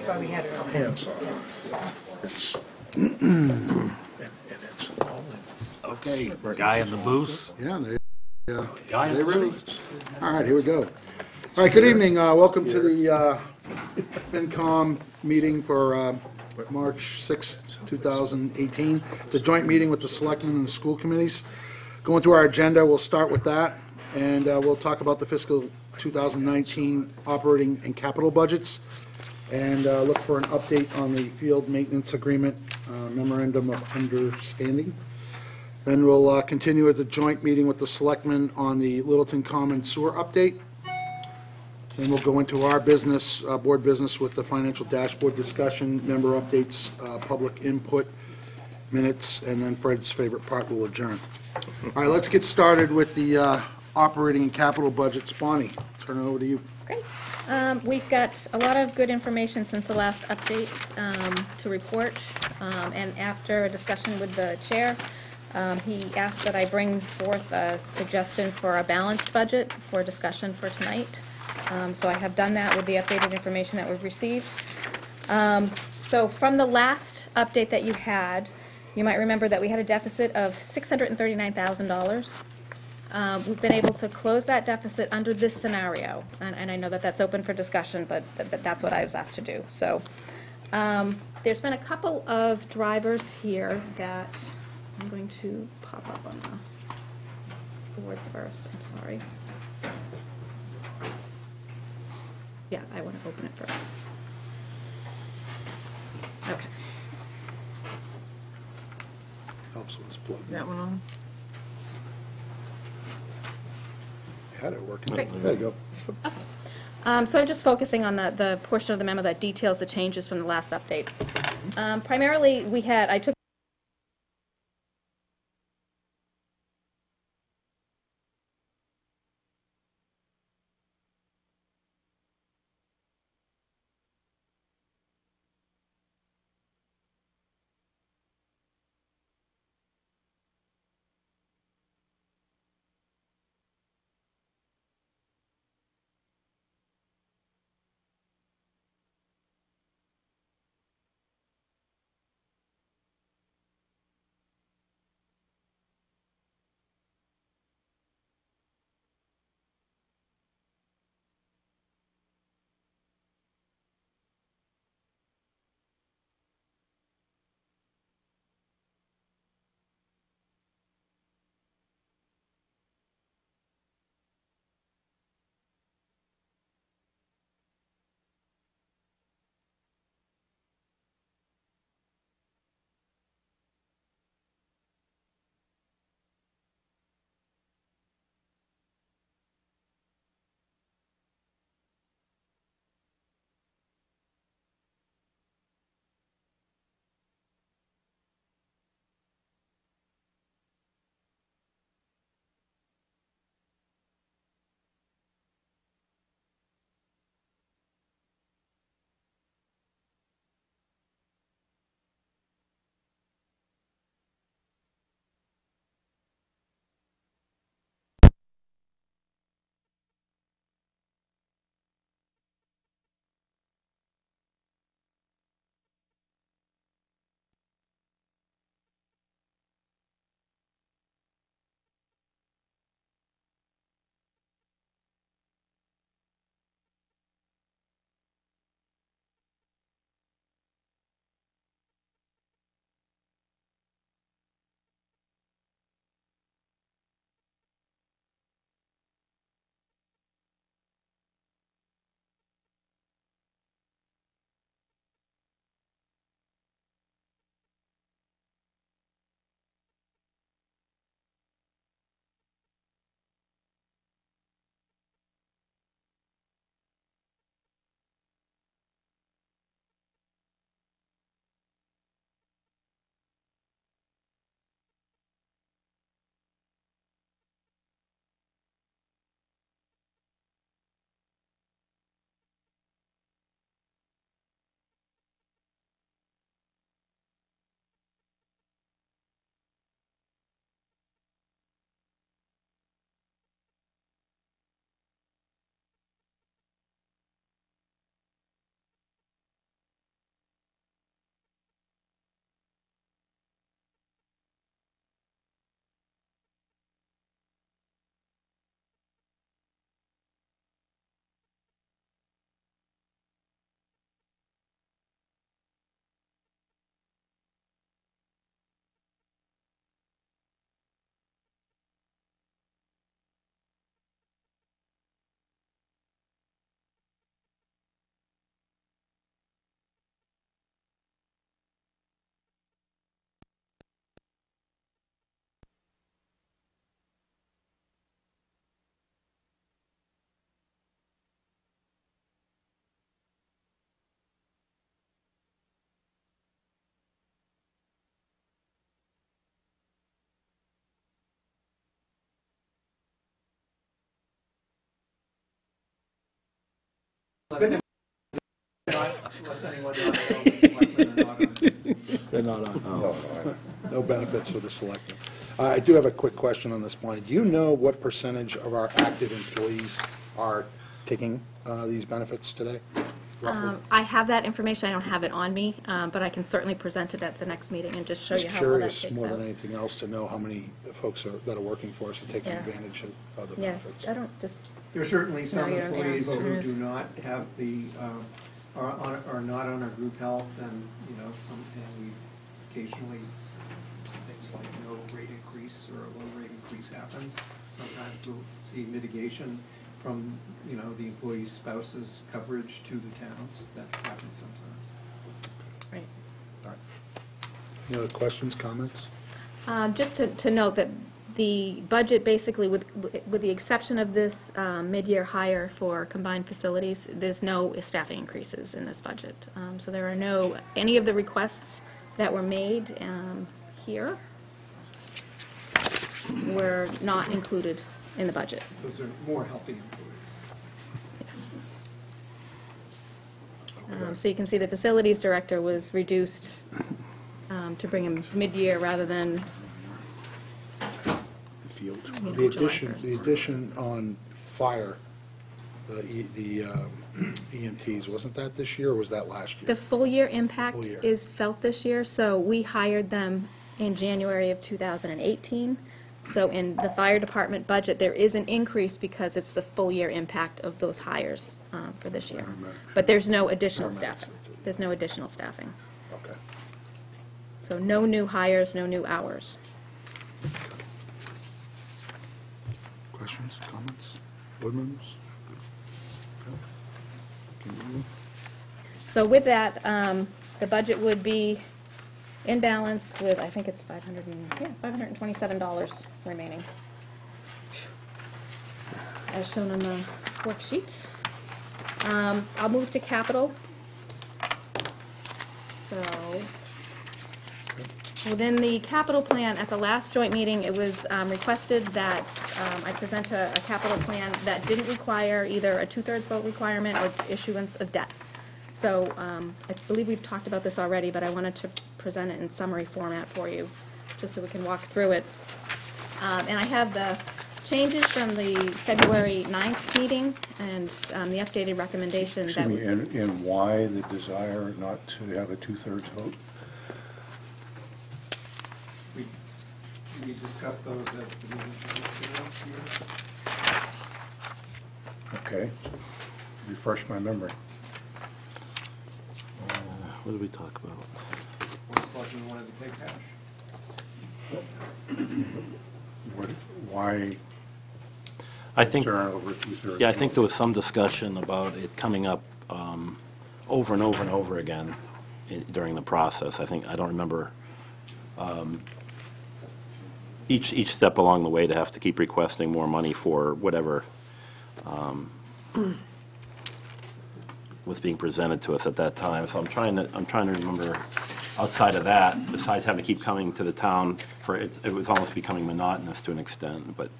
That's why we had it on. Hands on. It's, and it's all Okay, guy in the booth. Yeah, Guy in they the ready? booth. All right, here we go. All right, good evening. Welcome to the FinCom meeting for March 6th, 2018. It's a joint meeting with the selectmen and the school committees. Going through our agenda, we'll start with that, and we'll talk about the fiscal 2019 operating and capital budgets, and look for an update on the field maintenance agreement memorandum of understanding. Then we'll continue with the joint meeting with the selectmen on the Littleton Common Sewer update. Then we'll go into our business, board business, with the financial dashboard discussion, member updates, public input, minutes, and then Fred's favorite part, will adjourn. All right, let's get started with the operating and capital budgets. Bonnie, turn it over to you. Great. We've got a lot of good information since the last update to report, and after a discussion with the chair, he asked that I bring forth a suggestion for a balanced budget for discussion for tonight. So I have done that with the updated information that we've received. So from the last update that you had, you might remember that we had a deficit of $639,000. We've been able to close that deficit under this scenario, and I know that that's open for discussion, but that's what I was asked to do. So there's been a couple of drivers here that I'm going to pop up on the board first. I'm sorry. Yeah, I want to open it first. Okay. Helps when it's plugged in. That one on? Had it working. Great. There you go. So I'm just focusing on the portion of the memo that details the changes from the last update. Primarily, I took Unless anyone knows, selectmen are not on. They're not on. No benefits for the selectmen. I do have a quick question on this point. Do you know what percentage of our active employees are taking these benefits today, roughly? I have that information, I don't have it on me, but I can certainly present it at the next meeting and just show you Just how all that curious, shakes more out. than anything else, to know how many folks that are working for us are taking Yeah. advantage of the Yeah, benefits. I don't just, There are certainly some No, you don't employees have- who do not have the, are not on our group health, and, you know, we occasionally, things like no rate increase or a low rate increase happens. Sometimes we'll see mitigation from, you know, the employee's spouse's coverage to the towns. That happens sometimes. right. All right. Any other questions, comments? Just to note that the budget basically, with the exception of this mid-year hire for combined facilities, there's no staffing increases in this budget. So there are no, any of the requests that were made here were not included in the budget. Those are more healthy employees. So you can see the facilities director was reduced to bring him mid-year rather than The field. know, The July addition, 1st. the addition on fire, the EMTs, wasn't that this year, or was that last year? The full year impact Full year. is felt this year, so we hired them in January of 2018. So in the fire department budget, there is an increase because it's the full year impact of those hires for this year. But there's no additional staffing. There's no additional staffing. Okay. So no new hires, no new hours. Questions, comments, board members? Okay. Continue. So with that, the budget would be in balance with, I think it's $527 remaining, as shown on the worksheet. I'll move to capital. So, within the capital plan, at the last joint meeting, it was requested that I present a capital plan that didn't require either a 2/3 vote requirement or issuance of debt. So I believe we've talked about this already, but I wanted to present it in summary format for you, just so we can walk through it. And I have the changes from the February 9th meeting and the updated recommendation that. Excuse me, and why the desire not to have a 2/3 vote? We discussed those at the meeting here. Okay, refresh my memory. What did we talk about? One selectman wanted to pay cash. Why I think, concern over 2/3? yeah, I think there was some discussion about it coming up over and over and over again during the process. I don't remember each step along the way to have to keep requesting more money for whatever was being presented to us at that time. So I'm trying to remember outside of that, besides having to keep coming to the town for it was almost becoming monotonous to an extent, but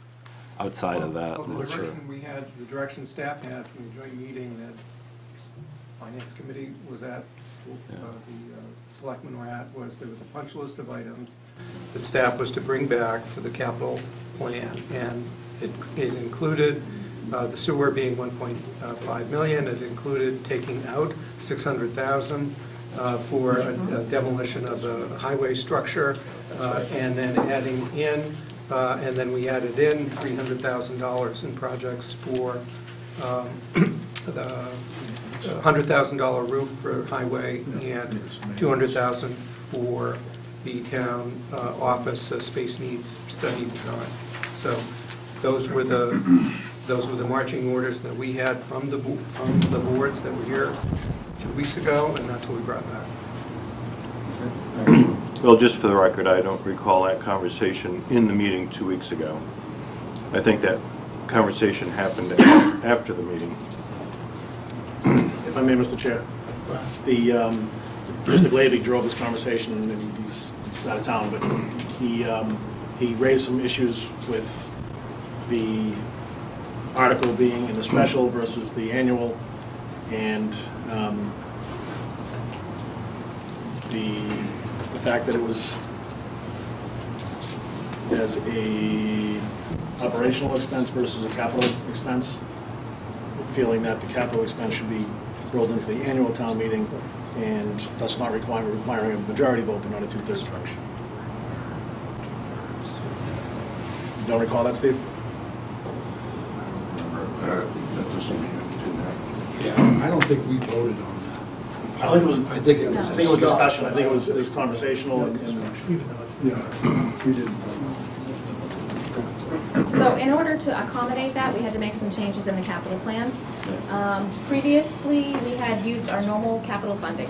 outside of that, Well, I'm the not sure. direction we had, the direction staff had from the joint meeting that finance committee was at, the selectmen were at, was there was a punch list of items that staff was to bring back for the capital plan, and it included the sewer being 1.5 million. It included taking out 600,000 for a demolition of the highway structure, and then adding in, and then we added in $300,000 in projects for the $100,000 roof for highway and $200,000 for the town office space needs study design. So those were the marching orders that we had from the boards that were here 2 weeks ago, and that's what we brought back. Well, just for the record, I don't recall that conversation in the meeting 2 weeks ago. I think that conversation happened after the meeting. If I may, Mr. Chair, Mr. Glavy drove this conversation, and he's out of town, but he raised some issues with the article being in the special versus the annual, and the fact that it was as a operational expense versus a capital expense, feeling that the capital expense should be rolled into the annual town meeting and thus not requiring a majority vote but not a 2/3 vote. You don't recall that, Steve? Yeah, I don't think we voted on that. I think it was discussion. I think it was conversational and Yeah, we didn't. So in order to accommodate that, we had to make some changes in the capital plan. Previously, we had used our normal capital funding,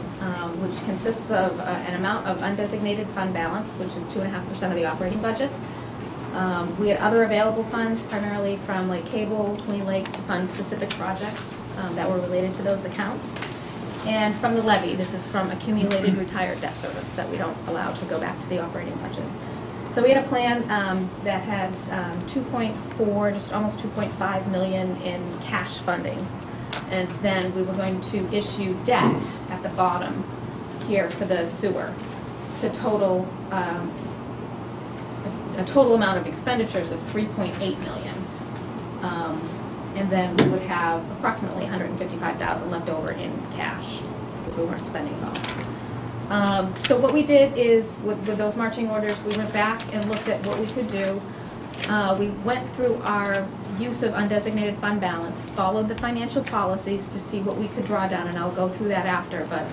which consists of an amount of undesignated fund balance, which is 2.5% of the operating budget. We had other available funds, primarily from Lake Cable, Clean Lakes, to fund specific projects that were related to those accounts. And from the levy, this is from accumulated retired debt service that we don't allow to go back to the operating budget. So we had a plan that had 2.4, just almost 2.5 million in cash funding. And then we were going to issue debt at the bottom here for the sewer to total, a total amount of expenditures of 3.8 million. And then we would have approximately 155,000 left over in cash because we weren't spending it all. So what we did is, with those marching orders, we went back and looked at what we could do. We went through our use of undesignated fund balance, followed the financial policies to see what we could draw down, and I'll go through that after, but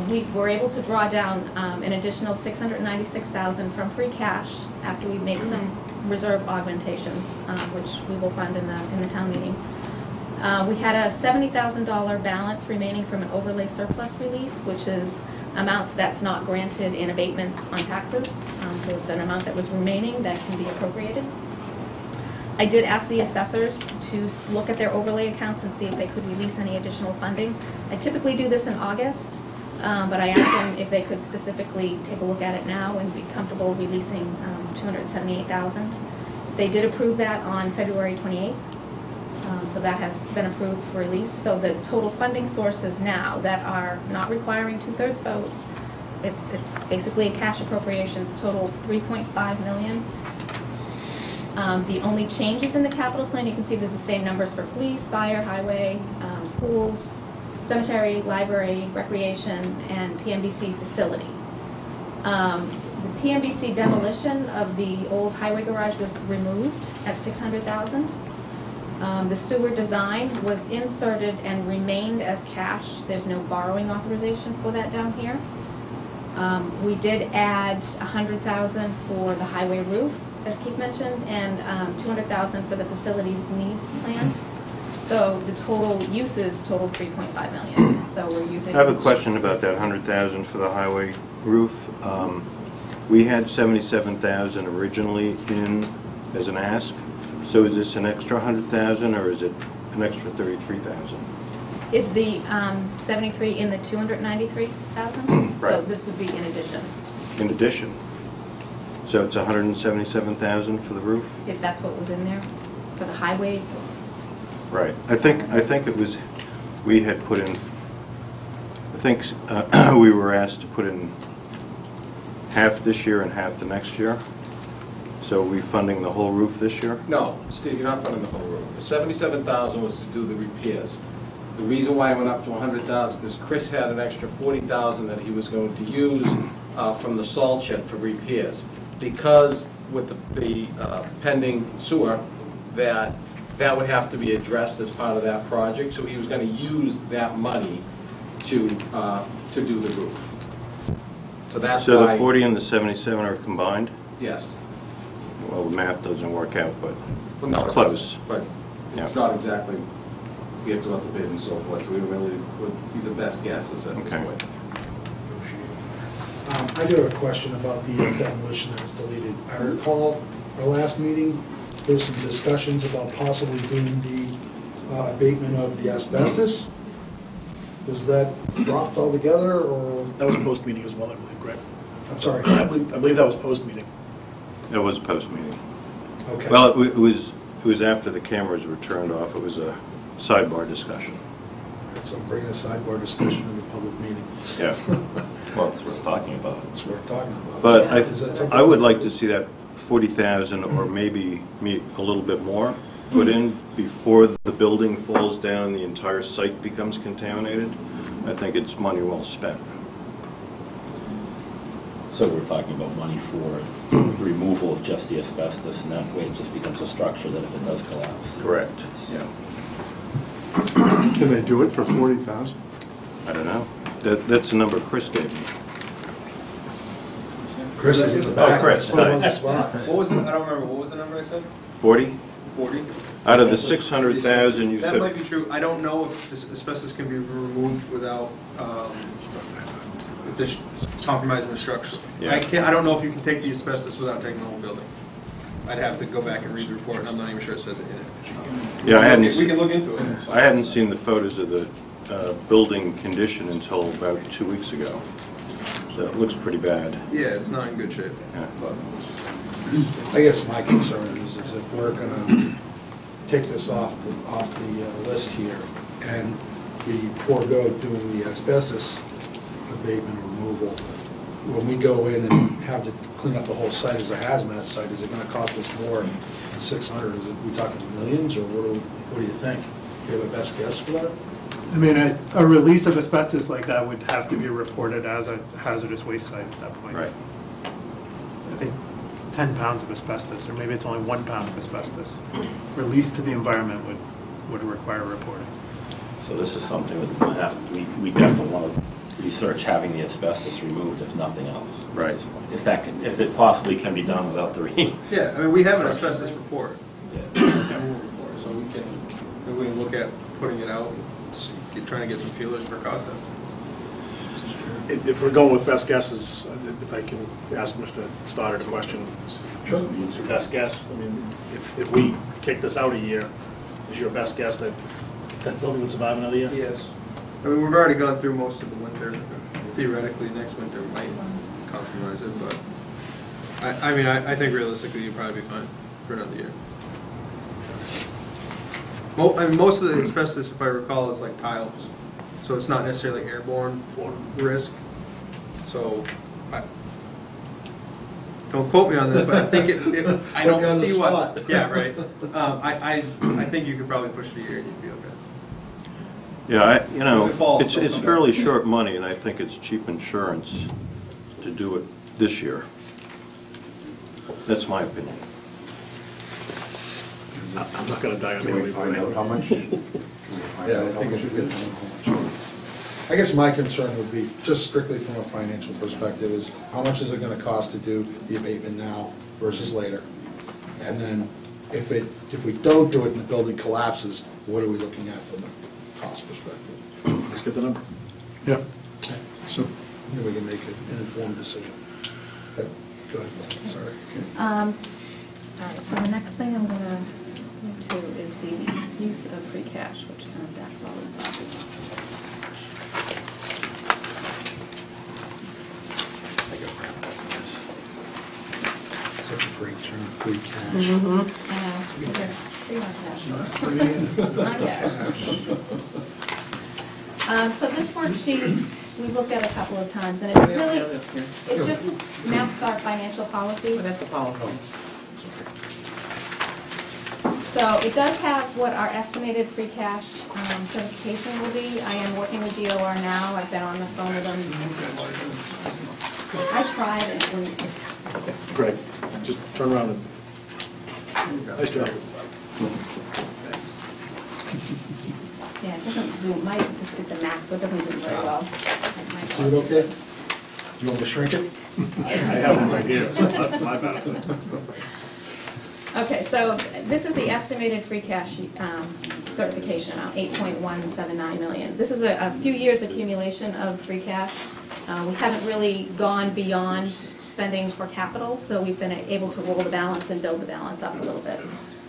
we were able to draw down an additional $696,000 from free cash after we make some reserve augmentations, which we will fund in the town meeting. We had a $70,000 balance remaining from an overlay surplus release, which is amounts that's not granted in abatements on taxes. So it's an amount that was remaining that can be appropriated. I did ask the assessors to look at their overlay accounts and see if they could release any additional funding. I typically do this in August, but I asked them if they could specifically take a look at it now and be comfortable releasing $278,000. They did approve that on February 28th. So that has been approved for release. So the total funding sources now that are not requiring 2/3 votes, it's basically a cash appropriations total 3.5 million. The only changes in the capital plan, you can see they're the same numbers for police, fire, highway, schools, cemetery, library, recreation, and PMBC facility. The PMBC demolition of the old highway garage was removed at $600,000. The sewer design was inserted and remained as cash. There's no borrowing authorization for that down here. We did add $100,000 for the highway roof, as Keith mentioned, and $200,000 for the facilities needs plan. So the total uses total 3.5 million. So we're using. I have a question about that 100,000 for the highway roof. We had 77,000 originally in as an ask. So is this an extra 100,000 or is it an extra 33,000? Is the 73 in the 293,000? Right. So this would be in addition, In addition. So it's 177,000 for the roof? if that's what was in there for the highway. Right. I think it was, we had put in, I think we were asked to put in half this year and half the next year. So are we funding the whole roof this year? No, Steve, you're not funding the whole roof. The 77,000 was to do the repairs. The reason why I went up to 100,000 is Chris had an extra 40,000 that he was going to use from the salt shed for repairs. Because with the pending sewer, that would have to be addressed as part of that project. So he was going to use that money to do the roof. So that's why. So the 40 and the 77 are combined? Yes. Well, the math doesn't work out, but Well, no, it's it close. doesn't, but Yeah. it's not exactly, we have to go out to bid and so forth, so we don't really, he's the best guesses at this Okay. point. I do have a question about the demolition that was deleted. I recall our last meeting, there was some discussions about possibly doing the abatement of the asbestos. Was that dropped altogether, or, that was post-meeting as well, I believe, Greg. I'm sorry? I believe that was post-meeting. It was post-meeting. Okay. Well, it was after the cameras were turned off. It was a sidebar discussion. So I'm bringing a sidebar discussion in the public meeting. Yeah. Well, that's what we're talking about. That's what we're talking about. But Is that something- I would like to see that 40,000 or maybe a little bit more put in before the building falls down, the entire site becomes contaminated. I think it's money well spent. So we're talking about money for removal of just the asbestos, and that way it just becomes a structure that if it does collapse. Correct. Yeah. Can they do it for 40,000? I don't know. That's the number Chris gave me. Chris is in the back. Chris, Put him on the hi. spot. What was the, I don't remember, what was the number I said? 40? 40? Out of the 600,000 you That might be said, true. I don't know if this asbestos can be removed without this compromising the structure. Yeah. I don't know if you can take the asbestos without taking the whole building. I'd have to go back and read the report, and I'm not even sure it says it in it. Yeah, I hadn't We can look into it. I hadn't seen the photos of the building condition until about 2 weeks ago. So it looks pretty bad. Yeah, it's not in good shape. Yeah. But I guess my concern is if we're gonna take this off the list here, and we forego doing the asbestos abatement or removal, when we go in and have to clean up the whole site as a hazmat site, is it gonna cost us more than 600? Is it, we talking millions, or what do you think? Do you have a best guess for that? I mean, a release of asbestos like that would have to be reported as a hazardous waste site at that point. Right. I think 10 pounds of asbestos, or maybe it's only 1 pound of asbestos, released to the environment would require reporting. So this is something that's going to have, we definitely want to research having the asbestos removed, if nothing else. Right. If it possibly can be done without the yeah, I mean, we have an asbestos report. Yeah. Removal report, so maybe we can look at putting it out, and trying to get some feelers for cost estimate. If we're going with best guesses, if I can ask Mr. Stoddard a question. Sure. Best guess, I mean, if we kick this out a year, is your best guess that that building would survive another year? Yes. I mean, we've already gone through most of the winter. Theoretically, next winter might compromise it, but I think realistically, you'd probably be fine for another year. I mean, most of the asbestos, if I recall, is like tiles, so it's not necessarily airborne risk. So, don't quote me on this, but I think I Put don't me on the see what. spot. Yeah, right. I think you could probably push it a year and you'd be okay. Yeah, If it falls, it's it'll come fairly back. short money, and I think it's cheap insurance to do it this year. That's my opinion. I'm not gonna die on the Can we early find bird. out how much? Can we find Yeah, out I how think much it it should is? be. I guess my concern would be, just strictly from a financial perspective, is how much is it gonna cost to do the abatement now versus later? And then, if we don't do it and the building collapses, what are we looking at from a cost perspective? Let's get the number. Yeah. So, then we can make an informed decision. Okay, go ahead, sorry. All right, so the next thing I'm gonna move to is the use of free cash, which kind of backs all this up. Such a great term, free cash. So they're free on cash. Not cash. So this worksheet, we looked at a couple of times, and it really, it just maps our financial policies. That's a policy. So it does have what our estimated free cash certification will be. I am working with DOR now, I've been on the phone with them. I tried and it wouldn't. Greg, just turn around and, nice job. Yeah, it doesn't zoom, it's a Mac, so it doesn't zoom very well. See it okay? You want me to shrink it? I have one right here, so that's my bad. Okay, so this is the estimated free cash certification amount, 8.179 million. This is a few years accumulation of free cash. We haven't really gone beyond spending for capital, so we've been able to roll the balance and build the balance up a little bit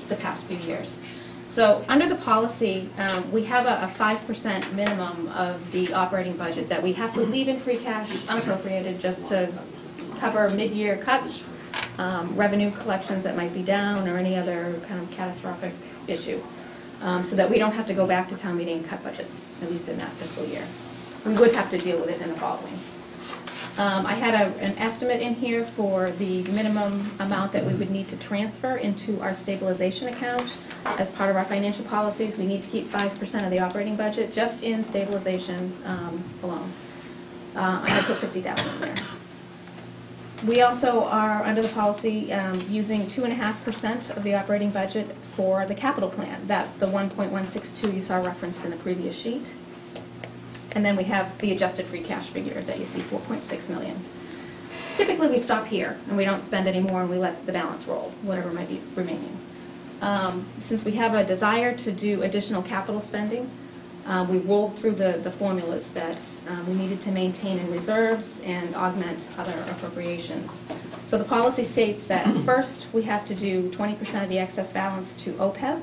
the past few years. So under the policy, we have a 5% minimum of the operating budget that we have to leave in free cash unappropriated just to cover mid-year cuts, revenue collections that might be down, or any other kind of catastrophic issue. so that we don't have to go back to town meeting and cut budgets, at least in that fiscal year. We would have to deal with it in the following. I had an estimate in here for the minimum amount that we would need to transfer into our stabilization account. As part of our financial policies, we need to keep 5% of the operating budget just in stabilization alone. I had put 50,000 in there. We also are, under the policy, using 2.5% of the operating budget for the capital plan. That's the 1.162 you saw referenced in the previous sheet. And then we have the adjusted free cash figure that you see, 4.6 million. Typically, we stop here, and we don't spend any more, and we let the balance roll, whatever might be remaining. Since we have a desire to do additional capital spending, we rolled through the formulas that we needed to maintain in reserves and augment other appropriations. So the policy states that first, we have to do 20% of the excess balance to OPEB,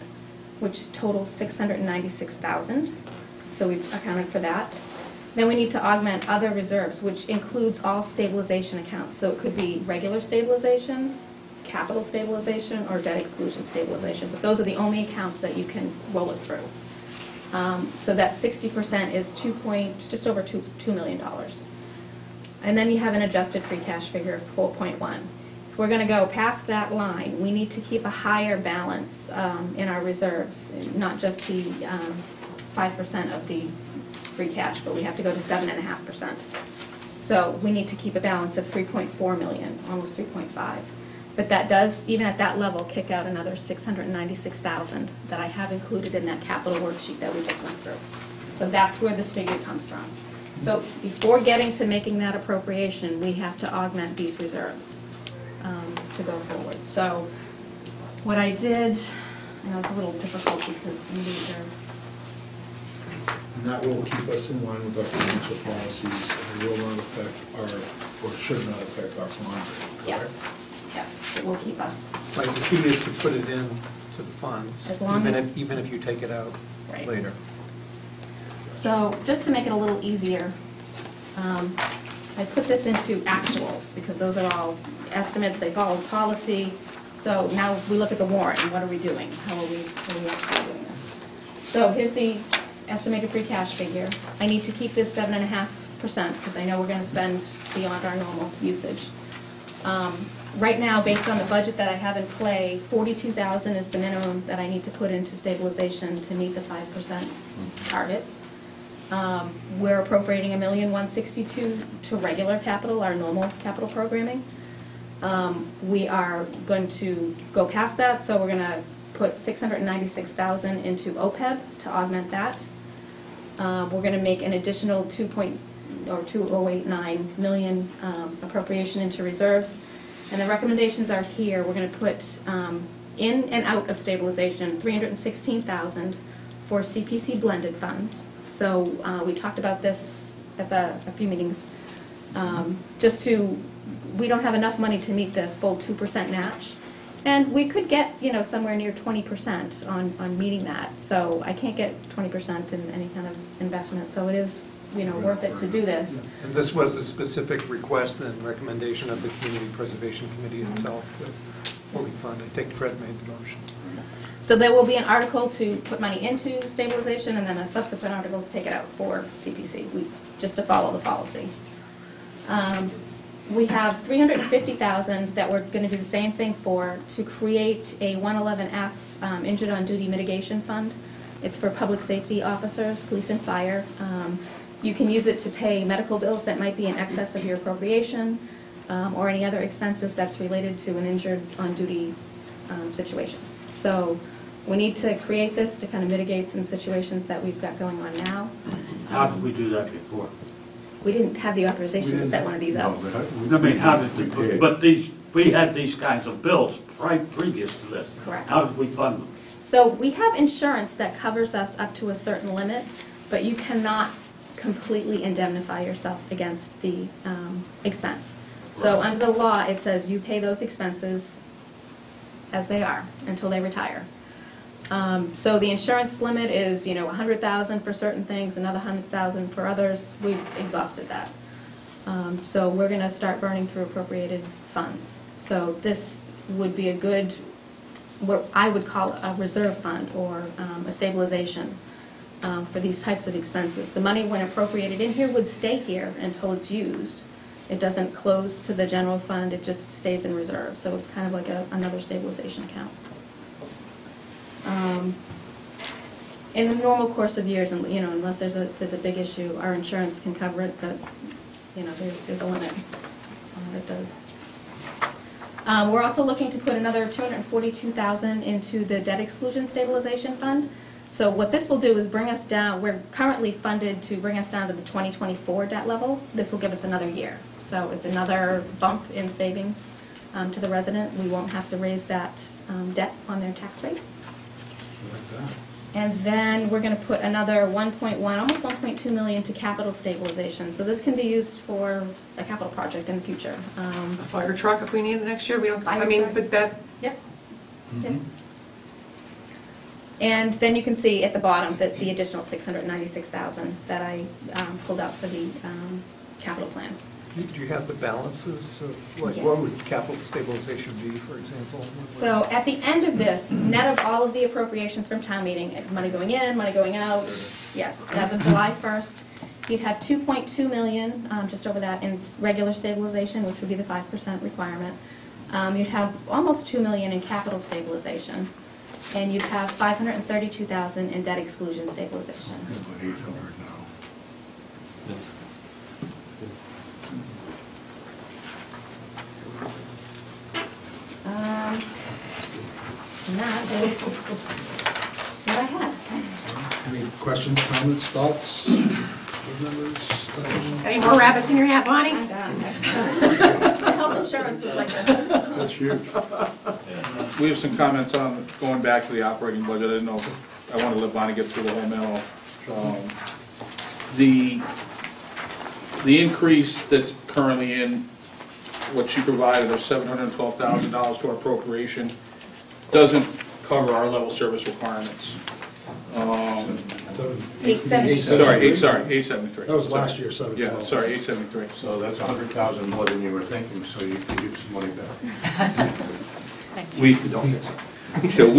which totals $696,000. So we've accounted for that. Then we need to augment other reserves, which includes all stabilization accounts. So it could be regular stabilization, capital stabilization, or debt exclusion stabilization. But those are the only accounts that you can roll it through. So that 60% is just over $2 million. And then you have an adjusted free cash figure of 4.1. If we're going to go past that line, we need to keep a higher balance in our reserves, not just the 5% of the free cash, but we have to go to 7.5%. So we need to keep a balance of 3.4 million, almost 3.5. But that does, even at that level, kick out another 696,000 that I have included in that capital worksheet that we just went through. So that's where this figure comes from. So before getting to making that appropriation, we have to augment these reserves to go forward. So what I did, I know it's a little difficult because some of these are. And that will keep us in line with our financial policies and will not affect our, or should not affect our bond rate, correct? Yes, yes, it will keep us. Right, the key is to put it in to the funds. As long as- Even if you take it out Right. later. So just to make it a little easier, I put this into actuals because those are all estimates, they follow policy. So now we look at the warrant and what are we doing? How are we actually doing this? So here's the estimated free cash figure. I need to keep this 7.5% because I know we're going to spend beyond our normal usage. Right now, based on the budget that I have in play, 42,000 is the minimum that I need to put into stabilization to meet the 5% target. We're appropriating $1,162,000 to regular capital, our normal capital programming. We are going to go past that, so we're going to put $696,000 into OPEB to augment that. We're going to make an additional $2.089 million appropriation into reserves. And the recommendations are here. We're going to put in and out of stabilization $316,000 for CPC blended funds. So we talked about this at a few meetings. We don't have enough money to meet the full 2% match. And we could get, somewhere near 20% on meeting that. So I can't get 20% in any kind of investment. So it is, worth it to do this. And this was the specific request and recommendation of the Community Preservation Committee itself to fully fund. I think Fred made the motion. So there will be an article to put money into stabilization and then a subsequent article to take it out for CPC, just to follow the policy. We have $350,000 that we're going to do the same thing for to create a 111F Injured on Duty Mitigation Fund. It's for public safety officers, police and fire. You can use it to pay medical bills that might be in excess of your appropriation or any other expenses that's related to an injured on duty situation. So we need to create this to kind of mitigate some situations that we've got going on now. How did we do that before? We didn't have the authorization to set one of these up. I mean, how did we, but we had these kinds of bills previous to this. Correct. How did we fund them? So we have insurance that covers us up to a certain limit, but you cannot completely indemnify yourself against the expense. So Right. under the law, it says you pay those expenses as they are until they retire. So the insurance limit is, $100,000 for certain things, another $100,000 for others. We've exhausted that. So we're going to start burning through appropriated funds. So this would be a good what I would call a reserve fund or a stabilization for these types of expenses. The money, when appropriated in here, would stay here until it's used. It doesn't close to the general fund, it just stays in reserve. So it's kind of like another stabilization account. In the normal course of years, and unless there's a big issue, our insurance can cover it, but there's a limit on what it does. We're also looking to put another $242,000 into the debt exclusion stabilization fund. So what this will do is bring us down. We're currently funded to bring us down to the 2024 debt level. This will give us another year. So it's another bump in savings to the resident. We won't have to raise that debt on their tax rate. Like that. And then we're going to put another 1.1, almost 1.2 million to capital stabilization. So this can be used for a capital project in the future. A fire truck if we need it next year, we don't, Fire I mean, truck. but that's, Yep. Yep. And then you can see at the bottom that the additional 696,000 that I pulled out for the capital plan. Do you have the balances of, like, Yeah. what would capital stabilization be, for example? So at the end of this, net of all of the appropriations from town meeting, money going in, money going out, yes, as of July 1st, you'd have 2.2 million, just over that, in regular stabilization, which would be the 5% requirement. You'd have almost 2 million in capital stabilization, and you'd have 532,000 in debt exclusion stabilization. About 800 now. That's good. And that is what I had. Any questions, comments, thoughts? Board members? any more rabbits in your hat, Bonnie? I'm done. My health insurance was like a... That's huge. We have some comments on going back to the operating budget. I didn't know, I wanted to let Bonnie get through the whole memo. The increase that's currently in what she provided of $712,000 to our appropriation doesn't cover our level service requirements. 873. Sorry, 873. That was last year, 712. Yeah, sorry, 873. So that's 100,000 more than you were thinking, so you could use some money back. Nice. We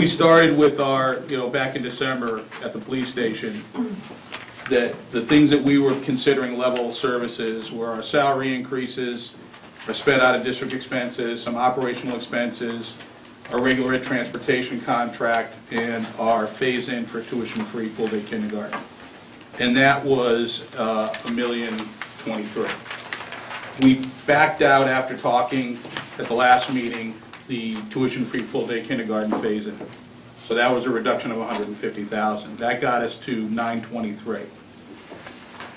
started with our, back in December at the police station, that the things that we were considering level services were our salary increases, our sped out of district expenses, some operational expenses, our regular ed transportation contract, and our phase-in for tuition-free full-day kindergarten. And that was $1,023,000. We backed out after talking at the last meeting the tuition-free full-day kindergarten phase-in. So that was a reduction of $150,000. That got us to $923,000.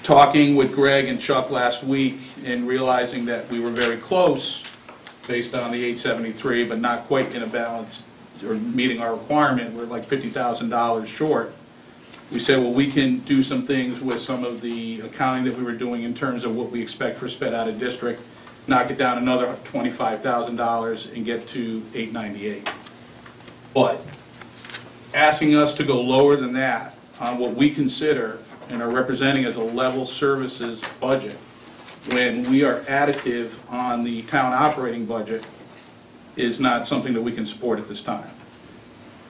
Talking with Greg and Chuck last week and realizing that we were very close based on the 873, but not quite in a balance or meeting our requirement, we're like $50,000 short. We said, well, we can do some things with some of the accounting that we were doing in terms of what we expect for sped out of district, knock it down another $25,000 and get to $898. But asking us to go lower than that on what we consider and are representing as a level services budget, when we are additive on the town operating budget, is not something that we can support at this time.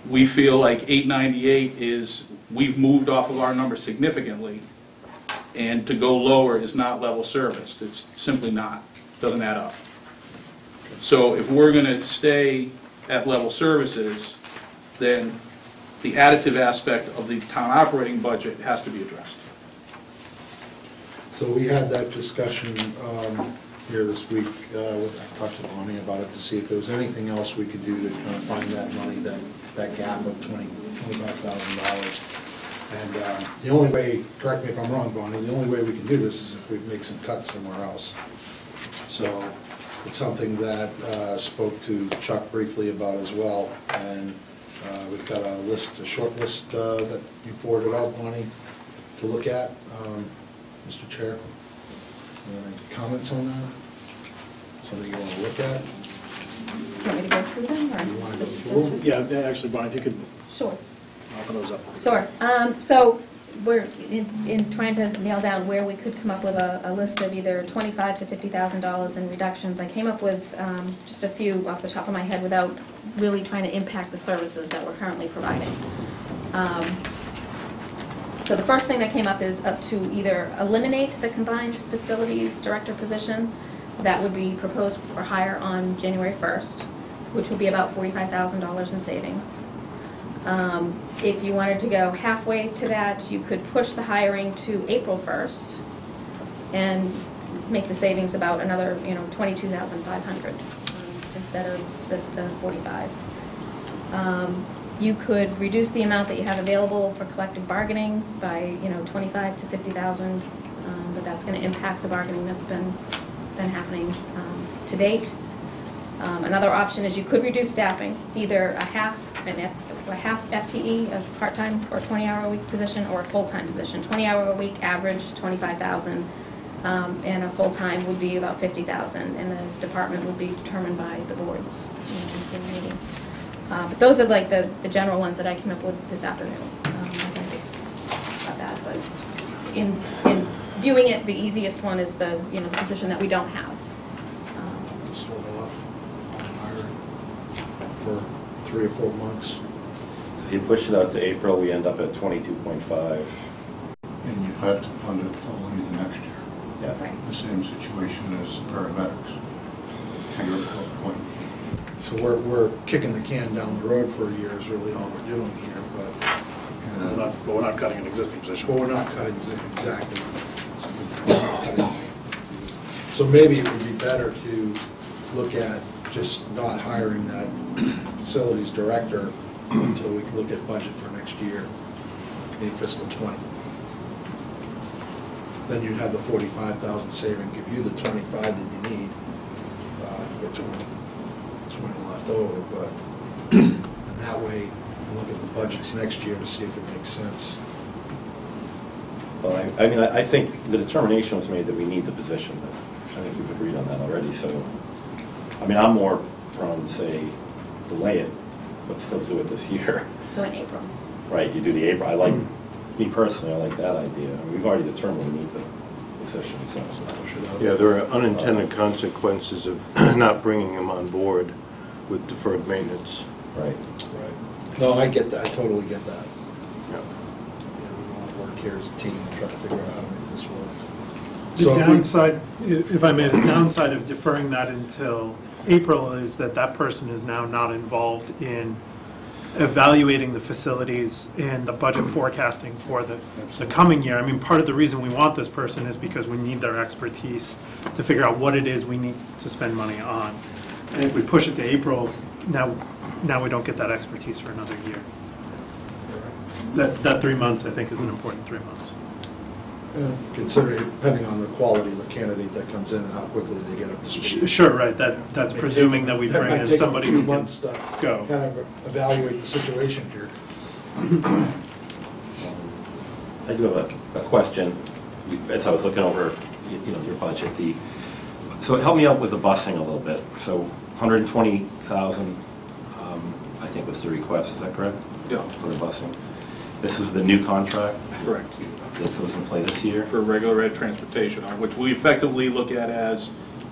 We feel like 898 is, we've moved off of our number significantly, and to go lower is not level service. It's simply not, doesn't add up. So if we're gonna stay at level services, then the additive aspect of the town operating budget has to be addressed. So we had that discussion here this week, I talked to Bonnie about it to see if there was anything else we could do to kind of find that money, that gap of $25,000. And the only way, correct me if I'm wrong, Bonnie, the only way we can do this is if we make some cuts somewhere else. So it's something that spoke to Chuck briefly about as well, and we've got a list, a short list that you forwarded out, Bonnie, to look at. Mr. Chair, any comments on that? Something you want to look at? Do you want me to go through them, or? You want to go just- through them? Yeah, actually, Bonnie, if you could Sure. offer those up. Sure. So we're in trying to nail down where we could come up with a list of either $25,000 to $50,000 in reductions. I came up with just a few off the top of my head without really trying to impact the services that we're currently providing. So the first thing that came up is up to either eliminate the combined facilities director position. That would be proposed for hire on January 1st, which would be about $45,000 in savings. If you wanted to go halfway to that, you could push the hiring to April 1st and make the savings about another, $22,500 instead of the 45. You could reduce the amount that you have available for collective bargaining by, 25 to 50,000, but that's going to impact the bargaining that's been happening to date. Another option is you could reduce staffing, either a half FTE, a part-time or 20-hour-a-week position, or a full-time position. 20-hour-a-week average, 25,000, and a full-time would be about 50,000, and the department would be determined by the boards in the meeting. But those are like the general ones that I came up with this afternoon, as I just about that. But in viewing it, the easiest one is the the position that we don't have. Just hold off on hiring for 3 or 4 months. If you push it out to April, we end up at 22.5. And you have to fund it fully the next year. Yeah. Right. The same situation as paramedics. To your point. So we're kicking the can down the road for a year is really all we're doing here, but We're not cutting an existing position. we're not cutting exactly. So maybe it would be better to look at just not hiring that facilities director until we can look at budget for next year, in fiscal '20. Then you'd have the 45,000 saving, give you the 25 that you need, for 20 left over, but, and that way, you can look at the budgets next year to see if it makes sense. Well, I think the determination was made that we need the position, but I think we've agreed on that already, so, I'm more prone to say, delay it, but still do it this year. So in April. Right, you do the April, me personally, I like that idea. We've already determined we need the position, so. Yeah, there are unintended consequences of not bringing them on board with deferred maintenance. Right. Right. No, I get that, I totally get that. Yeah. Yeah, we want to work here as a team and try to figure out how to make this work. The So if we- downside, if I may, the downside of deferring that until April is that person is now not involved in evaluating the facilities and the budget forecasting for the coming year. Part of the reason we want this person is because we need their expertise to figure out what it is we need to spend money on. And if we push it to April, now we don't get that expertise for another year. That 3 months, I think, is an important 3 months. Considering, depending on the quality of the candidate that comes in and how quickly they get up to speed. Sure, right, that's presuming that we That bring might in take a somebody few who can months to go. kind of evaluate the situation here. I do have a question, as I was looking over, your budget, so help me out with the busing a little bit. So 120,000, I think was the request, is that correct? Yeah. For the busing. This is the new contract Correct. that goes in play this year? For regular ed transportation, which we effectively look at as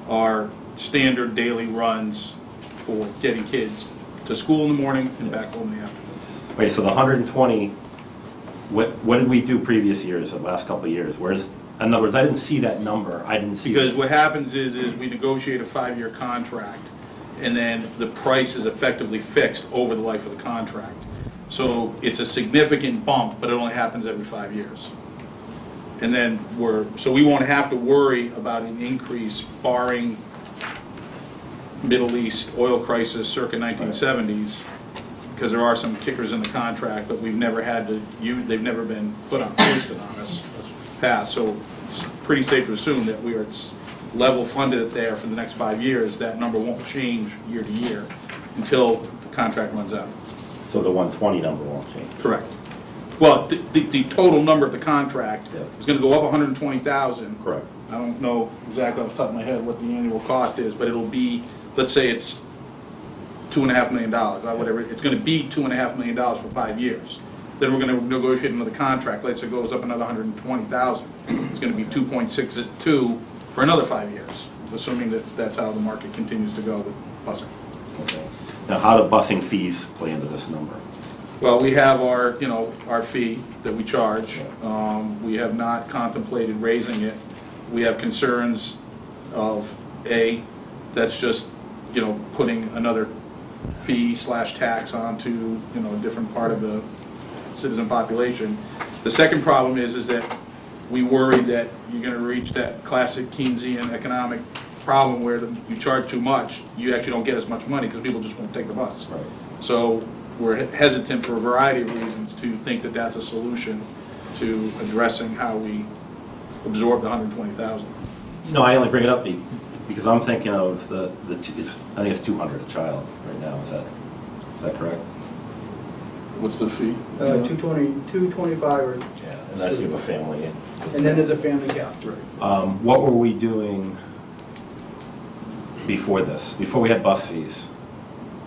our standard daily runs for getting kids to school in the morning and back home in the afternoon. Wait, so the 120, what did we do previous years, the last couple of years? In other words, I didn't see that number, I didn't see. Because what happens is we negotiate a 5-year contract, and then the price is effectively fixed over the life of the contract. So it's a significant bump, but it only happens every 5 years. And then so we won't have to worry about an increase barring Middle East oil crisis circa 1970s, because there are some kickers in the contract, but we've never had to use, they've never been put on, posted on us past. So it's pretty safe to assume that we are level funded there for the next 5 years. That number won't change year to year until the contract runs out. So the 120 number won't change? Correct. Well, the total number of the contract is going to go up 120,000. Correct. I don't know exactly off the top of my head what the annual cost is, but it'll be, let's say it's $2.5 million, or whatever. It's going to be $2.5 million for 5 years. then we're gonna negotiate another contract, let's say it goes up another 120,000. It's gonna be 2.62 for another 5 years, assuming that that's how the market continues to go with busing. Okay. Now, how do busing fees play into this number? Well, we have our, our fee that we charge. We have not contemplated raising it. We have concerns of, that's just, putting another fee/tax onto, a different part of the citizen population. The second problem is that we worry that you're going to reach that classic Keynesian economic problem where you charge too much, you actually don't get as much money because people just won't take the bus. Right. So we're hesitant for a variety of reasons to think that that's a solution to addressing how we absorb the 120,000. I only bring it up because I'm thinking of I think it's 200 a child right now. Is that correct? What's the fee? 225 or... Yeah, and that's you have a family. And then there's a family cap. Right. What were we doing before this? Before we had bus fees?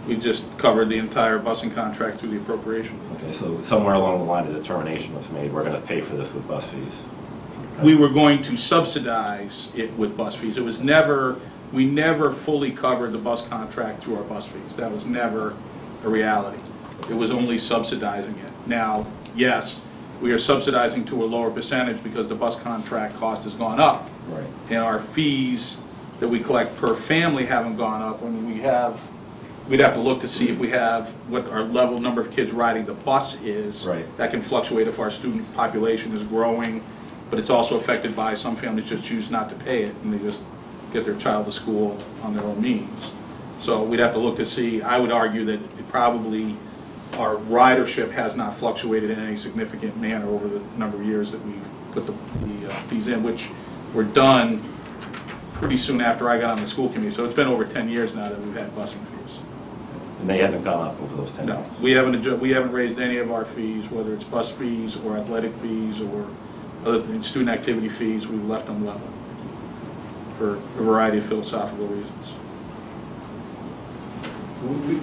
We just covered the entire busing contract through the appropriation. Okay, so somewhere along the line a determination was made, we're going to pay for this with bus fees. We were going to subsidize it with bus fees. It was we never fully covered the bus contract through our bus fees. That was never a reality. It was only subsidizing it. Now, yes, we are subsidizing to a lower percentage because the bus contract cost has gone up. Right. And our fees that we collect per family haven't gone up. When we'd have to look to see if we have what our level number of kids riding the bus is. Right. That can fluctuate if our student population is growing, but it's also affected by some families just choose not to pay it and they just get their child to school on their own means. So we'd have to look to see. I would argue that our ridership has not fluctuated in any significant manner over the number of years that we've put the fees in, which were done pretty soon after I got on the school committee. So it's been over 10 years now that we've had busing fees. And they haven't gone up over those 10 years? No, we haven't raised any of our fees, whether it's bus fees or athletic fees or other things, student activity fees. We've left them level for a variety of philosophical reasons.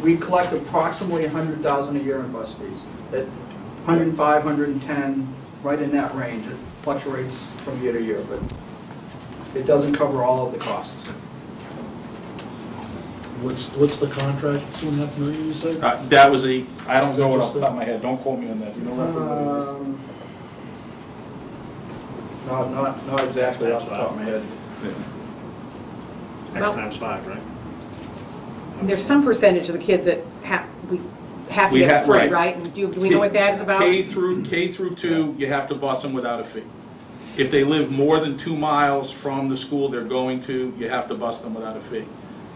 We collect approximately 100,000 a year in bus fees. At 105, 110, right in that range. It fluctuates from year to year, but it doesn't cover all of the costs. What's the contract, 2.5 million, you said? That was I don't know it off the top of my head. Don't quote me on that. You know roughly what it is? Not exactly off the top of my head. X times 5, right? There's some percentage of the kids that we have to get free, right? And do we know what that is about? K through 2, you have to bus them without a fee. If they live more than 2 miles from the school they're going to, you have to bus them without a fee.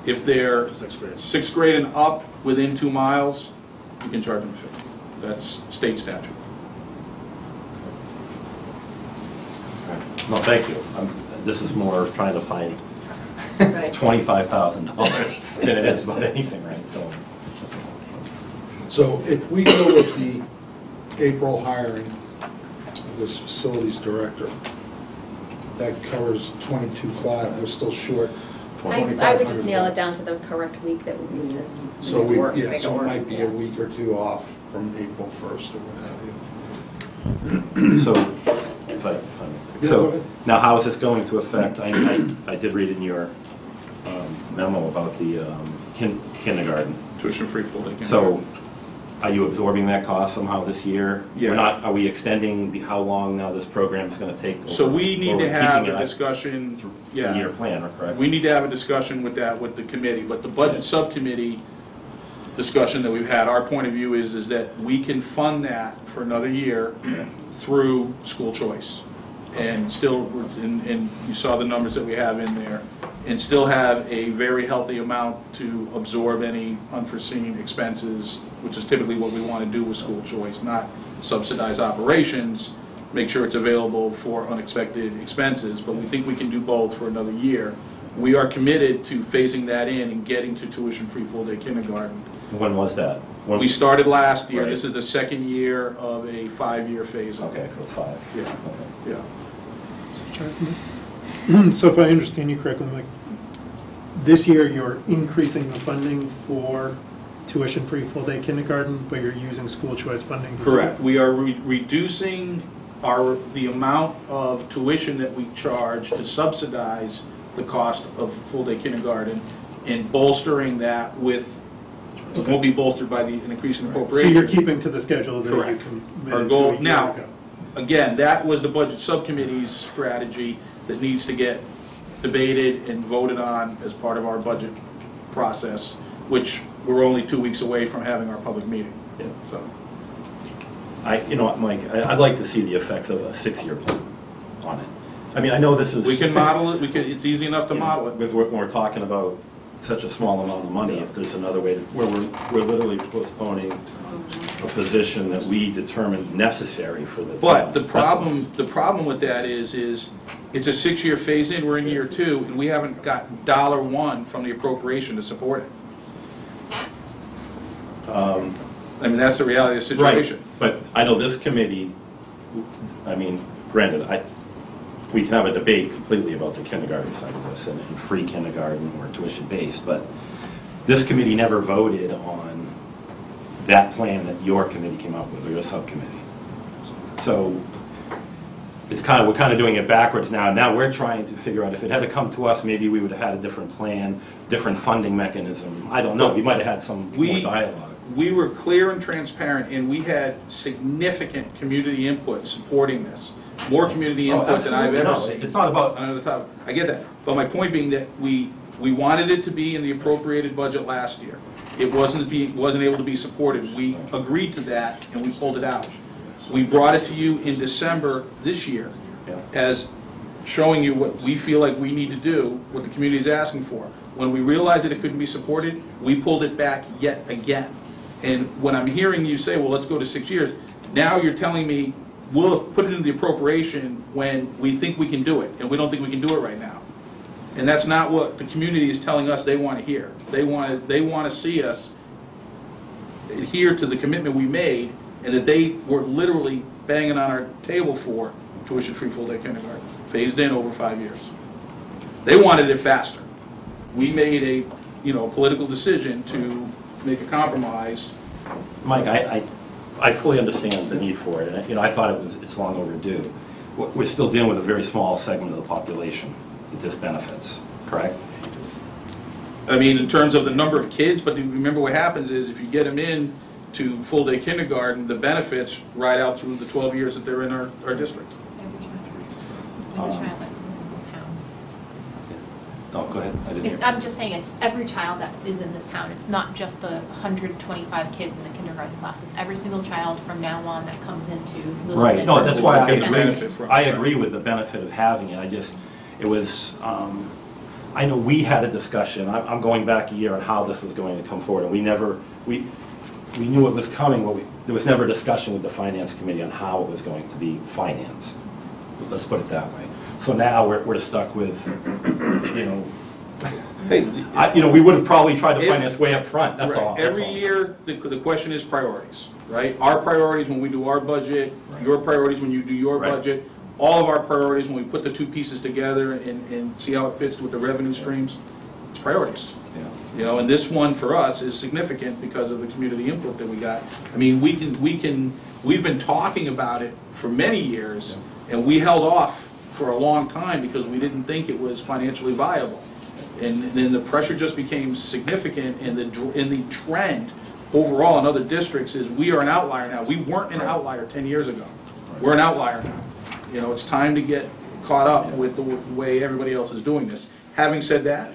If they're 6th grade and up within 2 miles, you can charge them a fee. That's state statute. No, thank you. This is more trying to find Right. $25,000 than it is about anything, right? So if we go with the April hiring of this facilities director, that covers 22.5, we're still short. I would just nail it down to the correct week that we need to So make it work. so it might be a week or two off from April 1st or what have you. So, if I may. Yeah, go So, ahead. now how is this going to affect, I did read in your memo about the kindergarten. Tuition-free full-day kindergarten. So, are you absorbing that cost somehow this year? Yeah. Are we extending how long now this program is going to take? So we need to have a discussion. Three-year plan, correct? We need to have a discussion with the committee, but the budget subcommittee discussion that we've had, our point of view is that we can fund that for another year through school choice. And still, and you saw the numbers that we have in there, and still have a very healthy amount to absorb any unforeseen expenses, which is typically what we want to do with school choice, not subsidize operations, make sure it's available for unexpected expenses, but we think we can do both for another year. We are committed to phasing that in and getting to tuition-free full-day kindergarten. When was that? We started last year. Right. This is the second year of a 5-year phase. Okay, so it's 5. Yeah. Okay. Yeah. So if I understand you correctly, Mike, this year you're increasing the funding for tuition-free full-day kindergarten, but you're using school choice funding? to do Correct. it? We are reducing the amount of tuition that we charge to subsidize the cost of full-day kindergarten and bolstering that with, it won't be bolstered by an increase in So appropriation. you're keeping to the schedule that you Correct. committed Our to goal a year now, ago? again, that was the budget subcommittee's strategy that needs to get debated and voted on as part of our budget process, which we're only 2 weeks away from having our public meeting. Yeah. So, You know what, Mike, I'd like to see the effects of a 6-year plan on it. I mean, I know this is. we can model it, it's easy enough to model it. With what we're talking about, such a small amount of money, if there's another way, where we're literally postponing a position that we determined necessary for the town. But the problem with that is it's a 6-year phase-in, we're in year 2, and we haven't got $1 from the appropriation to support it. I mean, that's the reality of the situation. Right, but I know this committee, I mean, granted, we can have a debate completely about the kindergarten side of this and free kindergarten or tuition-based, but this committee never voted on that plan that your committee came up with, or your subcommittee. So it's we're kind of doing it backwards now. Now we're trying to figure out if it had to come to us, maybe we would have had a different plan, different funding mechanism. I don't know, we might have had some more dialogue. We were clear and transparent, and we had significant community input supporting this. More community input than I've ever seen. It's not about on the topic. I get that. But my point being that we wanted it to be in the appropriated budget last year. It wasn't able to be supported. We agreed to that, and we pulled it out. We brought it to you in December this year as showing you what we feel like we need to do, what the community is asking for. When we realized that it couldn't be supported, we pulled it back yet again. And when I'm hearing you say, well, let's go to 6 years, now you're telling me we'll have put it in the appropriation when we think we can do it, and we don't think we can do it right now. And that's not what the community is telling us they want to hear. They want to see us adhere to the commitment we made, and that they were literally banging on our table for tuition-free full-day kindergarten, phased in over 5 years. They wanted it faster. We made a political decision to make a compromise. Mike, I fully understand the need for it, and I thought it's long overdue. We're still dealing with a very small segment of the population that this benefits, correct? I mean, in terms of the number of kids, but remember what happens is if you get them in to full-day kindergarten, the benefits ride out through the 12 years that they're in our district. Every child that is in this town. Oh, go ahead. I didn't hear. I'm just saying, it's every child that is in this town. It's not just the 125 kids in the kindergarten class. It's every single child from now on that comes into Littleton. Right, no, that's why I Right. agree with the benefit of having it. I know we had a discussion, I'm going back a year on how this was going to come forward, and we knew it was coming, but there was never a discussion with the finance committee on how it was going to be financed. Let's put it that way. So now we're stuck with, we would have probably tried to finance way up front, that's all. Every year, the question is priorities, right? Our priorities when we do our budget, your priorities when you do your budget, all of our priorities when we put the two pieces together and see how it fits with the revenue streams, it's priorities. Yeah. And this one for us is significant because of the community input that we got. I mean, we've been talking about it for many years, and we held off for a long time because we didn't think it was financially viable. And then the pressure just became significant, and the trend overall in other districts is we are an outlier now. We weren't an outlier 10 years ago. We're an outlier now. It's time to get caught up with the way everybody else is doing this. Having said that,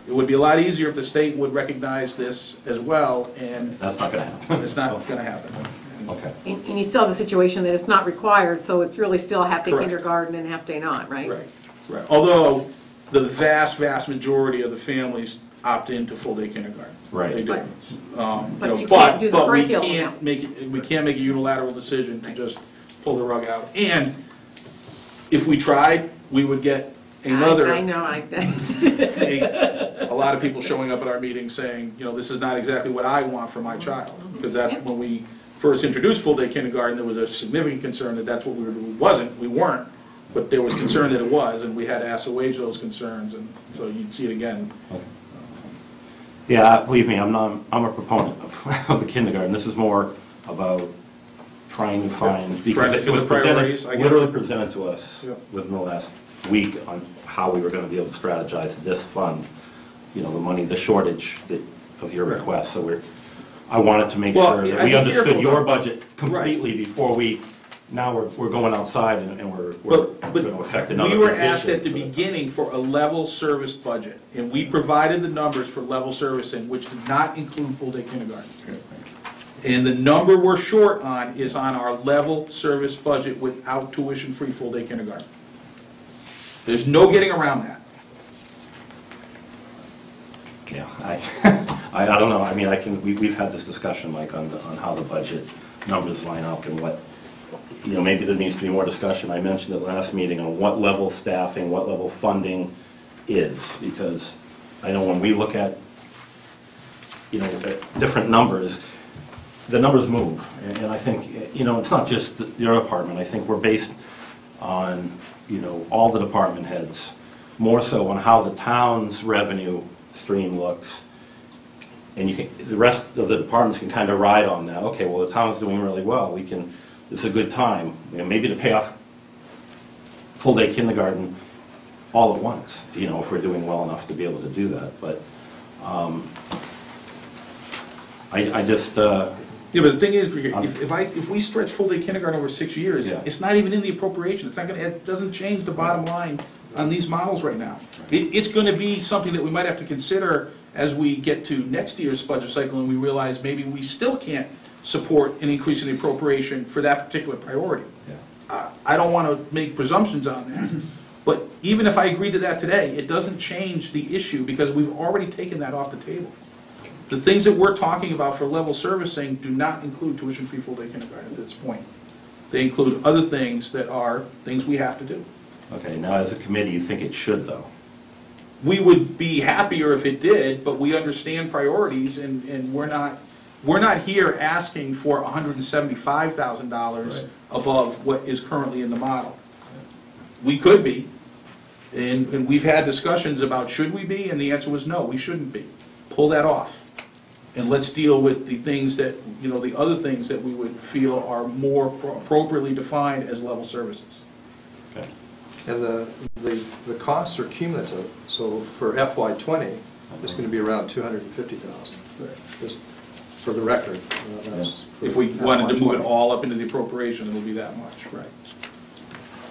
it would be a lot easier if the state would recognize this as well, and that's not going to happen. It's not going to happen. Okay. And you still have the situation that it's not required, so it's really still half-day Correct. kindergarten and half-day not, right? Right. Although the vast majority of the families opt into full-day kindergarten. Right. They do. But you can't do the but we curriculum can't make it. We can't make a unilateral decision to just pull the rug out. And if we tried, we would get another. I know. A lot of people showing up at our meetings saying, this is not exactly what I want for my child. Because when we first introduced full-day kindergarten, there was a significant concern that that's what we weren't, but there was concern that it was, and we had to assuage those concerns, and so you'd see it again. Yeah, believe me, I'm a proponent of the kindergarten. This is more about trying to find, because it was literally presented to us within the last week on how we were going to be able to strategize this fund, the money, the shortage of your request. So I wanted to make sure that we understood your budget completely before now we're going outside and we're going to affect another We were position asked at the beginning for a level service budget, and we provided the numbers for level servicing, which did not include full-day kindergarten. And the number we're short on is on our level service budget without tuition-free full-day kindergarten. There's no getting around that. Yeah, I don't know. I mean, we've had this discussion, Mike, on how the budget numbers line up and what, maybe there needs to be more discussion. I mentioned at last meeting on what level staffing, what level funding is, because I know when we look at, at different numbers, the numbers move. And I think, it's not just your department. I think we're based on, all the department heads, more so on how the town's revenue stream looks. And the rest of the departments can kind of ride on that. Okay, well, the town's doing really well. It's a good time, maybe to pay off full-day kindergarten all at once, if we're doing well enough to be able to do that. But I just... Yeah, but the thing is, if we stretch full-day kindergarten over 6 years, it's not even in the appropriation. It doesn't change the bottom line on these models right now. It's going to be something that we might have to consider as we get to next year's budget cycle and we realize maybe we still can't support an increase in the appropriation for that particular priority. I don't want to make presumptions on that, but even if I agree to that today, it doesn't change the issue because we've already taken that off the table. The things that we're talking about for level servicing do not include tuition-free full-day kindergarten at this point. They include other things that are things we have to do. Okay, now as a committee, you think it should, though? We would be happier if it did, but we understand priorities, and we're not here asking for $175,000 above what is currently in the model. We could be, and we've had discussions about should we be, and the answer was no, we shouldn't be. Pull that off. And let's deal with the things that, the other things that we would feel are more appropriately defined as level services. Okay. And the costs are cumulative, so for FY20, it's going to be around $250,000. Just for the record. If we wanted to move it all up into the appropriation, it'll be that much, right?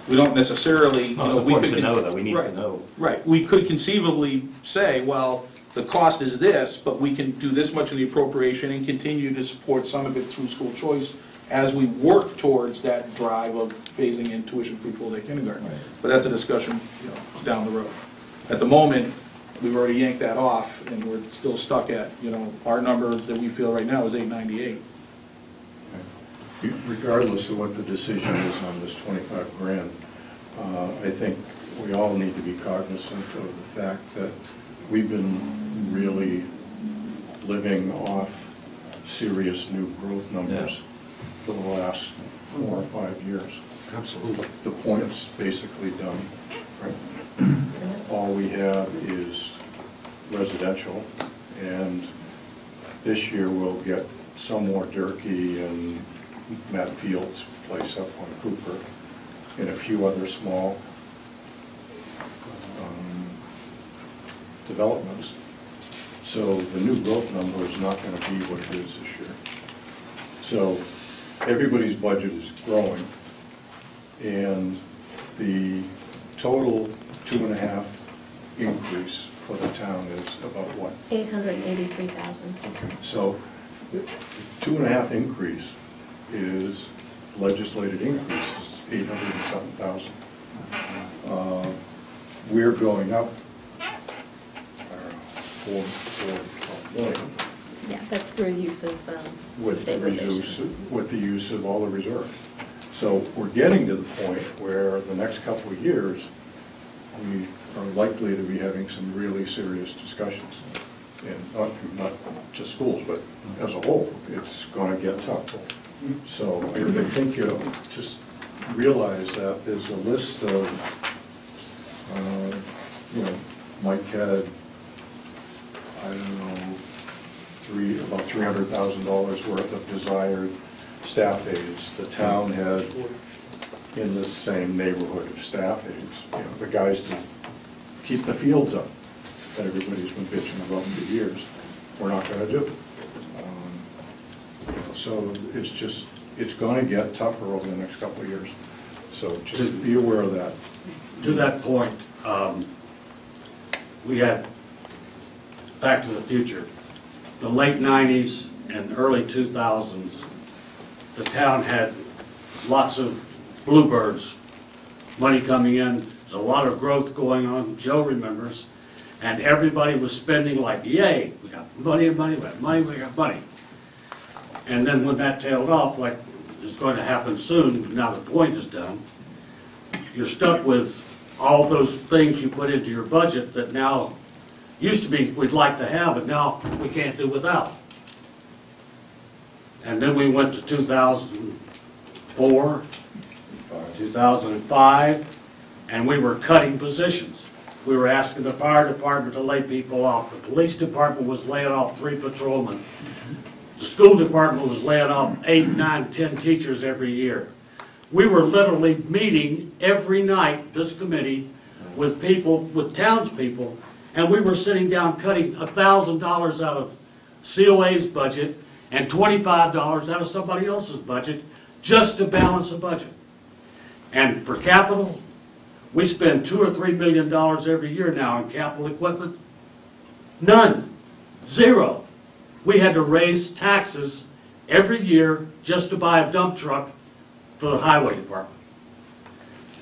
We don't necessarily, it's important to know that. We need to know. Right. We could conceivably say, well, the cost is this, but we can do this much in the appropriation and continue to support some of it through school choice as we work towards that drive of phasing in tuition-free full-day kindergarten. Right. But that's a discussion, down the road. At the moment, we've already yanked that off, and we're still stuck at, our number that we feel right now is $898. Regardless of what the decision is on this 25 grand, I think we all need to be cognizant of the fact that we've been really living off serious new growth numbers for the last 4 or 5 years. Absolutely. The point's basically done. Right? All we have is residential, and this year we'll get some more Durkee and Matt Field's place up on Cooper, and a few other small developments. So the new growth number is not going to be what it is this year. So everybody's budget is growing, and the total 2.5 increase for the town is about what? 883,000. Okay, so the 2.5 increase is legislated increase is 800 and something thousand. We're going up, I don't know, 4 million. Yeah, that's through use of stabilization. With the use of all the reserves. So we're getting to the point where the next couple of years, we are likely to be having some really serious discussions. And not just schools, but as a whole, it's going to get tough. So I think you just realize that there's a list of, Mike had, I don't know, about $300,000 worth of desired staff aides. The town had in this same neighborhood of staff aides, the guys to keep the fields up that everybody's been bitching about for years. We're not going to do. So it's going to get tougher over the next couple of years. So just be aware of that. To that point, we had Back to the Future. The late 90s and early 2000s, the town had lots of bluebirds, money coming in, there's a lot of growth going on, Joe remembers, and everybody was spending like, yay, we got money, money, we got money, we got money. And then when that tailed off, like it's going to happen soon, now the point is done, you're stuck with all those things you put into your budget that now used to be we'd like to have, but now we can't do without. And then we went to 2004, 2005, and we were cutting positions. We were asking the fire department to lay people off. The police department was laying off 3 patrolmen. The school department was laying off 8, 9, 10 teachers every year. We were literally meeting every night, this committee, with people, with townspeople, and we were sitting down cutting $1,000 out of COA's budget and $25 out of somebody else's budget just to balance a budget. And for capital, we spend $2 or $3 million every year now in capital equipment. None. Zero. We had to raise taxes every year just to buy a dump truck for the highway department.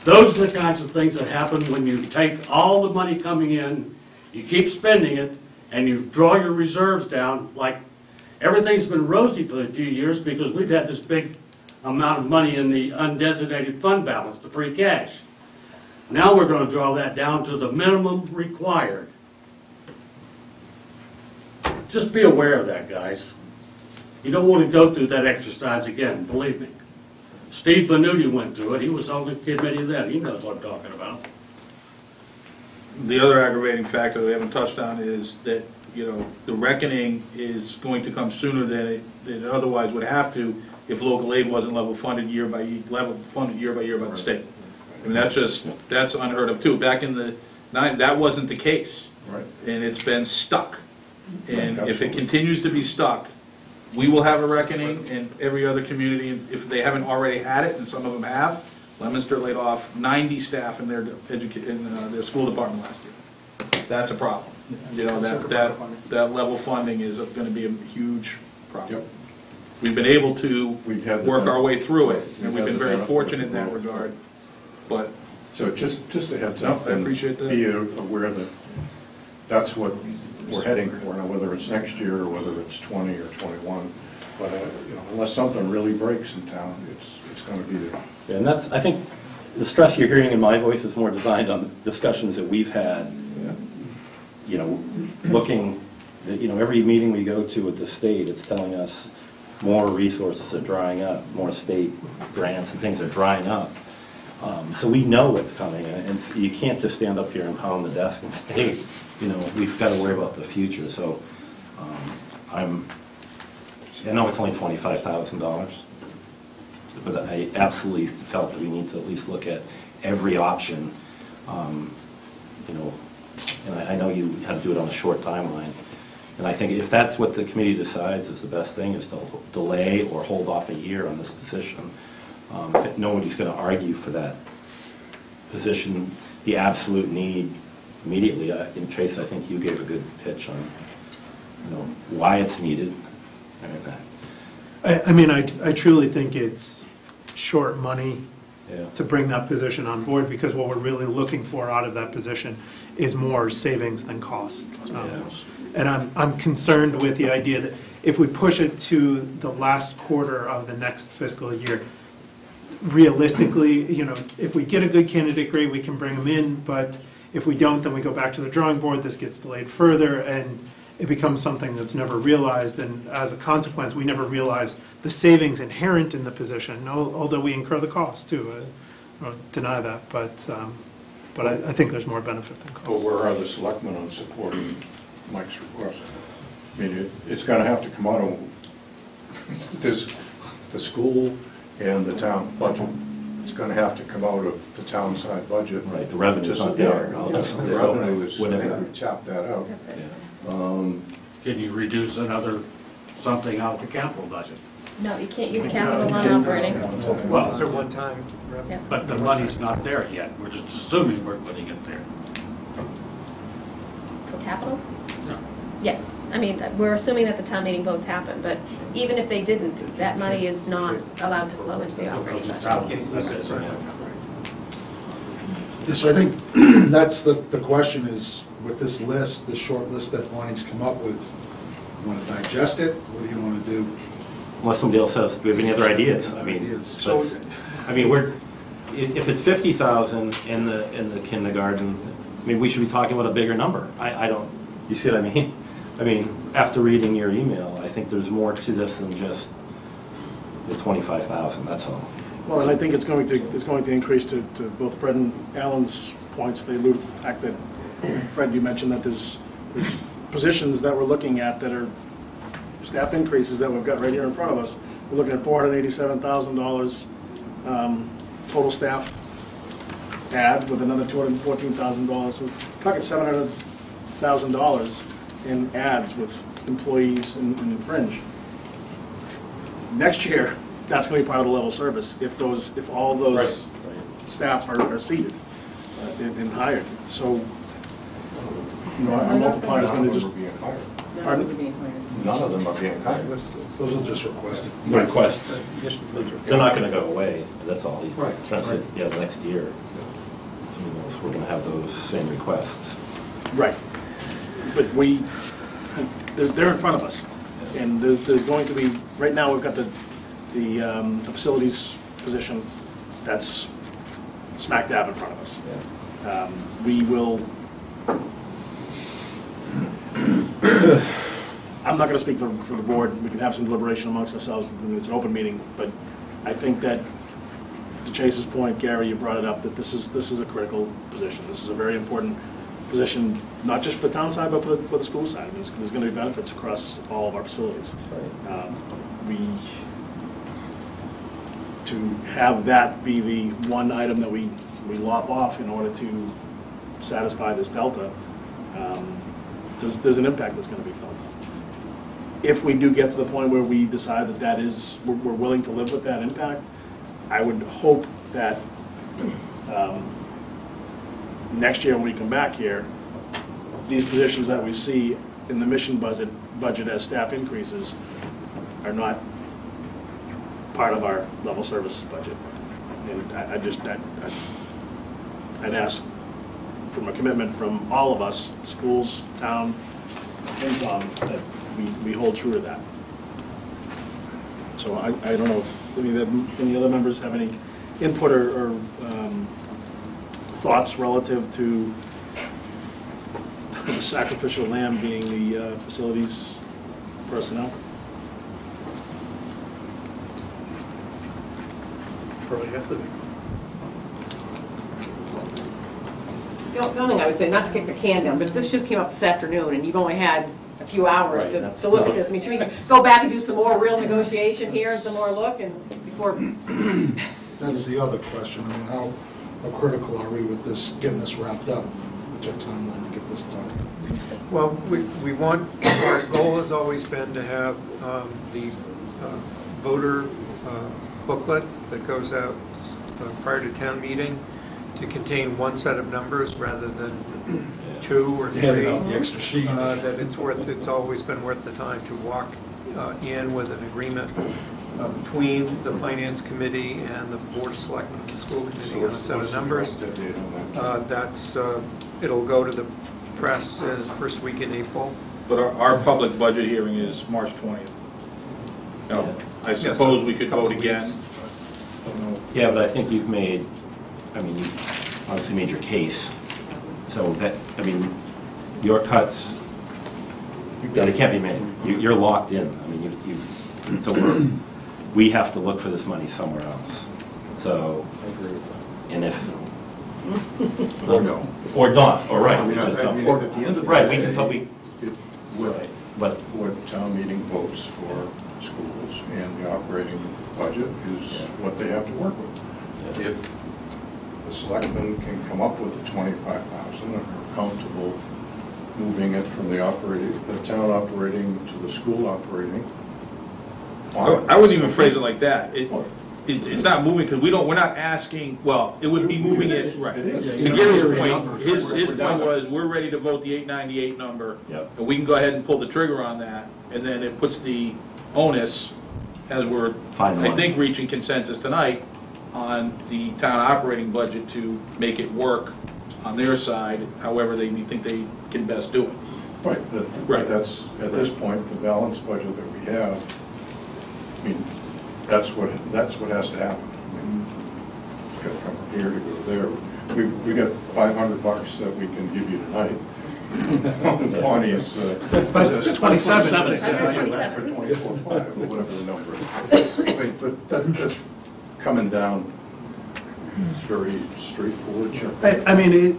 Those are the kinds of things that happen when you take all the money coming in, you keep spending it, and you draw your reserves down. Like everything's been rosy for a few years because we've had this big amount of money in the undesignated fund balance, the free cash. Now we're going to draw that down to the minimum required. Just be aware of that, guys. You don't want to go through that exercise again, believe me. Steve Benuti went through it. He was on the committee then. He knows what I'm talking about. The other aggravating factor that we haven't touched on is that, the reckoning is going to come sooner than it otherwise would have to if local aid wasn't level funded year by year by the state. I mean, that's unheard of too. Back in the 90s, that wasn't the case. Right. And it's been stuck. And if it continues to be stuck, we will have a reckoning, and every other community, if they haven't already had it, and some of them have. Leominster laid off 90 staff in their school department last year. That's a problem. That level funding is going to be a huge problem. Yep. We've been able to work our way through it, and we've been very fortunate in that growth. regard. But so just a heads up. I appreciate that. Be aware that that's what we're heading for now, whether it's next year or whether it's 20 or 21. But unless something really breaks in town, it's going to be there. Yeah, and I think the stress you're hearing in my voice is more designed on discussions that we've had. Looking at, every meeting we go to with the state, it's telling us more resources are drying up, more state grants and things are drying up. So we know what's coming, and you can't just stand up here and pound the desk and say, we've got to worry about the future. So I know it's only $25,000, but I absolutely felt that we need to at least look at every option. And I know you have to do it on a short timeline. And I think if that's what the committee decides is the best thing, is to delay or hold off a year on this position. Nobody's going to argue for that position, the absolute need immediately. In Trace, I think you gave a good pitch on why it's needed. I truly think it's short money to bring that position on board, because what we're really looking for out of that position is more savings than cost. And I'm concerned with the idea that if we push it to the last quarter of the next fiscal year, realistically, if we get a good candidate, great, we can bring them in, but if we don't, then we go back to the drawing board, this gets delayed further, and it becomes something that's never realized, and as a consequence, we never realize the savings inherent in the position, although we incur the cost too. I don't deny that, but I think there's more benefit than cost. But where are the selectmen on supporting Mike's request? I mean, it's gonna have to come out of the school and the town budget. It's gonna have to come out of the town side budget. Right, the revenue's Just- not there. yeah, The revenue is, I think we tapped that out. That's it. Can you reduce another something out of the capital budget? No, you can't use capital on operating. Well, Those are one-time revenue. Yeah. but the money's not there yet. We're just assuming we're putting it there. For capital? No. Yes. I mean, we're assuming that the town meeting votes happen, but even if they didn't, that money is not allowed to flow into the operating Because it's budget. out. That's it. So I think that's the question is, with this list, this short list that Bonnie's come up with, you want to digest it? What do you want to do? Unless somebody else has, do we have any other ideas? I mean, Ideas. if it's 50,000 in the kindergarten, I mean, we should be talking about a bigger number. I don't, you see what I mean? I mean, after reading your email, I think there's more to this than just the 25,000, that's all. Well, and I think it's going to increase to both Fred and Alan's points. They alluded to the fact that, Fred, you mentioned that there's positions that we're looking at that are staff increases that we've got right here in front of us. We're looking at $487,000 total staff add with another $214,000. We're talking $700,000 in ads with employees in Fringe. Next year, that's going to be part of the level service if all those staff are seated and hired. So, you know, our multiplier is going to just. Pardon? None of them are being hired. Those are just requested. Requests. They're not gonna go away, that's all. He's Right. trying to say, yeah, the next year, we're gonna have those same requests. Right. But they're in front of us. And there's going to be, right now, we've got the facilities position that's smack dab in front of us. We will, I'm not going to speak for the board. We can have some deliberation amongst ourselves. It's an open meeting. But I think that, to Chase's point, Gary, you brought it up, that this is a critical position. This is a very important position, not just for the town side, but for the school side. I mean, there's going to be benefits across all of our facilities. To have that be the one item that we lop off in order to satisfy this delta, there's an impact that's going to be felt. If we do get to the point where we decide that we're willing to live with that impact, I would hope that next year when we come back here, these positions that we see in the mission budget as staff increases are not part of our level services budget. And I'd ask from a commitment from all of us, schools, town, FinCom, that we hold true to that. So I don't know if any other members have any input or thoughts relative to the sacrificial lamb being the facilities personnel. Probably has to be. The only thing I would say, not to kick the can down, but this just came up this afternoon, and you've only had a few hours to look at this. I mean, should we go back and do some more real negotiation here and some more look and before? That's the other question. I mean, how critical are we with this, getting this wrapped up? What's our timeline to get this done? Well, we want, our goal has always been to have the voter booklet that goes out prior to town meeting to contain one set of numbers rather than two or three. The extra sheet. That it's always been worth the time to walk in with an agreement between the finance committee and the board of selectmen and the school committee on a set of numbers. It'll go to the press first week in April. But our public budget hearing is March 20th. No, I suppose we could vote again. Yeah, but I think you've made, you've obviously made your case. So that, your cuts, they can't be made. You're locked in. We have to look for this money somewhere else. So, and if, or not, or right. Or at the end of the right, day, we can tell right. But what town meeting votes for schools, and the operating budget is what they have to work with. If the selectmen can come up with the 25,000 and are comfortable moving it from the town operating to the school operating, fine. I wouldn't even phrase it like that. It's not moving, because we're not asking, well, it would be moving it, right. It is. To Gary's point, his point was, we're ready to vote the 898 number, and we can go ahead and pull the trigger on that, and then it puts the onus, as we're, I think, reaching consensus tonight, on the town operating budget to make it work on their side, however they think they can best do it. Right, but that's, at this point, the balanced budget that we have, I mean, that's what has to happen. I mean, it's got to come from here to go there. We got $500 that we can give you tonight. Bonnie's, But 27. For 24.5, or whatever the number is. But that's coming down. It's very straightforward. I mean,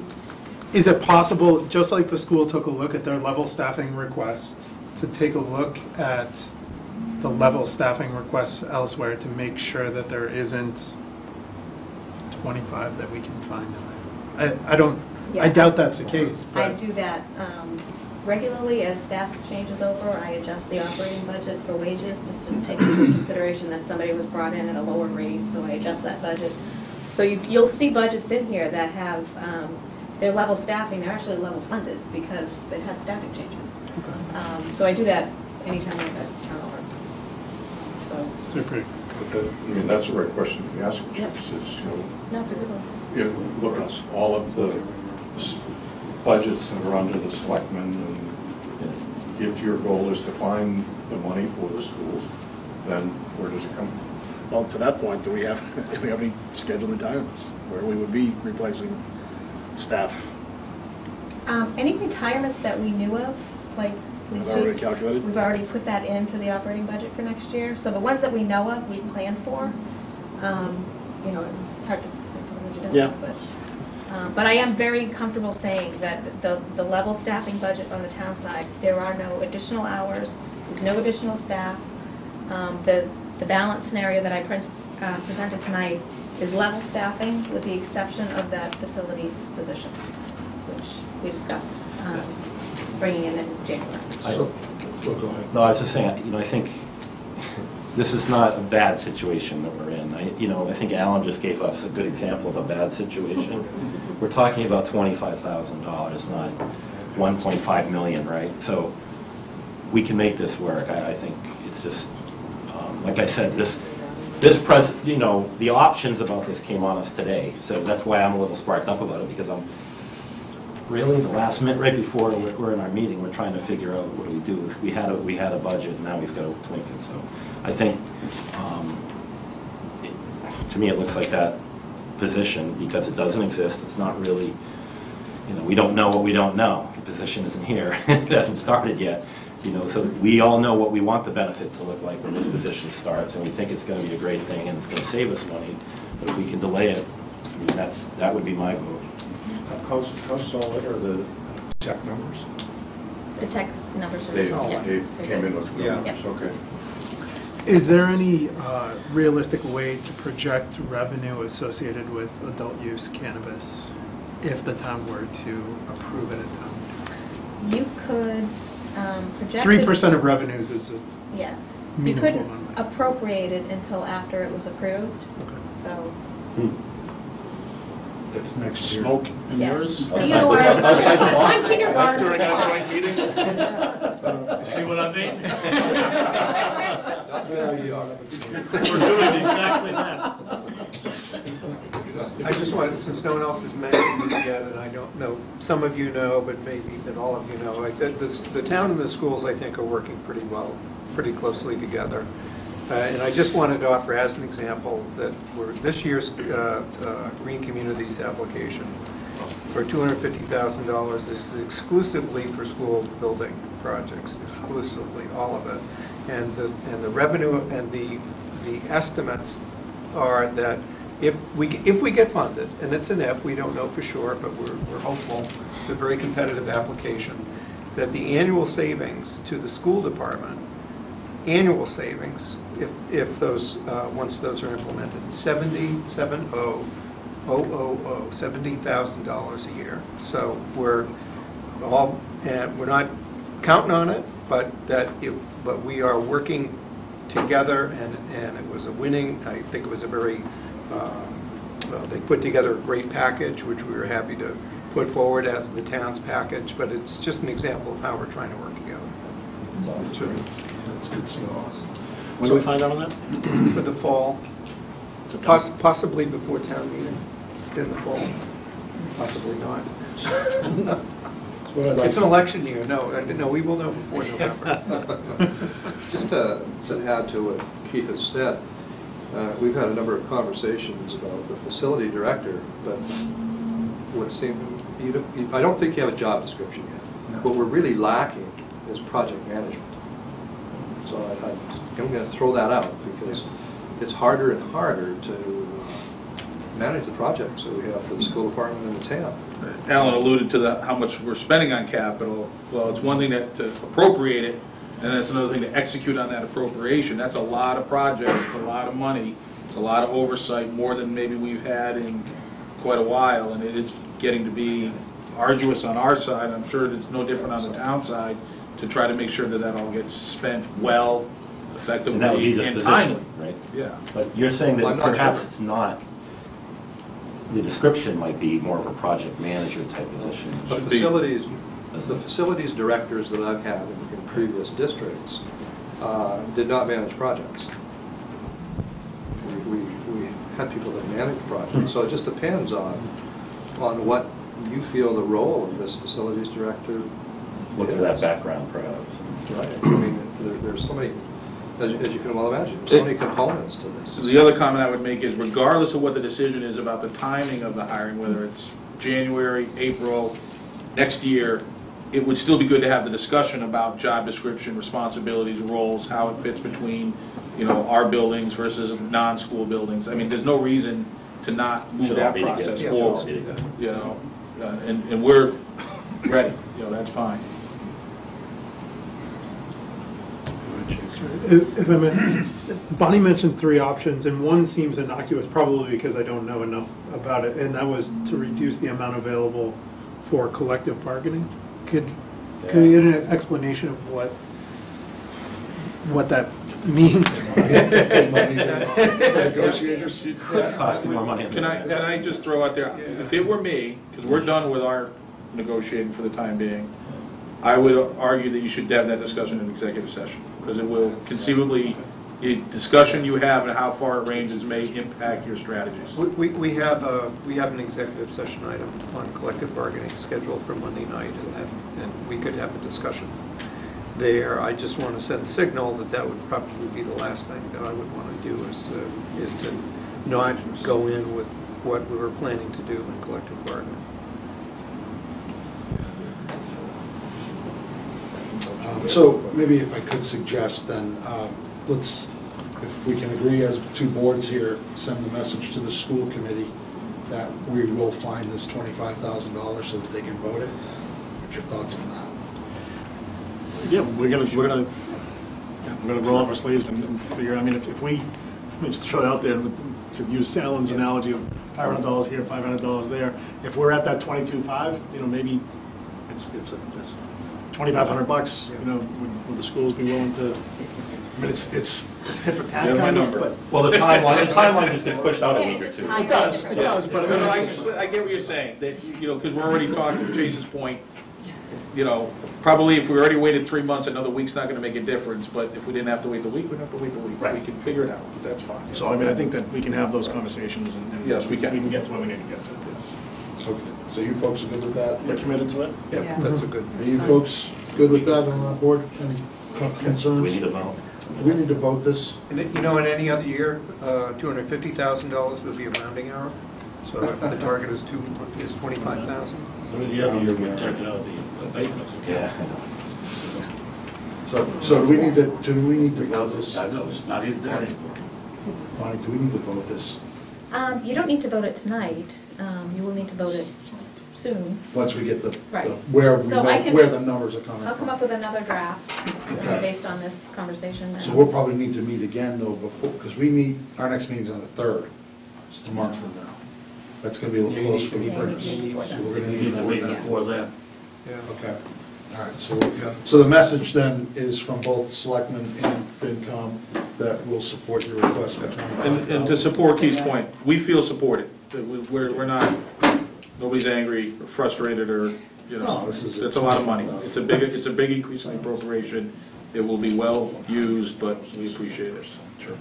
is it possible, just like the school took a look at their level staffing request, to take a look at the level staffing requests elsewhere to make sure that there isn't 25 that we can find? I doubt that's the case. I But do that regularly as staff changes over. I adjust the operating budget for wages just to take into consideration that somebody was brought in at a lower rate, so I adjust that budget. So you'll see budgets in here that have their level staffing, they're actually level funded because they've had staffing changes. So I do that anytime I have a turnover. So. But that's the right question to ask, Chips, is, No, it's a good one. Look at all of the budgets that are under the selectmen, and if your goal is to find the money for the schools, then where does it come from? Well, to that point, do we have any scheduled retirements where we would be replacing staff? Any retirements that we knew of, like police Is that already chief, calculated? we've already put that into the operating budget for next year. So the ones that we know of, we planned for. It's hard to what you don't Yeah. know, but I am very comfortable saying that the level staffing budget on the town side, there are no additional hours, there's no additional staff. The balance scenario that I presented tonight is level staffing with the exception of that facilities position, which we discussed bringing in January. Go ahead. No, I was just saying, I think this is not a bad situation that we're in. I think Alan just gave us a good example of a bad situation. We're talking about $25,000, not $1.5 million, right? So we can make this work. I think it's just, like I said, the options about this came on us today. So that's why I'm a little sparked up about it, because I'm really the last minute, right before we're in our meeting, we're trying to figure out what do we do. We had a budget, and now we've got to tweak it. So I think, to me, it looks like that position, because it doesn't exist. It's not really, we don't know what we don't know. The position isn't here. It hasn't started yet. So we all know what we want the benefit to look like when this position starts, and we think it's going to be a great thing and it's going to save us money. But if we can delay it, that would be my vote. How solid are the tech numbers? The text numbers are. They yeah, came in with good Yeah. numbers, okay. is there any realistic way to project revenue associated with adult use cannabis if the town were to approve it at town meeting? You could project 3% of revenues is a Yeah. You meaningful couldn't amount. appropriate it until after it was approved, Okay. so. That's next year. Smoke in Yeah. yours? Do you know where? I'm kindergarten. During our joint meeting? See what I mean? We're doing exactly that. I just wanted, since no one else has mentioned it yet, and I don't know, some of you know, but maybe that all of you know, like the town and the schools, I think, are working pretty well, pretty closely together. And I just wanted to offer as an example that this year's Green Communities application for $250,000 is exclusively for school building projects, exclusively, all of it. And the revenue and the estimates are that if we get funded, and it's an if, we don't know for sure, but we're hopeful. It's a very competitive application. that the annual savings to the school department, annual savings, if those, once those are implemented, $70,000 a year. So we're all, and we're not counting on it, but but we are working together, and it was a winning, I think it was a very, they put together a great package, which we were happy to put forward as the town's package, but it's just an example of how we're trying to work together. That's good stuff. When do we find out on that? For the fall, possibly before town meeting, in the fall, possibly not. It's an election year, no, we will know before November. Just to add to what Keith has said, we've had a number of conversations about the facility director, but what seemed, I don't think you have a job description yet. No. What we're really lacking is project management. So I'm going to throw that out because it's harder and harder to manage the projects that we have for the school department and the town. Alan alluded to how much we're spending on capital. Well, it's one thing to appropriate it, and then it's another thing to execute on that appropriation. That's a lot of projects, it's a lot of money, it's a lot of oversight, more than maybe we've had in quite a while, and it is getting to be arduous on our side. I'm sure it's no different on the town side to try to make sure that that all gets spent well, effectively, And that would be this and position, timely. right? Yeah. But you're saying Well, that I'm not perhaps sure. it's not, the description might be more of a project manager type position. The facilities directors that I've had in previous districts did not manage projects. We had people that managed projects, so it just depends on what you feel the role of this facilities director Look is. for that background perhaps. Right. I mean, there's so many, as you can well imagine, there's so many components to this. The other comment I would make is regardless of what the decision is about the timing of the hiring, whether it's January, April, next year, it would still be good to have the discussion about job description, responsibilities, roles, how it fits between, our buildings versus non-school buildings. I mean, there's no reason to not move Should all that be process together. forward, and we're ready, that's fine. If I may, Bonnie mentioned 3 options, and one seems innocuous, probably because I don't know enough about it, and that was to reduce the amount available for collective bargaining. Could you get an explanation of what that means? Costing more money. Can I just throw out there, if it were me, because we're done with our negotiating for the time being, I would argue that you should have that discussion in executive session, because it will conceivably, the discussion you have and how far it ranges may impact your strategies. We have an executive session item on collective bargaining scheduled for Monday night, and we could have a discussion there. I just want to send a signal that would probably be the last thing that I would want to do is to not go in with what we were planning to do in collective bargaining. So maybe if I could suggest then, let's, if we can agree as 2 boards here, send the message to the school committee that we will find this $25,000 so that they can vote it. What's your thoughts on that? Yeah, we're gonna roll up our sleeves and figure. I mean, if we just throw it out there to use Alan's analogy of $500 here, $500 there. If we're at that 22.5, maybe it's $2,500. Would the schools be willing to? I mean, it's tit for tat kind of. But Well, the timeline just gets pushed out a week or 2. it does. But I get what you're saying, that, because we're already talking, Chase's point, probably if we already waited 3 months, another week's not gonna make a difference, but if we didn't have to wait the week, we'd have to wait the week. Right. We can figure it out, that's fine. So, I mean, I think that we can have those conversations and Yes, we can. We can get to where we need to get to. Okay, so you folks are good with that? You're committed to it? Yeah, that's a good. Are you folks good with that on that board? Any concerns? We need to vote. We need to vote this. And in any other year, $250,000 would be a rounding error. So if the target is 25,000. So the other year we take it out of the abatements. Yeah. So do we need to vote this? I know, it's not his day. Bonnie, do we need to vote this? You don't need to vote it tonight. You will need to vote it soon. once we get the, Right. where we So know I can- where the numbers are coming from. I'll come up with another draft based on this conversation then. So we'll probably need to meet again though before, because we meet, our next meeting's on the 3rd, it's a month from now. That's gonna be a little Yeah, you close need for to me. meet before So that. we're gonna You need need to meet to before that. Yeah. Okay, all right, so the message then is from both Selectmen and FinCom that will support your request for $25,000. And to support Keith's point, we feel supported. We're not, nobody's angry or frustrated or, you know, No, this is it's a lot of money. It's a big increase in the appropriation. It will be well used, but we appreciate it. Sure.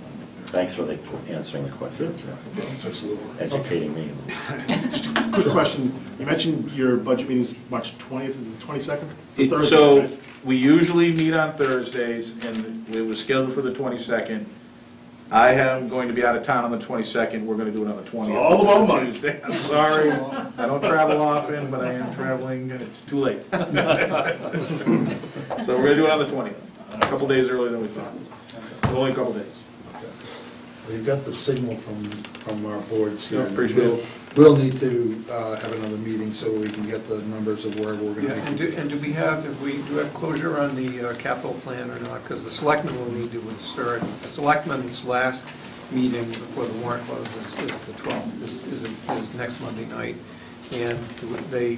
Thanks for answering the question, educating me. Quick question, you mentioned your budget meeting is March 20th, is it the 22nd? It's the Thursday, So, right? we usually meet on Thursdays, and it was scheduled for the 22nd. I am going to be out of town on the 22nd, we're gonna do it on the 20th. All about money. Tuesday. I'm sorry, I don't travel often, but I am traveling, and it's too late. So we're gonna do it on the 20th, a couple days earlier than we thought. Only a couple days. We've got the signal from our boards here. Yeah, appreciate it. We'll need to have another meeting so we can get the numbers of where we're Yeah, gonna and be. do we have, if we do have closure on the capital plan or not? Because the selectmen will need to insert, the selectmen's last meeting before the warrant closes is the 12th, this is next Monday night. And they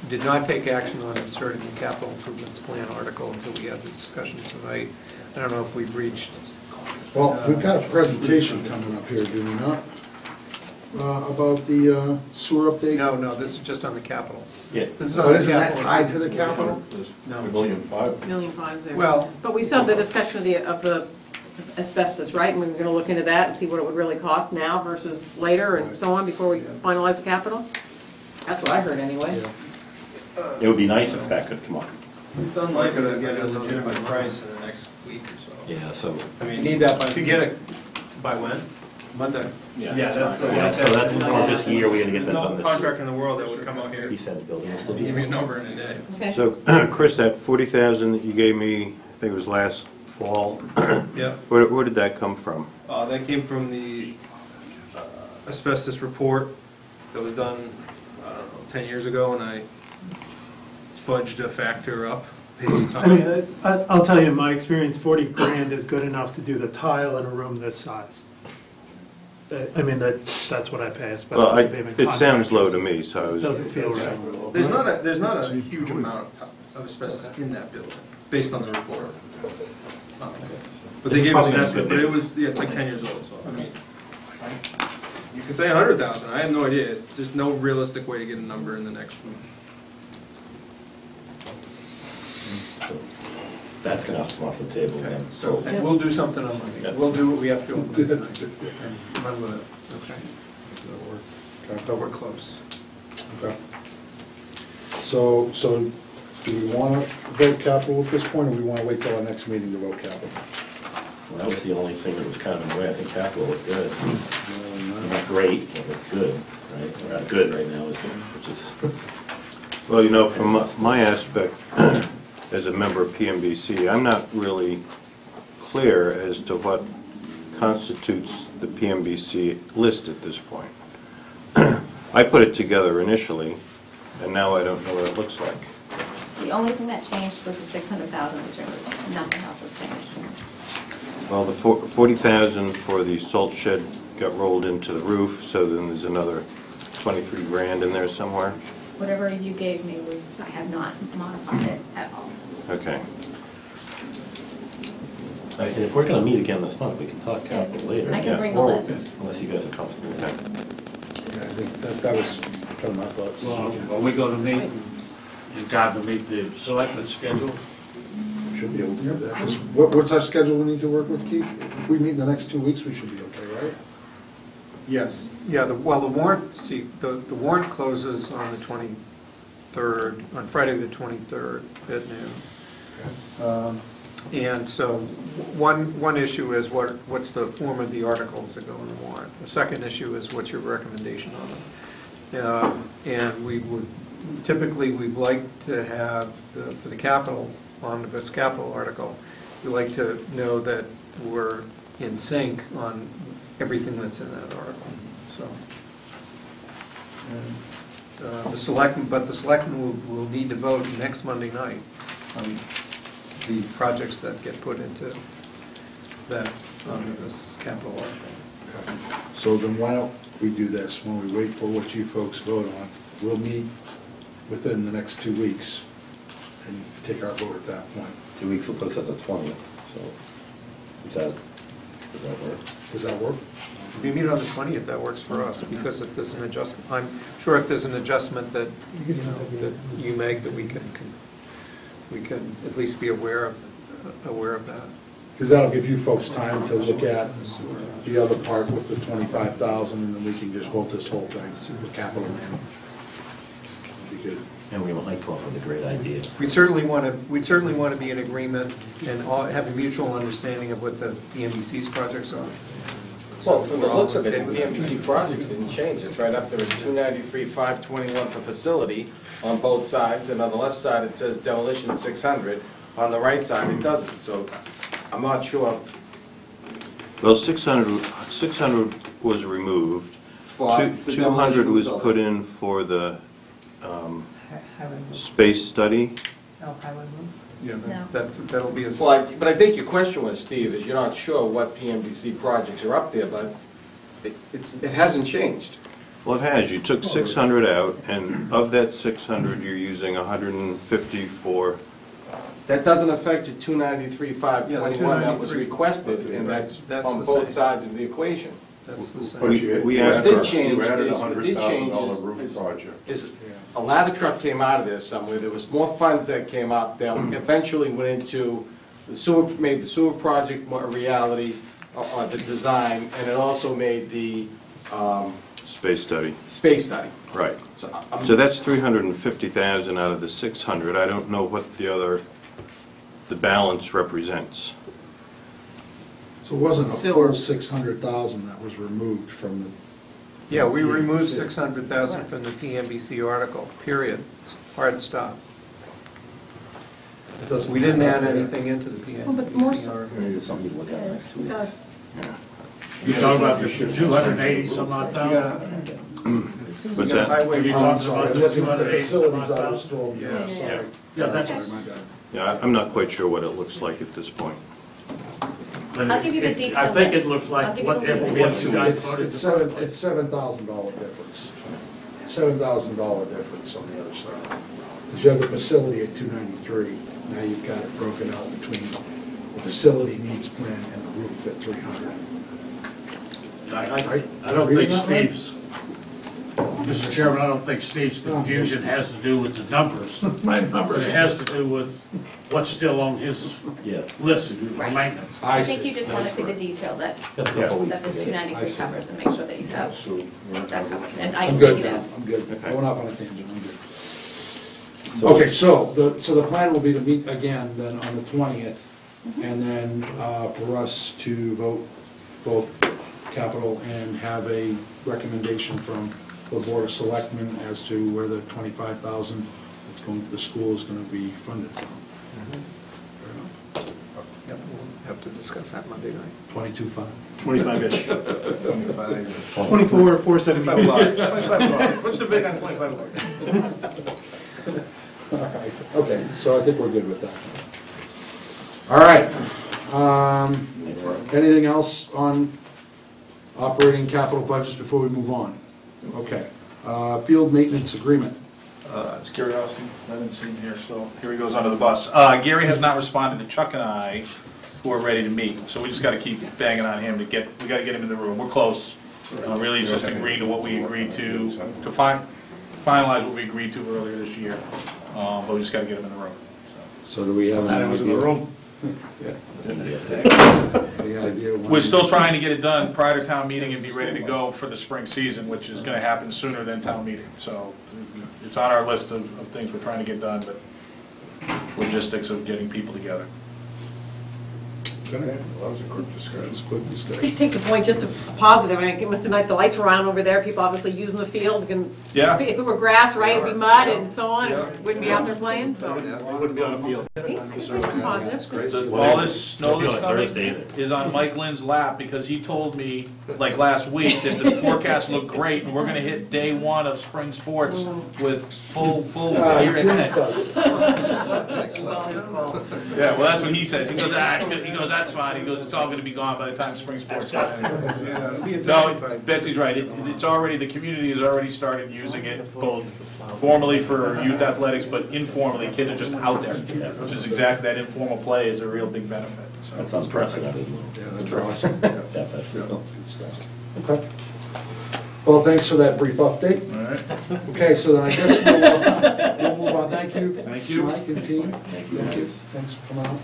did not take action on inserting the capital improvements plan article until we had the discussion tonight. I don't know if we've reached. Well, we've got a presentation coming up here, do we not? About the sewer update? No, this is just on the capital. Yeah. This is Oh, on the isn't that capital. tied to the capital? No. $1,500,000. $1,500,000 there. Well- But we still have the discussion of the asbestos, right? And we're gonna look into that and see what it would really cost now versus later and so on before we finalize the capital? That's what I heard anyway. It would be nice if that could come up. It's unlikely to get a legitimate price in the next week or so. Yeah, so. I mean, You need that by- to get it, by when? Monday. Yeah, that's. Yeah, so that's more this year, we gotta get that done No this contract in the world that would come out here. He said the building will still be. Give me a number in a day. Okay. So, Chris, that 40,000 that you gave me, I think it was last fall, Yeah, where did that come from? that came from the asbestos report that was done, I don't know, 10 years ago, and I fudged a factor up based I on. mean, I'll tell you, in my experience, 40 grand is good enough to do the tile in a room this size. I mean, that's what I pay Well, asbestos pavement it sounds low contractors. to me, so I was. Doesn't feel right. There's not a huge amount of asbestos in that building, based on the report. But they gave us an estimate, but it was, yeah, it's like 10 years old, so, I mean, you could say 100,000, I have no idea, there's no realistic way to get a number in the next week. That's gonna have to come off the table Okay, then. so we'll do something on Monday. Yeah. We'll do what we have to do on Monday. And run with it, okay? But we're close. Okay. So do we want to vote capital at this point, or we want to wait till our next meeting to vote capital? Well, that was the only thing that was kind of in the way. I think capital looked good. Not great, but looked good, right? We're not good right now, which is. Well, you know, from my aspect, as a member of PMBC, I'm not really clear as to what constitutes the PMBC list at this point. I put it together initially, and now I don't know what it looks like. The only thing that changed was the 600,000 was removed, nothing else has changed. Well, the 40,000 for the salt shed got rolled into the roof, so then there's another 23 grand in there somewhere. Whatever you gave me was, I have not modified it at all. Okay. If we're gonna meet again this month, we can talk capital later. I can Yeah. bring the Or- list. Unless you guys are comfortable with that. Yeah, I think that was kind of my thoughts. Well, are we going to meet, in time to meet the selectmen's schedule? Should be able to do that. What's our schedule we need to work with, Keith? If we meet in the next 2 weeks, we should be okay, right? Yes, yeah, the warrant, see, the warrant closes on the 23rd, on Friday the 23rd at noon. And so, one issue is what's the form of the articles that go in the warrant. The second issue is what's your recommendation on them. And we would, typically, we'd like to have, for the capital, omnibus capital article, we like to know that we're in sync on everything that's in that article, so. the selectmen will need to vote next Monday night on the projects that get put into that omnibus capital article. So then why don't we do this, when we wait for what you folks vote on, we'll meet within the next 2 weeks and take our vote at that point. 2 weeks will put us at the 20th, so does that work? Does that work? If you meet on the 20th, that works for us, because if there's an adjustment, I'm sure if there's an adjustment that, you know, that you make, that we can at least be aware of that. Because that'll give you folks time to look at the other part with the 25,000, and then we can just vote this whole thing with capital management. Be good. And we might come up with a great idea. We'd certainly want to be in agreement and have a mutual understanding of what the PMBC's projects are. Well, from the looks of it, the PMBC projects didn't change. It's right up there, it's 293, 521 for facility on both sides, and on the left side it says demolition 600. On the right side it doesn't, so I'm not sure. Well, 600 was removed. For the 200 was demolition put in for the space study. Yeah, No. that'll be a. Well, but I think your question was, Steve, is you're not sure what PMBC projects are up there, but it hasn't changed. Well, it has. You took 600 out, and of that 600, you're using 150 for... That doesn't affect your 293, 521 that was 293. requested, and that's on the both same. sides of the equation. That's the same. But you We you asked added What did change you added is- a what did change $100,000 is- roof project. Is a ladder truck came out of there somewhere, there was more funds that came up that eventually went into the sewer, made the sewer project more a reality, or the design, and it also made the Space study. space study. Right. So So that's 350,000 out of the 600. I don't know what the balance represents. So it wasn't a Sewer. full 600,000 that was removed from the... Yeah, we removed 600,000 from the PMBC article, period. Hard stop. It doesn't We didn't add have that. anything into the but more PMBC so- article. Maybe it's something to look at next week. You talking about the 280 some odd thousand? What's You got that? highway Are you bonds. talking about I'm the looking at the 280 some facilities odd I was thousand? told. Yeah. Sorry. Yeah, that's, Sorry, my bad. Yeah, I'm not quite sure what it looks like at this point. I'll give you the I detailed think it list. looks I'll like give you the list. whatever you guys voted. It's $7,000 difference. $7,000 difference on the other side. Because you have the facility at 293, now you've got it broken out between the facility needs plan and the roof at 300. I don't think Steve's, Mr. Chairman, I don't think Steve's confusion has to do with the numbers. My numbers. It has to do with what's still on his list for maintenance. I think you just want to see the detail that That's a couple weeks that this to get it. 293 covers and make sure that you have So we're that covered. And I I'm can good give you now, that. I'm good. Okay. Going off on a tangent, I'm good. Okay, so the plan will be to meet again then on the 20th, and then for us to vote both capital and have a recommendation from the Board of Selectmen as to where the 25,000 that's going to the school is going to be funded from. Fair enough. Yep, we'll have to discuss that Monday night. 22.5. 25-ish. 24, 475. 25 What's the big on 25 All right, okay, so I think we're good with that. All right. Anything else on operating capital budgets before we move on? Okay. Field maintenance agreement. It's curiosity, I didn't see him here, so here he goes under the bus. Gary has not responded to Chuck and I, who are ready to meet, so we just gotta keep banging on him we gotta get him in the room, we're close. Really, it's just agreeing to what we agreed to finalize what we agreed to earlier this year, but we just gotta get him in the room. So do we have Glad I was in the room. any idea? when- We're still trying to get it done prior to town meeting and be ready to go for the spring season, which is gonna happen sooner than town meeting, so it's on our list of things we're trying to get done, but logistics of getting people together. Okay. That was a quick discussion. That's a quick Could discussion. you take the point, just a positive, I mean, with the night the lights were on over there, people obviously using the field, and Yeah. if it were grass, right, it'd be mud and so on, Yeah. and wouldn't be out there playing, so. They wouldn't be on the field. See? The conservative. Positive. All this snow Maybe that's on Thursday. coming is on Mike Lynn's lap, because he told me, like last week, that the forecast looked great, and we're gonna hit day one of spring sports with full gear ahead. Yeah, well, that's what he says. He goes, that's fine. He goes, it's all gonna be gone by the time spring sports starts. No, Betsy's right. It's already, the community has already started using it, both formally for youth athletics, but informally, kids are just out there, which is exactly, that informal play is a real big benefit. So That's unprecedented. Yeah, that's awesome. Definitely. Okay. Well, thanks for that brief update. All right. Okay, so then I guess we'll move on. Thank you. Thank you. Mike and team. Thank you. Thanks for coming out.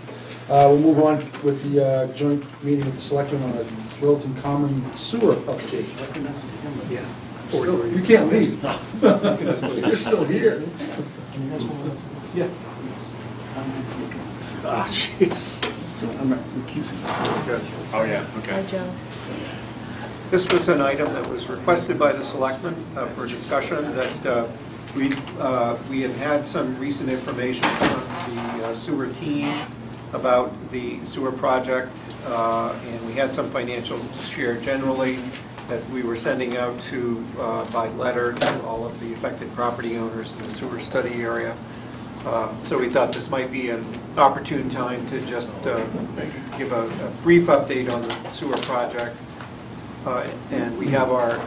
We'll move on with the joint meeting with the selectmen on the Littleton Common Sewer update. Yeah. You can't leave. You're still here. Yeah. Ah, jeez. Oh, yeah, okay. Hi, Joe. This was an item that was requested by the selectmen for discussion, that we have had some recent information from the sewer team about the sewer project, and we had some financials to share generally that we were sending out to, by letter to all of the affected property owners in the sewer study area. So we thought this might be an opportune time to just give a brief update on the sewer project. And we have our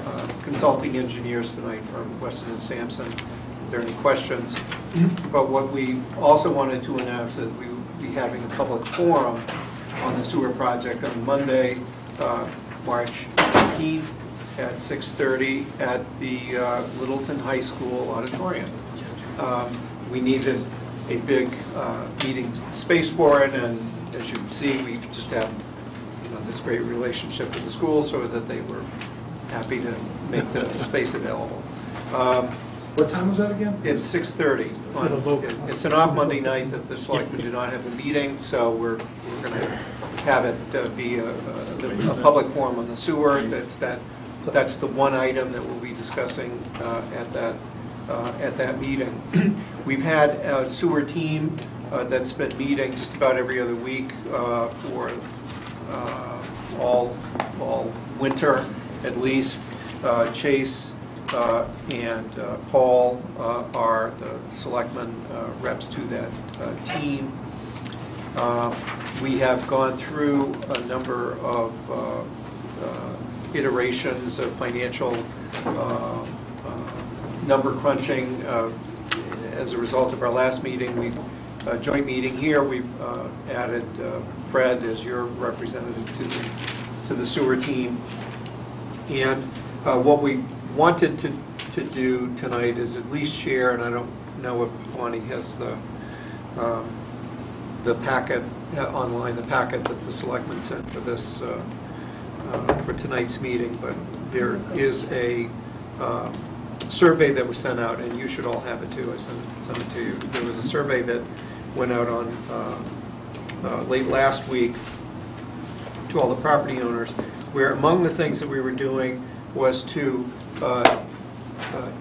consulting engineers tonight from Weston and Sampson, if there are any questions. But what we also wanted to announce is we will be having a public forum on the sewer project on Monday, March 18th at 6:30 at the Littleton High School auditorium. We needed a big meeting space for it, and as you can see, we just have this great relationship with the school, so that they were happy to make the space available. What time was that again? It's 6:30. It's an off Monday night that the selectmen do not have a meeting, so we're going to have it be a public forum on the sewer. That's the one item that we'll be discussing at that meeting. We've had a sewer team that's been meeting just about every other week for all winter at least. Chase and Paul are the selectmen reps to that team. We have gone through a number of iterations of financial number crunching. As a result of our last meeting, joint meeting here, we've added Fred as your representative to the sewer team. And what we wanted to do tonight is at least share, and I don't know if Bonnie has the packet online, the packet that the selectmen sent for this for tonight's meeting, but there is a survey that was sent out, and you should all have it too. I sent it to you. There was a survey that went out on late last week to all the property owners, where among the things that we were doing was to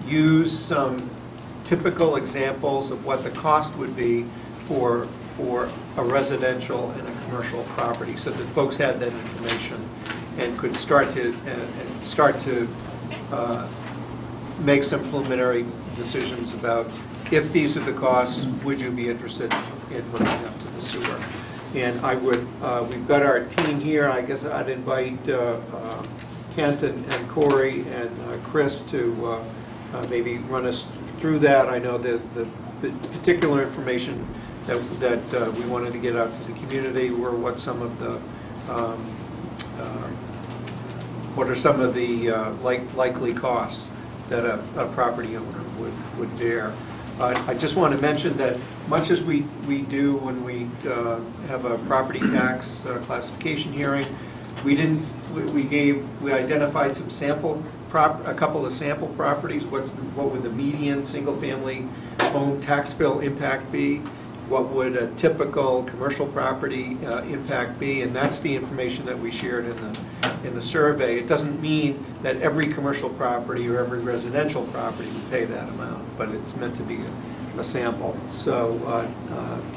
use some typical examples of what the cost would be for a residential and a commercial property, so that folks had that information and could start to make some preliminary decisions about, if these are the costs, would you be interested in hooking up to the sewer? And I would, we've got our team here. I guess I'd invite Kent and Corey and Chris to maybe run us through that. I know that the particular information that we wanted to get out to the community were what some of the what are some of the likely costs that a property owner would bear. I just want to mention that much as we do when we have a property tax classification hearing, we identified some a couple of sample properties. What would the median single-family home tax bill impact be? What would a typical commercial property impact be? And that's the information that we shared in the survey. It doesn't mean that every commercial property or every residential property would pay that amount, but it's meant to be a sample. So,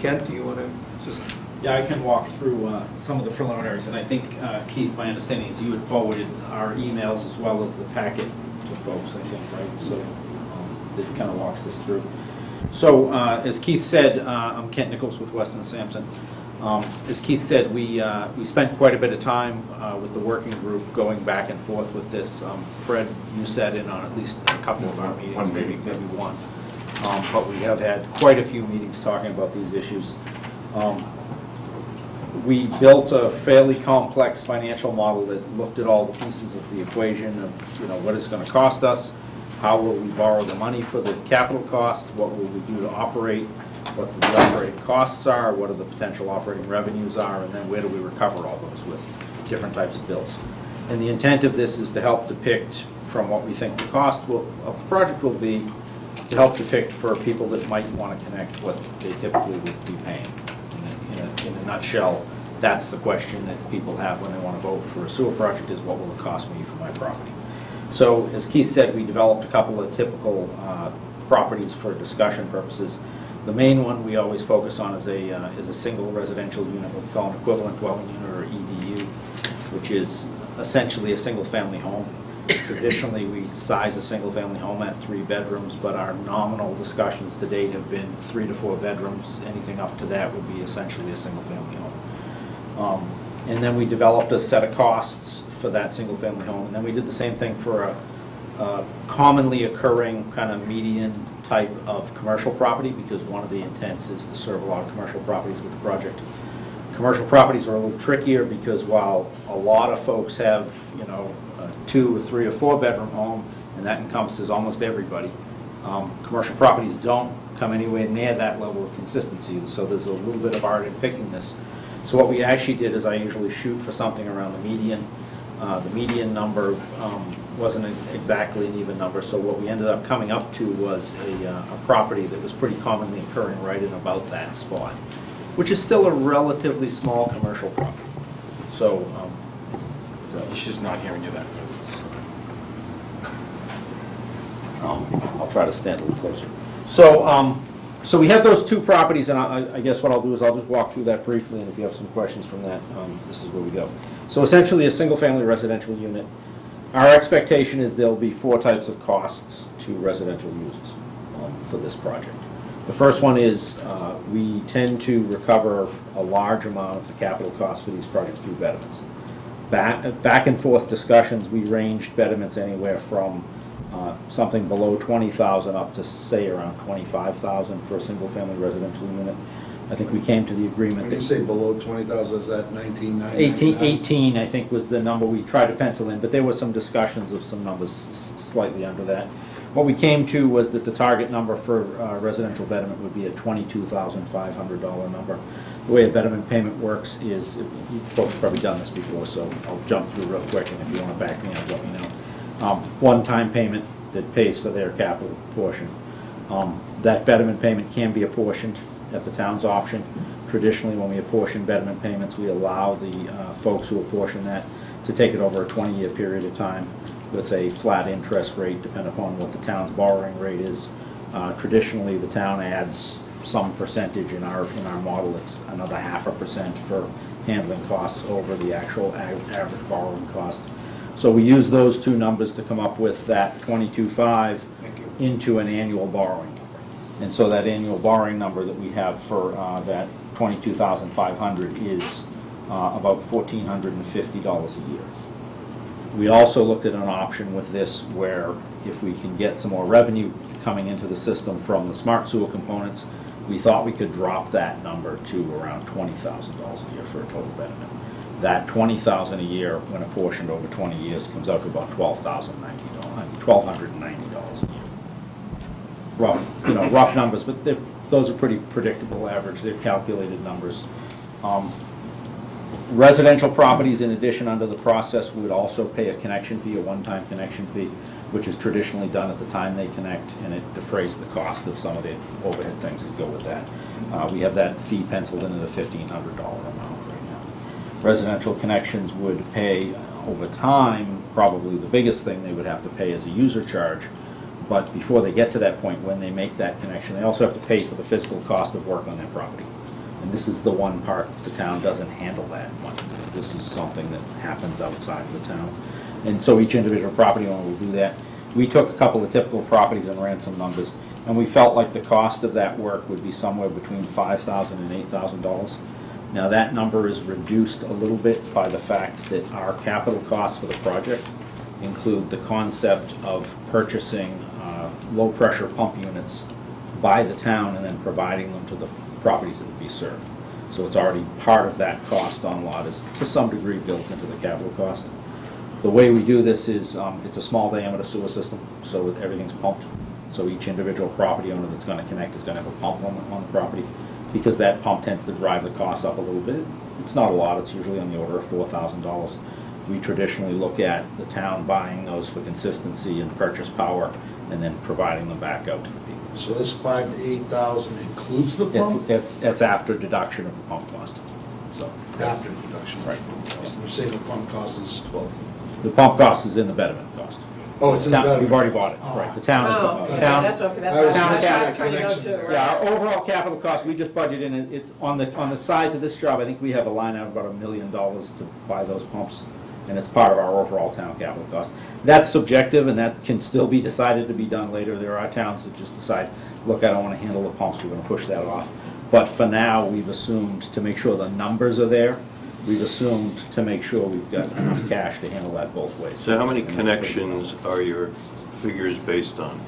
Kent, do you want to just? Yeah, I can walk through some of the preliminaries, and I think, Keith, my understanding is you had forwarded our emails as well as the packet to folks, I think, right? So that kind of walks this through. So as Keith said, I'm Kent Nichols with Weston Sampson. As Keith said, we spent quite a bit of time with the working group going back and forth with this. Fred, you sat in on at least a couple of our meetings, maybe one. But we have had quite a few meetings talking about these issues. We built a fairly complex financial model that looked at all the pieces of the equation of, you know, what it's going to cost us, how will we borrow the money for the capital cost, what will we do to operate, what the operating costs are, what are the potential operating revenues are, and then where do we recover all those with different types of bills. And the intent of this is to help depict from what we think the cost of the project will be, to help depict for people that might want to connect what they typically would be paying. In a nutshell, that's the question that people have when they want to vote for a sewer project, is what will it cost me for my property? So as Keith said, we developed a couple of typical properties for discussion purposes. The main one we always focus on is a single residential unit, what we call an equivalent dwelling unit, or EDU, which is essentially a single family home. Traditionally, we size a single family home at 3 bedrooms, but our nominal discussions to date have been 3 to 4 bedrooms. Anything up to that would be essentially a single family home. And then we developed a set of costs for that single family home. And then we did the same thing for a commonly occurring kind of median type of commercial property, because one of the intents is to serve a lot of commercial properties with the project. Commercial properties are a little trickier because while a lot of folks have, you know, a 2 or 3 or 4 bedroom home, and that encompasses almost everybody, commercial properties don't come anywhere near that level of consistency, so there's a little bit of art in picking this. So what we actually did is I usually shoot for something around the median. The median number wasn't exactly an even number, so what we ended up coming up to was a property that was pretty commonly occurring right in about that spot, which is still a relatively small commercial property. So, she's not hearing you that good. I'll try to stand a little closer. So, so we have those 2 properties, and I guess what I'll do is I'll just walk through that briefly, and if you have some questions from that, this is where we go. So essentially a single-family residential unit. Our expectation is there'll be 4 types of costs to residential users for this project. The first one is we tend to recover a large amount of the capital costs for these projects through betterments. Back and forth discussions, we ranged betterments anywhere from something below $20,000 up to, say, around $25,000 for a single-family residential unit. I think we came to the agreement When that... you say below 20,000, is that 19,999? 18, I think, was the number we tried to pencil in, but there were some discussions of some numbers slightly under that. What we came to was that the target number for residential betterment would be a $22,500 number. The way a betterment payment works is, you folks have probably done this before, so I'll jump through real quick, and if you want to back me up, let me know. One-time payment that pays for their capital portion. That betterment payment can be apportioned at the town's option. Traditionally, when we apportion betterment payments, we allow the folks who apportion that to take it over a 20-year period of time with a flat interest rate, depending upon what the town's borrowing rate is. Traditionally, the town adds some percentage. In our model, it's another 0.5% for handling costs over the actual average borrowing cost. So we use those 2 numbers to come up with that 22.5 into an annual borrowing. And so that annual borrowing number that we have for that $22,500 is about $1,450 a year. We also looked at an option with this where if we can get some more revenue coming into the system from the smart sewer components, we thought we could drop that number to around $20,000 a year for a total betterment. That $20,000 a year, when apportioned over 20 years, comes out to about $1,290 a year. Rough numbers, but those are pretty predictable average. They're calculated numbers. Residential properties, in addition, under the process, would also pay a connection fee, a one-time connection fee, which is traditionally done at the time they connect, and it defrays the cost of some of the overhead things that go with that. We have that fee penciled in at a $1,500 amount right now. Residential connections would pay over time, probably the biggest thing they would have to pay is a user charge, But before they get to that point, when they make that connection, they also have to pay for the physical cost of work on their property. And this is the one part the town doesn't handle that money. This is something that happens outside of the town. And so each individual property owner will do that. We took a couple of typical properties and ran some numbers, and we felt like the cost of that work would be somewhere between $5,000 and $8,000. Now, that number is reduced a little bit by the fact that our capital costs for the project include the concept of purchasing low-pressure pump units by the town and then providing them to the properties that would be served. So it's already part of that cost on lot is to some degree built into the capital cost. The way we do this is it's a small diameter sewer system, so everything's pumped. So each individual property owner that's going to connect is going to have a pump on the property, because that pump tends to drive the cost up a little bit. It's not a lot, it's usually on the order of $4,000. We traditionally look at the town buying those for consistency and purchase power and then providing them back out to the people. So this 5,000 to 8,000 includes the pump? That's after deduction of the pump cost. So After deduction. Right. You say the pump cost is 12. the pump cost is in the betterment cost. Oh, it's in the betterment. We've already bought it, Oh. right. The town is. Oh, okay, town- that's what I was I'm just saying trying to go connection. to, right? Yeah, our overall capital cost, we just budgeted in, it's on the size of this job, I think we have a line out of about $1 million to buy those pumps, and it's part of our overall town capital cost. That's subjective, and that can still be decided to be done later. There are towns that just decide, look, I don't want to handle the pumps, we're going to push that off. But for now, we've assumed, to make sure the numbers are there, we've assumed to make sure we've got enough cash to handle that both ways. So how many connections are your figures based on?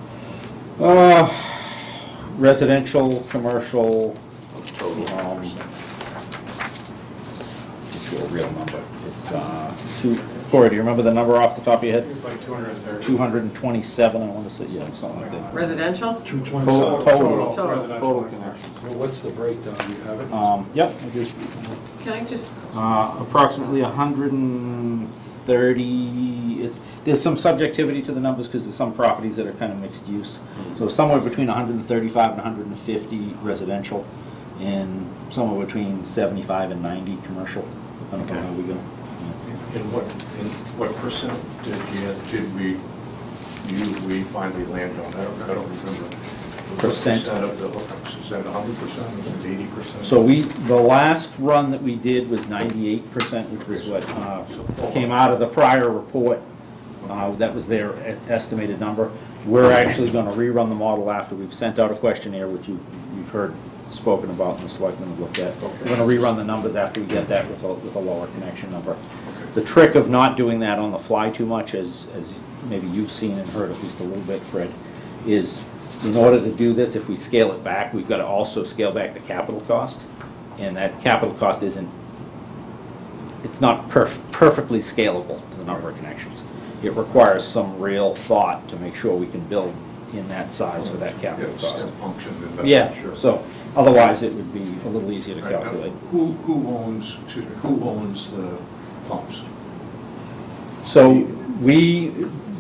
Residential, commercial, Total. It's a real number. It's, Corey, do you remember the number off the top of your head? It's like 230. 227, I want to say, yeah, something like that. Residential? 227. Total. Total. Well, what's the breakdown? Do you have it? Yep, I do. Can I just, Approximately 130, there's some subjectivity to the numbers because there's some properties that are kind of mixed use. So somewhere between 135 and 150 residential, and somewhere between 75 and 90 commercial, depending on how we go. In what percent did we finally land on? I don't remember. Percent. What percent of the hookups? Is that 100%? Is it 80%? So the last run that we did was 98%, which was what came out of the prior report. That was their estimated number. We're actually going to rerun the model after we've sent out a questionnaire, which you've heard spoken about and the selectmen have looked at. We're going to rerun the numbers after we get that with a lower connection number. The trick of not doing that on the fly too much, as maybe you've seen and heard at least a little bit, Fred, is in order to do this, if we scale it back, we've got to also scale back the capital cost. And that capital cost it's not perfectly scalable to the number of connections. It requires some real thought to make sure we can build in that size for that capital cost. Step function investment, Yeah, sure. so otherwise it would be a little easier to Right, calculate. Who owns the pumps? So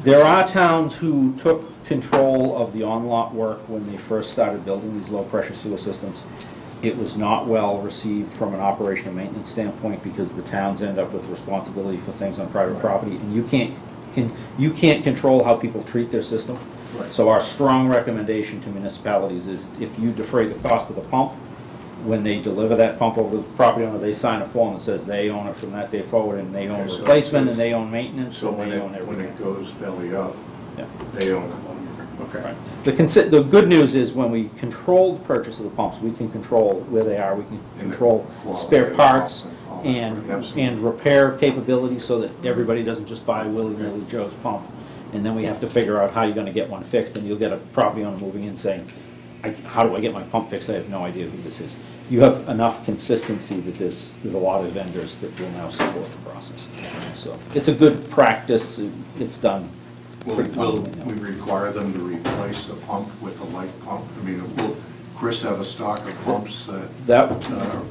there are towns who took control of the on-lot work when they first started building these low-pressure sewer systems. It was not well received from an operation and maintenance standpoint because the towns end up with responsibility for things on private property, and you can't control how people treat their system. Right. So our strong recommendation to municipalities is if you defray the cost of the pump, when they deliver that pump over to the property owner, they sign a form that says they own it from that day forward, and they own Okay, so replacement, and they own maintenance, So and when they own it everything. goes belly up, Yeah. they own it. Okay. Right. The good news is when we control the purchase of the pumps, we can control where they are, we can And the control quality spare of the parts pump and all that, and absolutely. repair capabilities so that everybody doesn't just buy willy-nilly Joe's pump. And then we have to figure out how you're gonna get one fixed, and you'll get a property owner moving in saying, how do I get my pump fixed? I have no idea who this is. You have enough consistency that there's a lot of vendors that will now support the process. So it's a good practice, it's done. Will pretty we commonly now. require them to replace the pump with a light pump? I mean, will Chris have a stock of pumps that a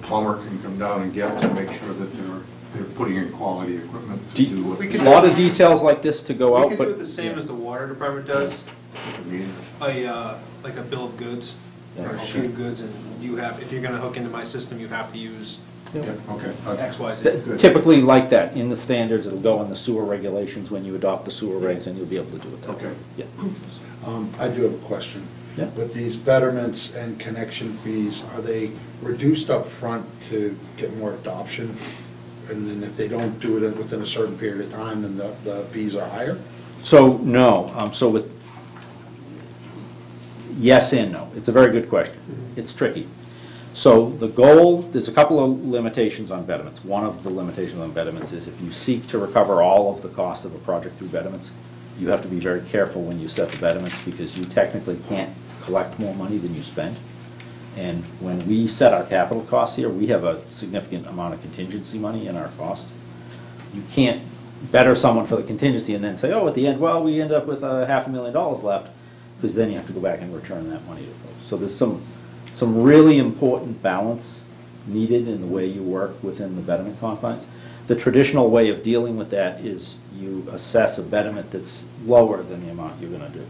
plumber can come down and get to make sure that they're putting in quality equipment to do what? We A could- lot of details like this to go out, We but. could do it the same as the water department does, I mean, like a bill of goods, or a sheet of goods, and you have, if you're gonna hook into my system, you have to use okay. X, Y, Z. Good. Typically like that, in the standards, it'll go in the sewer regulations when you adopt the sewer regs, and you'll be able to do it that way. Okay. Yeah. I do have a question. Yeah. With these betterments and connection fees, are they reduced up front to get more adoption? And then if they don't do it within a certain period of time, then the fees are higher? So, no, so with, yes and no. It's a very good question. It's tricky. So the goal, there's a couple of limitations on betterments. One of the limitations on betterments is if you seek to recover all of the cost of a project through betterments, you have to be very careful when you set the betterments because you technically can't collect more money than you spend. And when we set our capital costs here, we have a significant amount of contingency money in our cost. You can't better someone for the contingency and then say, oh, at the end, well, we end up with $500,000 left, because then you have to go back and return that money to folks. So there's some really important balance needed in the way you work within the betterment confines. The traditional way of dealing with that is you assess a betterment that's lower than the amount you're going to do.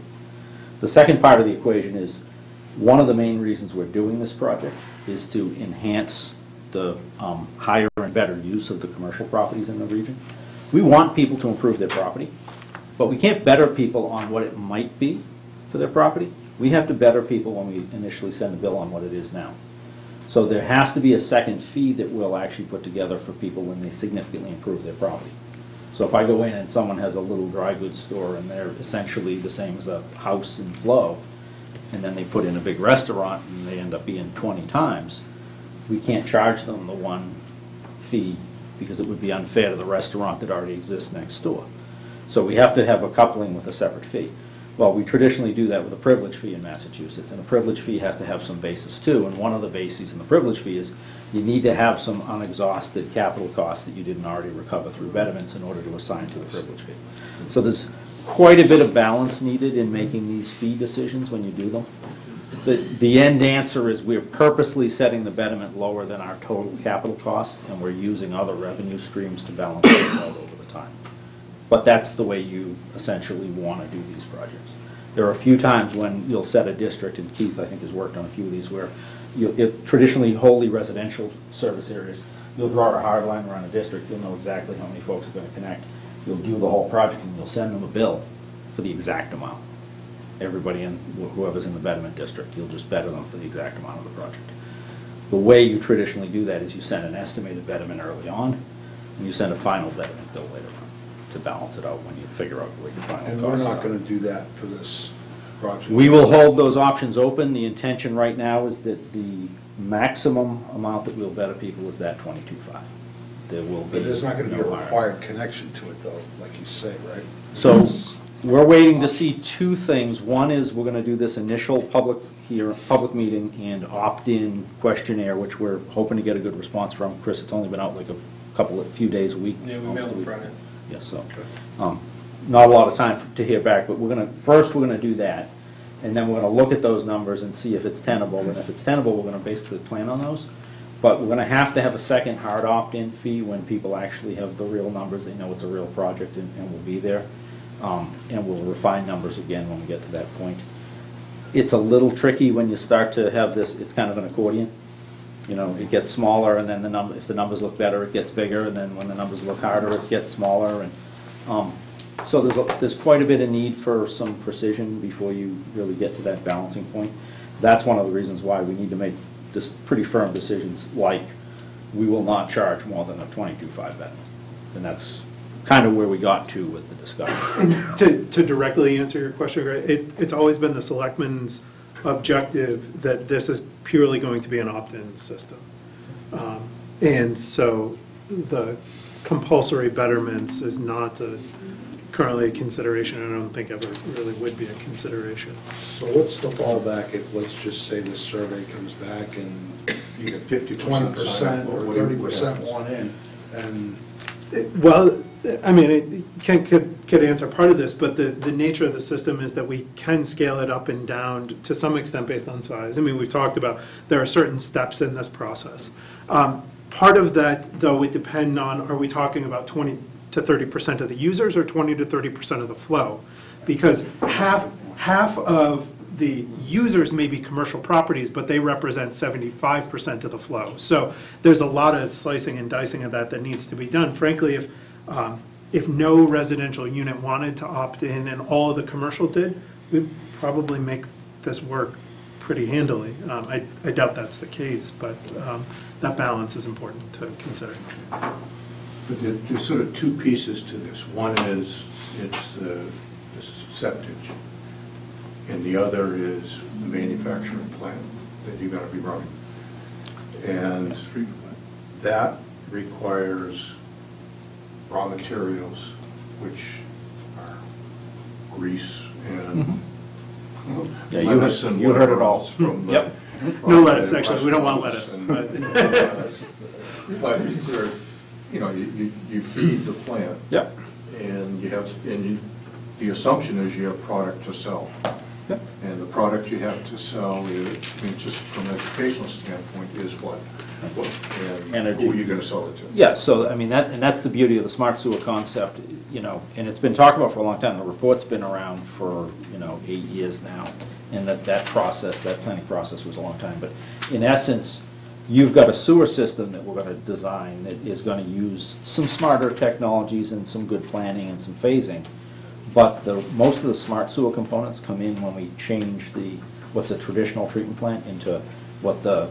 The second part of the equation is one of the main reasons we're doing this project is to enhance the higher and better use of the commercial properties in the region. We want people to improve their property, but we can't better people on what it might be for their property. We have to better people when we initially send a bill on what it is now. So there has to be a second fee that we'll actually put together for people when they significantly improve their property. So if I go in and someone has a little dry goods store and they're essentially the same as a house in Flow, and then they put in a big restaurant and they end up being 20 times, we can't charge them the one fee because it would be unfair to the restaurant that already exists next door. So we have to have a coupling with a separate fee. Well, we traditionally do that with a privilege fee in Massachusetts, and a privilege fee has to have some basis too, and one of the bases in the privilege fee is you need to have some unexhausted capital costs that you didn't already recover through betterments in order to assign to the privilege fee. So there's quite a bit of balance needed in making these fee decisions when you do them. The end answer is we're purposely setting the betterment lower than our total capital costs, and we're using other revenue streams to balance those out over the time. But that's the way you essentially want to do these projects. There are a few times when you'll set a district, and Keith, I think, has worked on a few of these, where traditionally wholly residential service areas, you'll draw a hard line around a district, you'll know exactly how many folks are going to connect. You'll do the whole project, and you'll send them a bill for the exact amount. Everybody in, whoever's in the betterment district, you'll just better them for the exact amount of the project. The way you traditionally do that is you send an estimated betterment early on, and you send a final betterment bill later on to balance it out when you figure out what your final costs are. And we're not going to do that for this project? We will hold those options open. The intention right now is that the maximum amount that we'll better people is that 22.5. There will be. But there's not going to be a no higher. required connection to it though, like you say, right? So we're waiting to see two things. One is we're going to do this initial public meeting and opt-in questionnaire, which we're hoping to get a good response from. Chris, it's only been out like a few days a week. Yeah, we mailed it Friday. Yes, so, not a lot of time to hear back, but first we're gonna do that, and then we're gonna look at those numbers and see if it's tenable, and if it's tenable, we're gonna basically plan on those. But we're gonna have to have a second hard opt-in fee when people actually have the real numbers, they know it's a real project and will be there. And we'll refine numbers again when we get to that point. It's a little tricky when you start to have this, it's kind of an accordion. You know, it gets smaller, and then if the numbers look better, it gets bigger, and then when the numbers look harder, it gets smaller, and so there's quite a bit of need for some precision before you really get to that balancing point. That's one of the reasons why we need to make this pretty firm decisions, like we will not charge more than a 22.5 bet, and that's kind of where we got to with the discussion. And to directly answer your question, Greg, it's always been the selectmen's objective that this is purely going to be an opt-in system. And so the compulsory betterments is not currently a consideration, and I don't think ever really would be a consideration. So what's the fallback if, let's just say this survey comes back and you get 20% or 30% want in, and... Well, I mean, it could answer part of this, but the nature of the system is that we can scale it up and down to some extent based on size. I mean, we've talked about there are certain steps in this process. Part of that, though, would depend on, are we talking about 20 to 30% of the users or 20 to 30% of the flow? Because half of the users may be commercial properties, but they represent 75% of the flow. So there's a lot of slicing and dicing of that needs to be done. Frankly, if no residential unit wanted to opt in and all of the commercial did, we'd probably make this work pretty handily. I doubt that's the case, but that balance is important to consider. But there's sort of two pieces to this. One is it's the septage, and the other is the manufacturing plant that you're going to be running. And that requires raw materials, which are grease and Yeah, lettuce and you heard it whatever all. else from the. Yep. from No the lettuce, actually, we don't want restaurants lettuce, and- but- But they're, you know, you feed the plant. Yep. And you have, the assumption is you have product to sell. Yep. And the product you have to sell is, I mean, just from an educational standpoint, is what? And Energy. who are you gonna sell it to? Yeah, so, I mean, that's the beauty of the smart sewer concept, you know, and it's been talked about for a long time. The report's been around for, 8 years now, and that planning process was a long time. But in essence, you've got a sewer system that we're gonna design that is gonna use some smarter technologies and some good planning and some phasing. But most of the smart sewer components come in when we change what's a traditional treatment plant into what the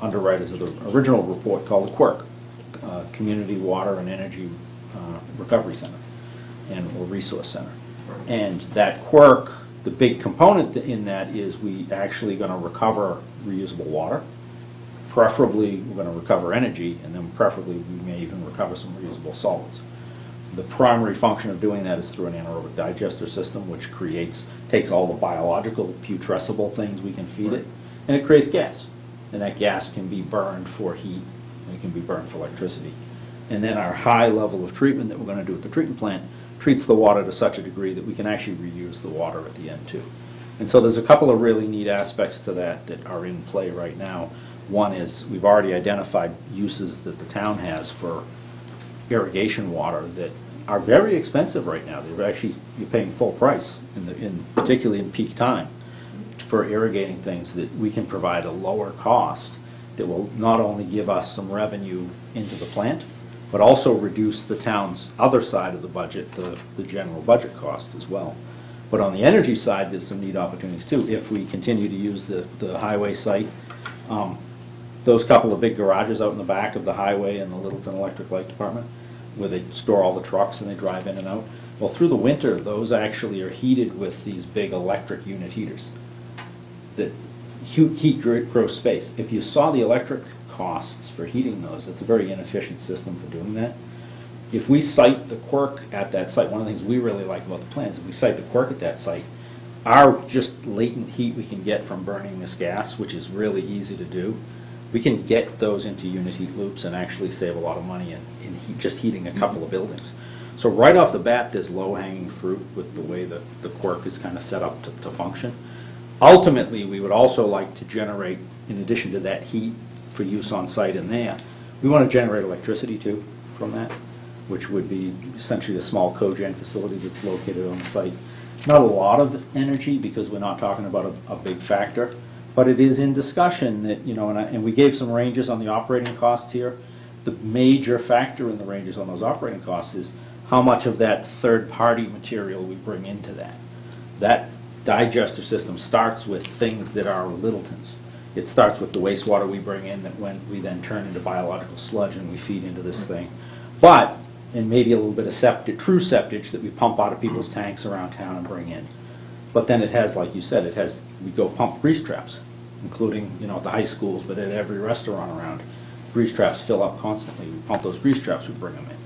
underwriters of the original report called the QUIRC, Community Water and Energy Recovery Center, or Resource Center. And that QUIRC, the big component in that is we actually going to recover reusable water. Preferably, we're going to recover energy, and then preferably we may even recover some reusable solids. The primary function of doing that is through an anaerobic digester system, which takes all the biological putrescible things we can feed it, and it creates gas. And that gas can be burned for heat, and it can be burned for electricity. And then our high level of treatment that we're going to do at the treatment plant treats the water to such a degree that we can actually reuse the water at the end too. And so there's a couple of really neat aspects to that are in play right now. One is we've already identified uses that the town has for irrigation water that are very expensive right now. You're paying full price, particularly in peak time, for irrigating things that we can provide a lower cost that will not only give us some revenue into the plant, but also reduce the town's other side of the budget, the general budget costs as well. But on the energy side, there's some neat opportunities too. If we continue to use the highway site, those couple of big garages out in the back of the highway and the Littleton Electric Light Department, where they store all the trucks and they drive in and out, well, through the winter, those actually are heated with these big electric unit heaters that heat gross space. If you saw the electric costs for heating those, it's a very inefficient system for doing that. If we site the QUIRC at that site, one of the things we really like about the plans, if we site the QUIRC at that site, our just latent heat we can get from burning this gas, which is really easy to do, we can get those into unit heat loops and actually save a lot of money in just heating a couple of buildings. So right off the bat, there's low-hanging fruit with the way that the QUIRC is kind of set up to function. Ultimately, we would also like to generate, in addition to that heat for use on site in there, we want to generate electricity too from that, which would be essentially a small cogen facility that's located on the site. Not a lot of energy because we're not talking about a big factor, but it is in discussion that, and we gave some ranges on the operating costs here. The major factor in the ranges on those operating costs is how much of that third-party material we bring into that. That digester system starts with things that are Littletons. It starts with the wastewater we bring in that we then turn into biological sludge and we feed into this thing. And maybe a little bit of true septage that we pump out of people's tanks around town and bring in. But then it has, like you said, we go pump grease traps, including, at the high schools, but at every restaurant around. Grease traps fill up constantly. We pump those grease traps, we bring them in.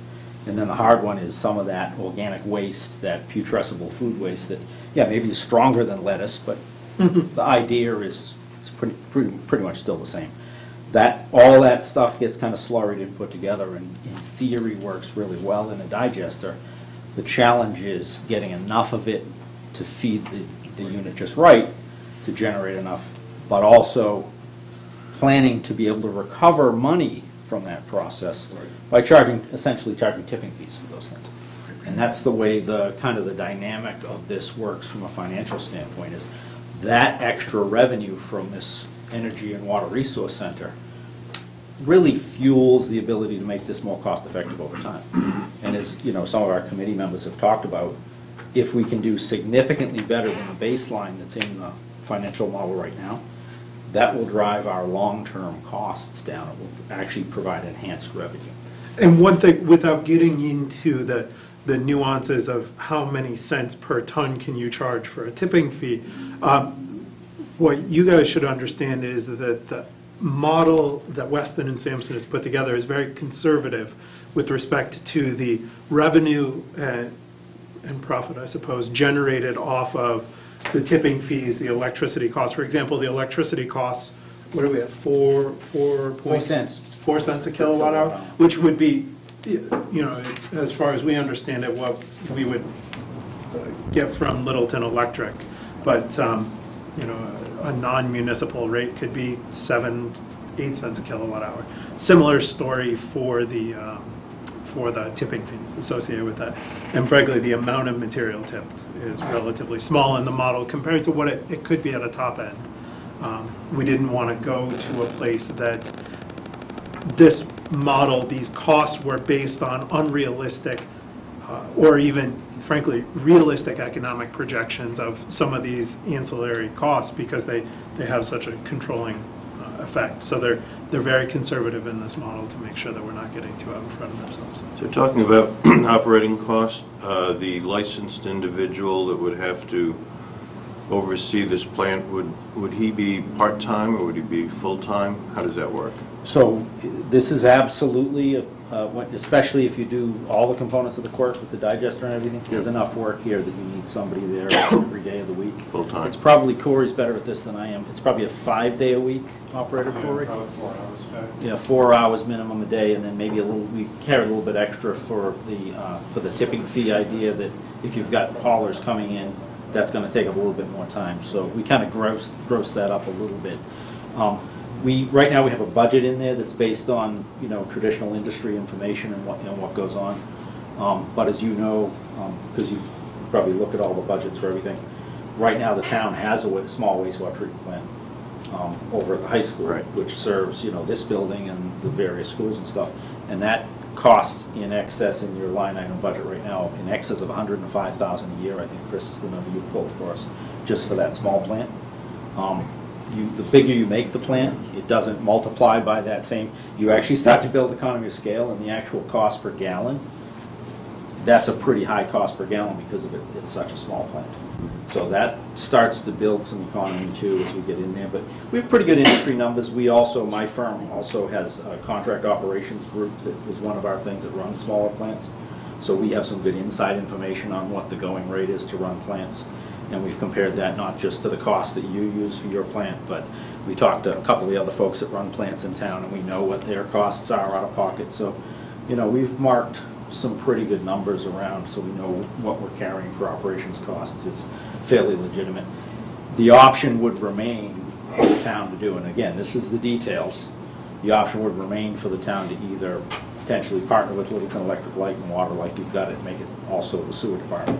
And then the hard one is some of that organic waste, that putrescible food waste that, maybe is stronger than lettuce, but the idea is pretty much still the same. All that stuff gets kind of slurried and put together and in theory works really well in a digester. The challenge is getting enough of it to feed the unit just right to generate enough, but also planning to be able to recover money from that process by essentially charging tipping fees for those things. And that's the way the dynamic of this works from a financial standpoint is that extra revenue from this energy and water resource center really fuels the ability to make this more cost effective over time. And as some of our committee members have talked about, if we can do significantly better than the baseline that's in the financial model right now, that will drive our long-term costs down. It will actually provide enhanced revenue. And one thing, without getting into the nuances of how many cents per ton can you charge for a tipping fee, what you guys should understand is that the model that Weston and Sampson has put together is very conservative with respect to the revenue and profit, I suppose, generated off of the tipping fees, the electricity costs. For example, the electricity costs, what are we at, 4 cents. 4 cents a kilowatt hour, which would be, you know, as far as we understand it, what we would get from Littleton Electric. But, you know, a non-municipal rate could be 7-8 cents a kilowatt hour. Similar story for the tipping fees associated with that. And frankly, the amount of material tipped is relatively small in the model compared to what it could be at a top end. We didn't want to go to a place that this model, these costs were based on unrealistic or even, frankly, realistic economic projections of some of these ancillary costs because they have such a controlling effect. So they're very conservative in this model to make sure that we're not getting too out in front of ourselves. So talking about operating costs, the licensed individual that would have to oversee this plant, would he be part-time or would he be full-time? How does that work? So this is absolutely, especially if you do all the components of the quirk with the digester and everything, there's enough work here that you need somebody there every day of the week. Full-time. It's probably, Corey's better at this than I am. It's probably a 5-day-a-week operator, Corey? Probably 4 hours. Yeah, 4 hours minimum a day, and then maybe a little, we carry a little bit extra for the tipping fee idea that if you've got haulers coming in, that's going to take up a little bit more time. So we kind of gross that up a little bit. Right now we have a budget in there that's based on, you know, traditional industry information and what, you know, what goes on. But as you know, because you probably look at all the budgets for everything, right now the town has a small wastewater treatment plant over at the high school, right, which serves, you know, this building and the various schools and stuff. And that costs in excess in your line item budget right now, in excess of $105,000 a year. I think, Chris, is the number you pulled for us, just for that small plant. The bigger you make the plant, it doesn't multiply by that same. You actually start to build economy of scale, and the actual cost per gallon, that's a pretty high cost per gallon because of it's such a small plant. So that starts to build some economy too as we get in there. But we have pretty good industry numbers. We also, my firm also has a contract operations group that is one of our things that runs smaller plants. So we have some good inside information on what the going rate is to run plants. And we've compared that not just to the cost that you use for your plant, but we talked to a couple of the other folks that run plants in town, and we know what their costs are out of pocket. So, you know, we've marked some pretty good numbers around, so we know what we're carrying for operations costs is fairly legitimate. The option would remain for the town to do, and again, this is the details, the option would remain for the town to either potentially partner with Littleton Electric, Light and Water like you've got it, make it also the sewer department,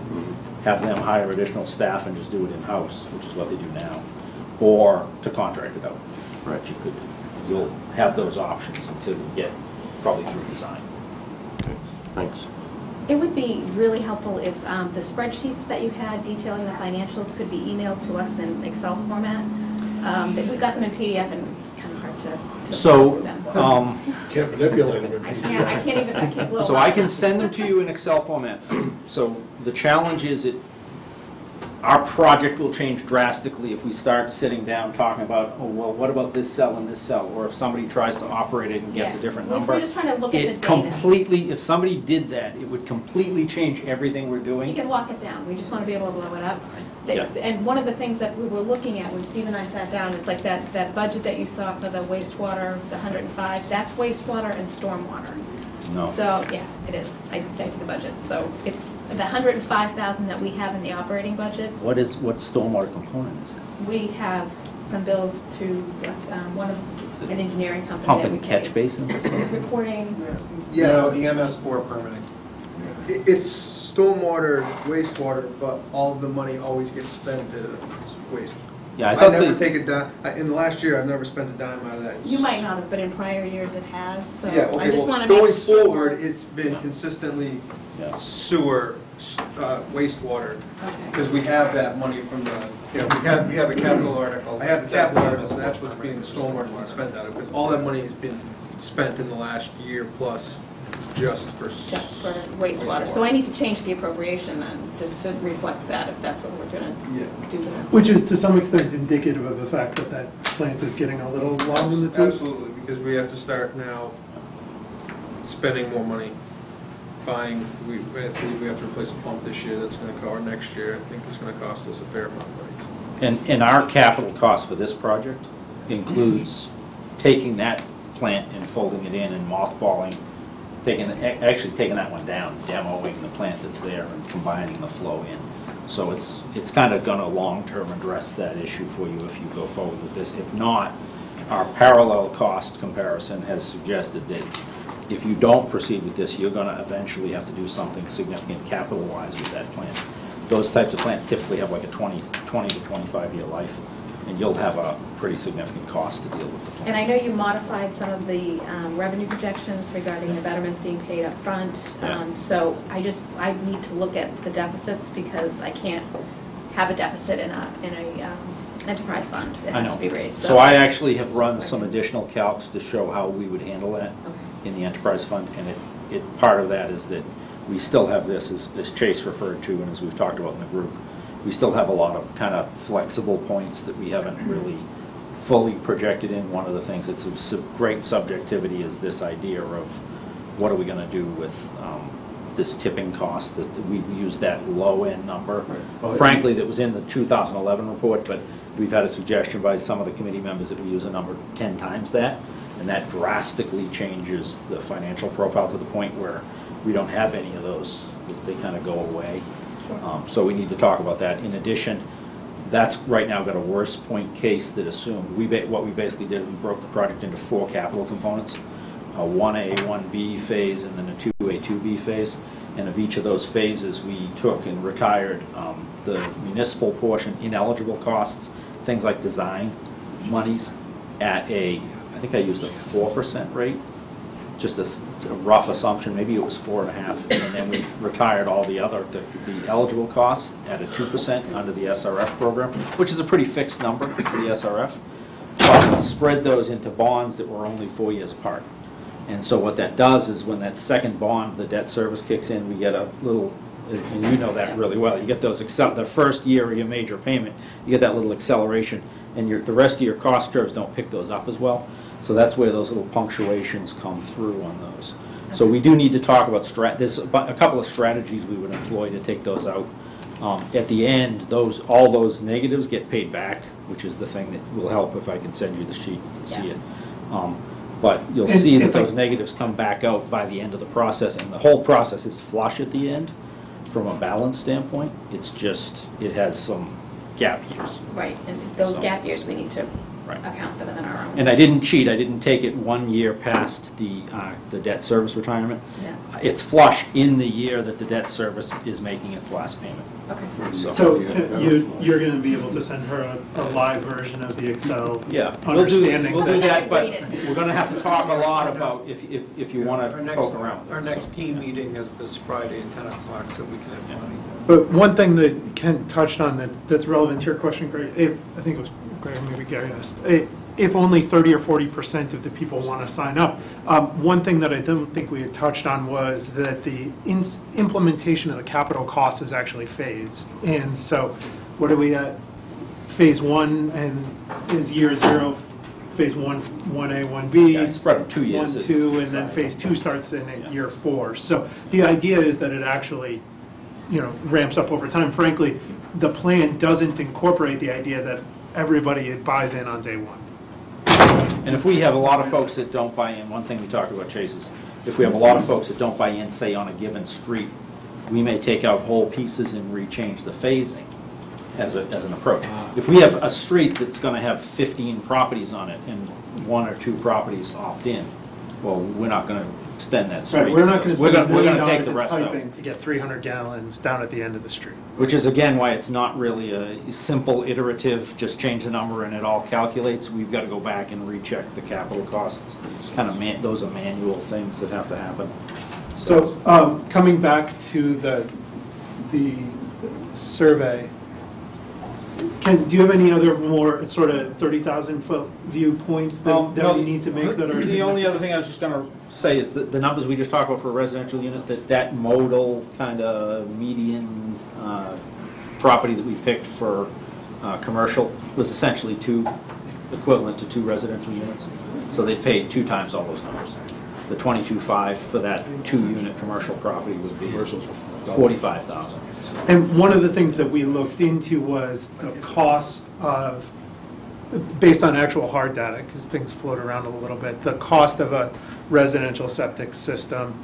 have them hire additional staff and just do it in-house, which is what they do now, or to contract it out. Right. You'll have those options until you get probably through design. Okay, thanks. It would be really helpful if the spreadsheets that you had detailing the financials could be emailed to us in Excel format. We got them in PDF and it's kind of hard to So, them. Can't manipulate them. I can't blow so I can send them to you in Excel format. So the challenge is our project will change drastically if we start sitting down talking about, oh, well, what about this cell and this cell? Or if somebody tries to operate it and gets a different number. We're just trying to look at the data. Completely, if somebody did that, it would completely change everything we're doing. You can walk it down. We just want to be able to blow it up. Yeah. And one of the things that we were looking at when Steve and I sat down is like that budget that you saw for the wastewater, the 105, that's wastewater and stormwater. No. So, yeah, it is. I did the budget. So it's the 105,000 that we have in the operating budget. What stormwater component is it? We have some bills to one of an engineering company. Pump that we and catch pay. basins or something? Reporting. Yeah, no, the MS4 permitting. It's stormwater, wastewater, but all of the money always gets spent to waste. Yeah, I never take a dime. In the last year, I've never spent a dime out of that. You might not have, but in prior years it has. So Yeah, okay, I just well, want to make going sure. forward, it's been consistently sewer wastewater, because we have that money from the, Yeah, we have a capital article. I have the capital article, so that's what's being stormwater being spent out of, because all that money has been spent in the last year plus just for. Just for wastewater. So I need to change the appropriation then, just to reflect that, if that's what we're gonna do to that. Which is to some extent indicative of the fact that that plant is getting a little long in the tooth. Absolutely, because we have to start now spending more money, buying, I believe we have to replace a pump this year, that's gonna cover next year, I think it's gonna cost us a fair amount of money. And our capital cost for this project includes taking that plant and folding it in and mothballing, actually taking that one down, demoing the plant that's there and combining the flow in. So it's kind of gonna long-term address that issue for you if you go forward with this. If not, our parallel cost comparison has suggested that if you don't proceed with this, you're gonna eventually have to do something significant capital-wise with that plant. Those types of plants typically have like a 20 to 25-year life, and you'll have a pretty significant cost to deal with the plant. And I know you modified some of the revenue projections regarding the betterments being paid up front. So I need to look at the deficits because I can't have a deficit in a enterprise fund. It has to be raised. So I actually have run some additional calcs to show how we would handle that in the enterprise fund, and part of that is that we still have this, as Chase referred to and as we've talked about in the group, we still have a lot of kind of flexible points that we haven't really fully projected in. One of the things that's a great subjectivity is this idea of what are we going to do with this tipping cost, that we've used that low-end number. Frankly, that was in the 2011 report, but we've had a suggestion by some of the committee members that we use a number 10 times that, and that drastically changes the financial profile to the point where we don't have any of those. They kind of go away. So we need to talk about that. In addition, that's right now got a worst point case that assumed, what we basically did, we broke the project into 4 capital components, a 1A, 1B phase, and then a 2A, 2B phase. And of each of those phases, we took and retired the municipal portion, ineligible costs, things like design monies, at I think I used a 4% rate, just a rough assumption, maybe it was 4.5%, and then we retired all the other, the eligible costs at a 2% under the SRF program, which is a pretty fixed number for the SRF. But we spread those into bonds that were only 4 years apart. And so what that does is when that second bond, the debt service kicks in, we get a little, and you know that really well, you get those, the first year of your major payment, you get that little acceleration, and the rest of your cost curves don't pick those up as well. So that's where those little punctuations come through on those. So we do need to talk about there's a couple of strategies we would employ to take those out. At the end, all those negatives get paid back, which is the thing that will help if I can send you the sheet and see it. But you'll see that those negatives come back out by the end of the process, and the whole process is flush at the end from a balance standpoint. It's just, it has some gap years. Right, and those gap years, we need to account for them in our own. And I didn't cheat, I didn't take it 1 year past the debt service retirement. Yeah. It's flush in the year that the debt service is making its last payment. Okay. So you're going to be able to send her a live version of the Excel? Yeah, Understanding we'll do that, but we're going to have to talk a lot about if you want to poke around with it. Our next team meeting is this Friday at 10 o'clock, so we can have money. But one thing that Ken touched on that's relevant to your question, Greg, I think it was Greg, maybe Gary asked, if only 30 or 40% of the people want to sign up. One thing that I don't think we had touched on was that the implementation of the capital cost is actually phased. And so what are we at? Phase 1 and is year 0, phase 1, 1A, 1B. Yeah, it's spread on 2 years. 1, 2, and then phase 2 starts in at year 4. So the idea is that it actually, ramps up over time. Frankly, the plan doesn't incorporate the idea that everybody buys in on day 1. And if we have a lot of folks that don't buy in, one thing we talked about, Chase, is if we have a lot of folks that don't buy in, say, on a given street, we may take out whole pieces and rechange the phasing as an approach. If we have a street that's going to have 15 properties on it and 1 or 2 properties opt in, well, we're not going to extend that street. Right, we're not going to spend $1 million in rest piping to get 300 gallons down at the end of the street. Which is, again, why it's not really a simple iterative, just change the number and it all calculates. We've got to go back and recheck the capital costs. Those are manual things that have to happen. So coming back to the the survey, do you have any other more sort of 30,000-foot viewpoints that we need to make that are The only other thing I was just gonna say is that the numbers we just talked about for a residential unit, that modal kind of median property that we picked for commercial was essentially equivalent to 2 residential units. So they paid 2 times all those numbers. The 22.5 for that 2-unit commercial property would be 45,000. And one of the things that we looked into was the cost of, based on actual hard data, because things float around a little bit, the cost of a residential septic system,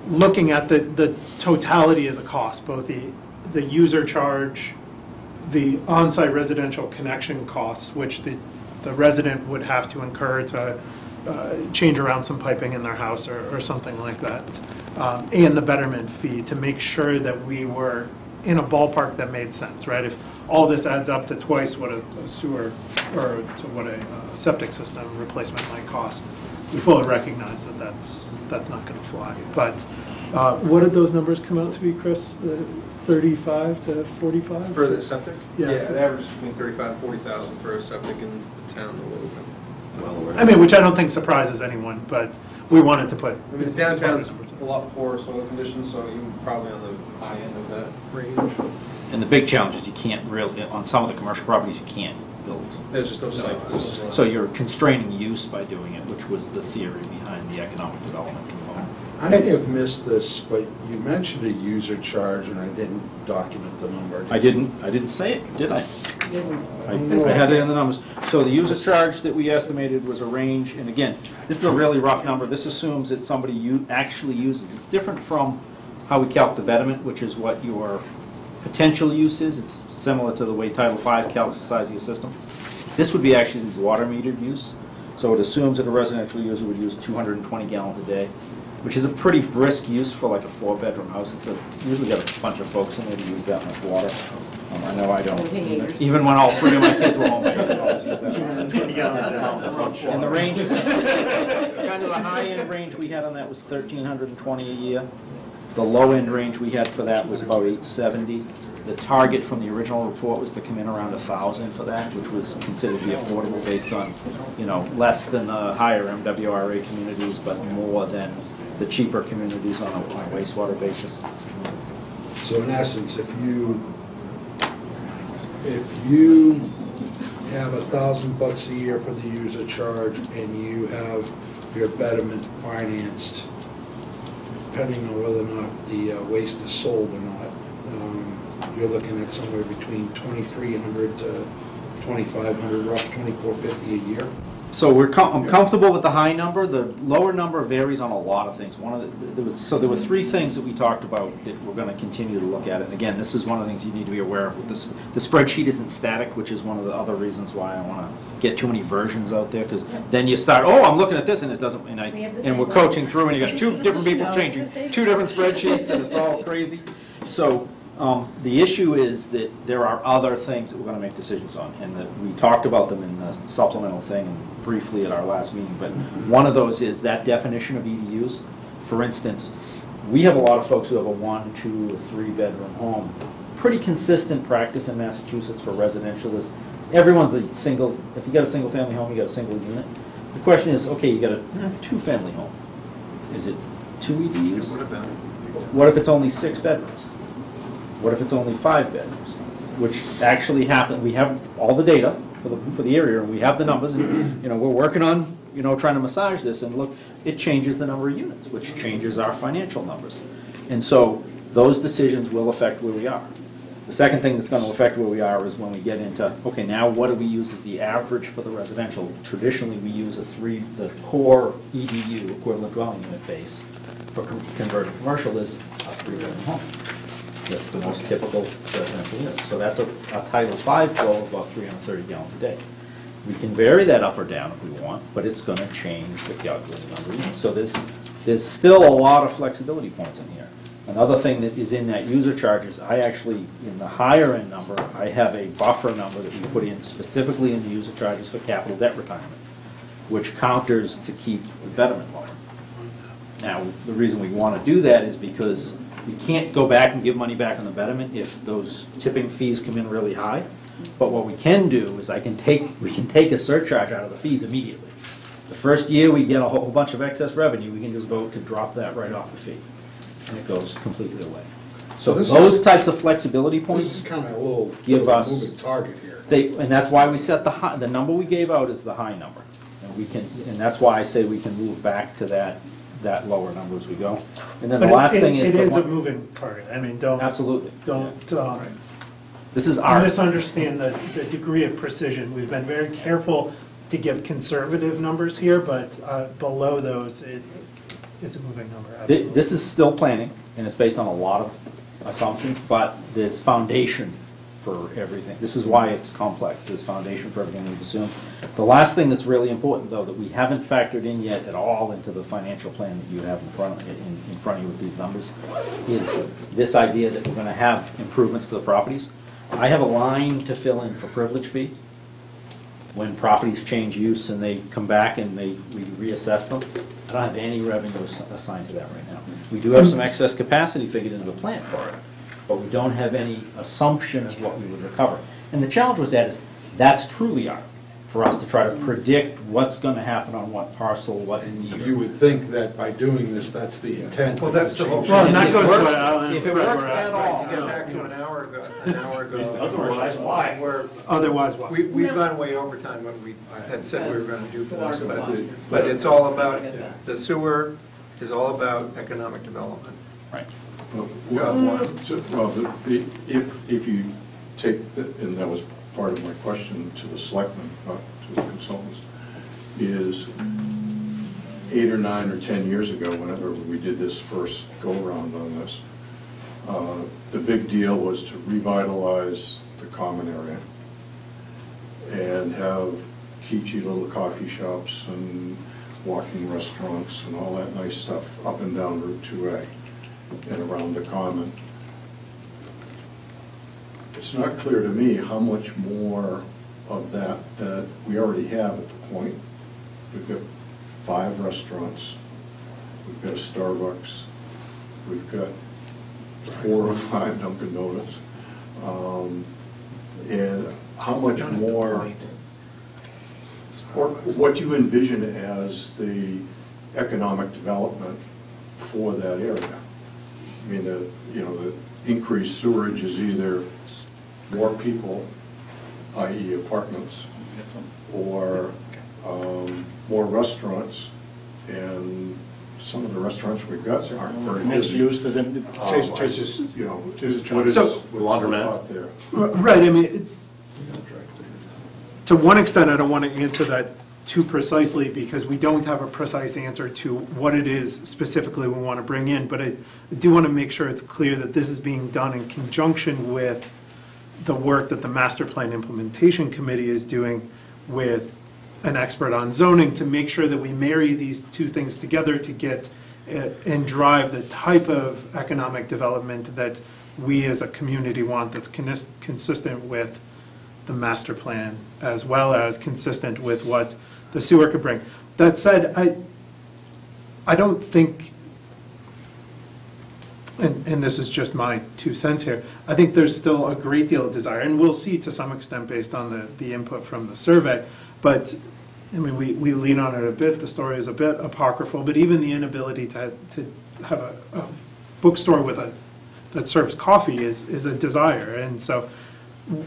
looking at the totality of the cost, both the user charge, the on-site residential connection costs, which the resident would have to incur to change around some piping in their house or something like that, and the betterment fee, to make sure that we were in a ballpark that made sense, right? If all this adds up to twice what a sewer, or to what a septic system replacement might cost, we fully recognize that that's not going to fly. But what did those numbers come out to be, Chris? 35 to 45? For the septic? Yeah. It averages between 35 and 40,000 for a septic in the town a little bit. I mean, which I don't think surprises anyone, but we wanted to put. I mean, downtown's a lot poorer soil conditions, so you're probably on the high end of that range. And the big challenge is you can't really, on some of the commercial properties, you can't build. There's just no site. So you're constraining use by doing it, which was the theory behind the economic development component. I may have missed this, but you mentioned a user charge, and I didn't document the number. I didn't say it, did I? I had it in the numbers. So the user charge that we estimated was a range, and again, this is a really rough number. This assumes that somebody actually uses. It's different from how we calc the betterment, which is what your potential use is. It's similar to the way Title V calcs the size of your system. This would be actually water metered use. So it assumes that a residential user would use 220 gallons a day, which is a pretty brisk use for like a 4-bedroom house. It's usually got a bunch of folks in there to use that much water. I know I don't. Even when all 3 of my kids were home, I didn't always use that. And the range is, kind of the high-end range we had on that was $1,320 a year. The low-end range we had for that was about $870. The target from the original report was to come in around $1,000 for that, which was considered to be affordable based on, less than the higher MWRA communities, but more than the cheaper communities on a wastewater basis. So in essence, if you have $1,000 a year for the user charge and you have your betterment financed, depending on whether or not the waste is sold or not, you're looking at somewhere between $2,300 to $2,500, rough $2,450 a year. So I'm comfortable with the high number. The lower number varies on a lot of things. There were 3 things that we talked about that we're going to continue to look at. And again, this is one of the things you need to be aware of. The spreadsheet isn't static, which is one of the other reasons why I want to get too many versions out there, because then you start, I'm looking at this and it doesn't, and we're coaching through and you got 2 different people changing 2 different spreadsheets and it's all crazy. So the issue is that there are other things that we're going to make decisions on, and that we talked about them in the supplemental thing and briefly at our last meeting, but one of those is that definition of EDUs. For instance, we have a lot of folks who have a 1, 2, or 3-bedroom home. Pretty consistent practice in Massachusetts for residential is everyone's a single, if you got a single family home, you got a single unit. The question is, okay, you got a 2-family home. Is it 2 EDUs? What if it's only 6 bedrooms? What if it's only 5 bedrooms? Which actually happened. We have all the data for the area, and we have the numbers, and we're working on trying to massage this. And look, it changes the number of units, which changes our financial numbers. And so those decisions will affect where we are. The second thing that's going to affect where we are is when we get into, okay, now what do we use as the average for the residential? Traditionally, we use the core EDU, equivalent dwelling unit base, for converted commercial is a 3-bedroom home. That's the most typical residential unit. So that's a Title V flow of about 330 gallons a day. We can vary that up or down if we want, but it's going to change the calculated number of units. So there's still a lot of flexibility points in here. Another thing that is in that user charges, I actually, in the higher end number, I have a buffer number that we put in specifically in the user charges for capital debt retirement, which counters to keep the betterment lower. Now, the reason we want to do that is because We can't go back and give money back on the betterment if those tipping fees come in really high. But what we can do is we can take a surcharge out of the fees immediately. The first year we get a whole bunch of excess revenue, we can just vote to drop that right off the fee. And it goes completely away. So those types of flexibility points This is kind of a little give us moving target here. and that's why we set the number we gave out is the high number. And that's why I say we can move back to that lower number as we go. And then the last thing is. It is a moving target. I mean, don't. Absolutely. Don't, this is our. Misunderstand the degree of precision. We've been very careful to give conservative numbers here, but below those, it's a moving number, absolutely. This is still planning, and it's based on a lot of assumptions, but there's foundation for everything. This is why it's complex. There's foundation for everything we've assumed. The last thing that's really important, though, that we haven't factored in yet at all into the financial plan that you have in front of you with these numbers is this idea that we're going to have improvements to the properties. I have a line to fill in for privilege fee when properties change use and they come back and we reassess them. I don't have any revenue assigned to that right now. We do have some excess capacity figured into the plan for it, but we don't have any assumption of what we would recover. And the challenge with that is that's truly art for us to try to predict what's going to happen on what parcel, what year. You would think that by doing this, that's the intent. Well, that's the whole. Well, and that goes to what Alan and if it Fred works were at asking. all. To get back to an hour ago. Otherwise, why? Otherwise, what? We've gone way over time when we had said we were going to do for this, but it's all about, the sewer is all about economic development. Right. If you take, and that was part of my question to the selectmen, not to the consultants, is 8 or 9 or 10 years ago, whenever we did this first go-around on this, the big deal was to revitalize the common area and have kitschy little coffee shops and walking restaurants and all that nice stuff up and down Route 2A and around the common. It's not clear to me how much more of that we already have at the point. We've got 5 restaurants, we've got a Starbucks, we've got 4 or 5 Dunkin' Donuts. And how much more, or what you envision as the economic development for that area? I mean, the increased sewerage is either more people, i.e. apartments, or more restaurants, and some of the restaurants we've got aren't very busy. Mixed use, there's in, Just, what is, what's the thought there? Right, I mean, to one extent, I don't want to answer that too precisely because we don't have a precise answer to what it is specifically we want to bring in, but I do want to make sure it's clear that this is being done in conjunction with the work that the Master Plan Implementation Committee is doing with an expert on zoning to make sure that we marry these two things together to get and drive the type of economic development that we as a community want that's consistent with the master plan as well as consistent with what the sewer could bring. That said, I don't think, and this is just my 2 cents here, I think there's still a great deal of desire, and we'll see to some extent based on the input from the survey, but I mean, we lean on it a bit, the story is a bit apocryphal, but even the inability to have a bookstore that serves coffee is a desire, and so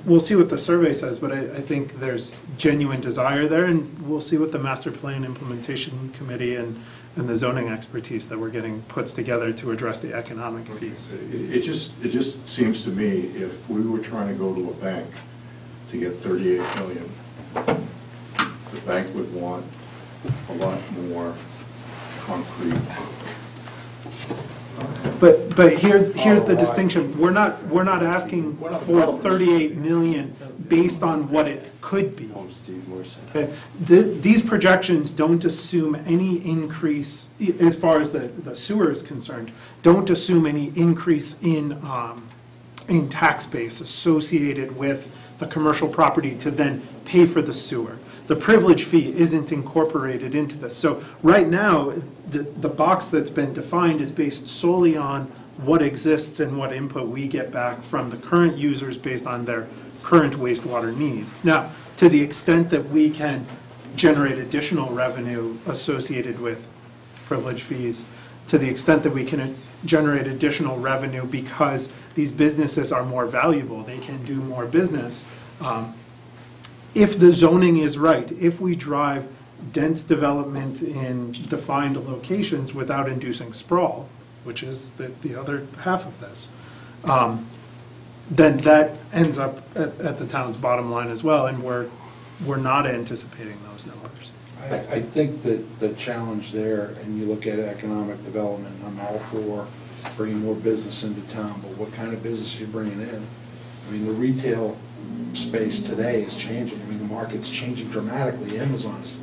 we'll see what the survey says, but I think there's genuine desire there, and we'll see what the Master Plan Implementation Committee and the zoning expertise that we're getting puts together to address the economic piece. It just seems to me if we were trying to go to a bank to get 38 million, the bank would want a lot more concrete. But here's the distinction. We're not asking for 38 million based on what it could be. Okay? These projections don't assume any increase, as far as the sewer is concerned, don't assume any increase in tax base associated with the commercial property to then pay for the sewer. The privilege fee isn't incorporated into this. So right now, the box that's been defined is based solely on what exists and what input we get back from the current users based on their current wastewater needs. Now, to the extent that we can generate additional revenue associated with privilege fees, to the extent that we can generate additional revenue because these businesses are more valuable, they can do more business. If the zoning is right, if we drive dense development in defined locations without inducing sprawl, which is the other half of this, then that ends up at the town's bottom line as well, and we're not anticipating those numbers. I think that the challenge there, and you look at economic development, I'm all for bringing more business into town, but what kind of business are you bringing in? I mean, the retail space today is changing. I mean, the market's changing dramatically. Amazon is,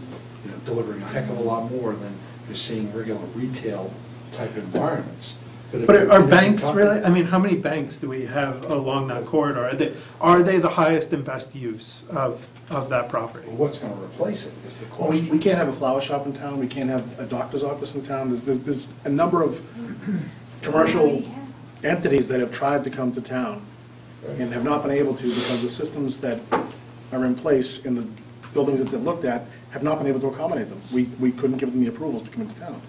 delivering a heck of a lot more than you're seeing regular retail type environments. But are banks really, I mean, how many banks do we have along that corridor? Are they the highest and best use of that property? Well, what's going to replace it is the Well, question. we can't have a flower shop in town, we can't have a doctor's office in town, there's a number of commercial entities that have tried to come to town and have not been able to because the systems that are in place in the buildings that they've looked at have not been able to accommodate them. We couldn't give them the approvals to come into town.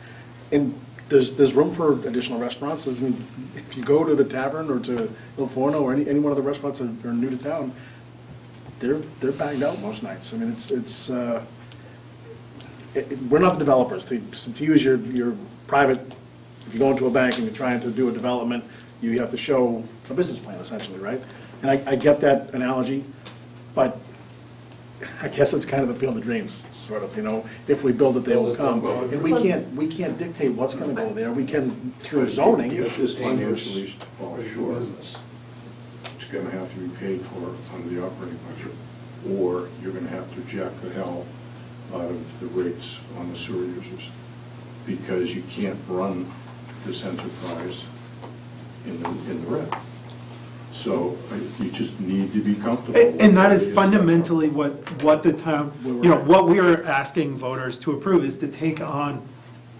And there's room for additional restaurants. I mean, if you go to the Tavern or to Il Forno or any one of the restaurants that are new to town, they're banged out most nights. I mean, we're not the developers. To use your private, if you go into a bank and you're trying to do a development, you have to show a business plan essentially, right? And I get that analogy, but I guess it's kind of the field of dreams, sort of, if we build it, they will come. And we can't dictate what's gonna go there. We can, through zoning. If this financially falls short, it's gonna have to be paid for under the operating budget, or you're gonna have to jack the hell out of the rates on the sewer users, because you can't run this enterprise in the red. So you just need to be comfortable. And that is fundamentally what the town, what we are asking voters to approve is to take on,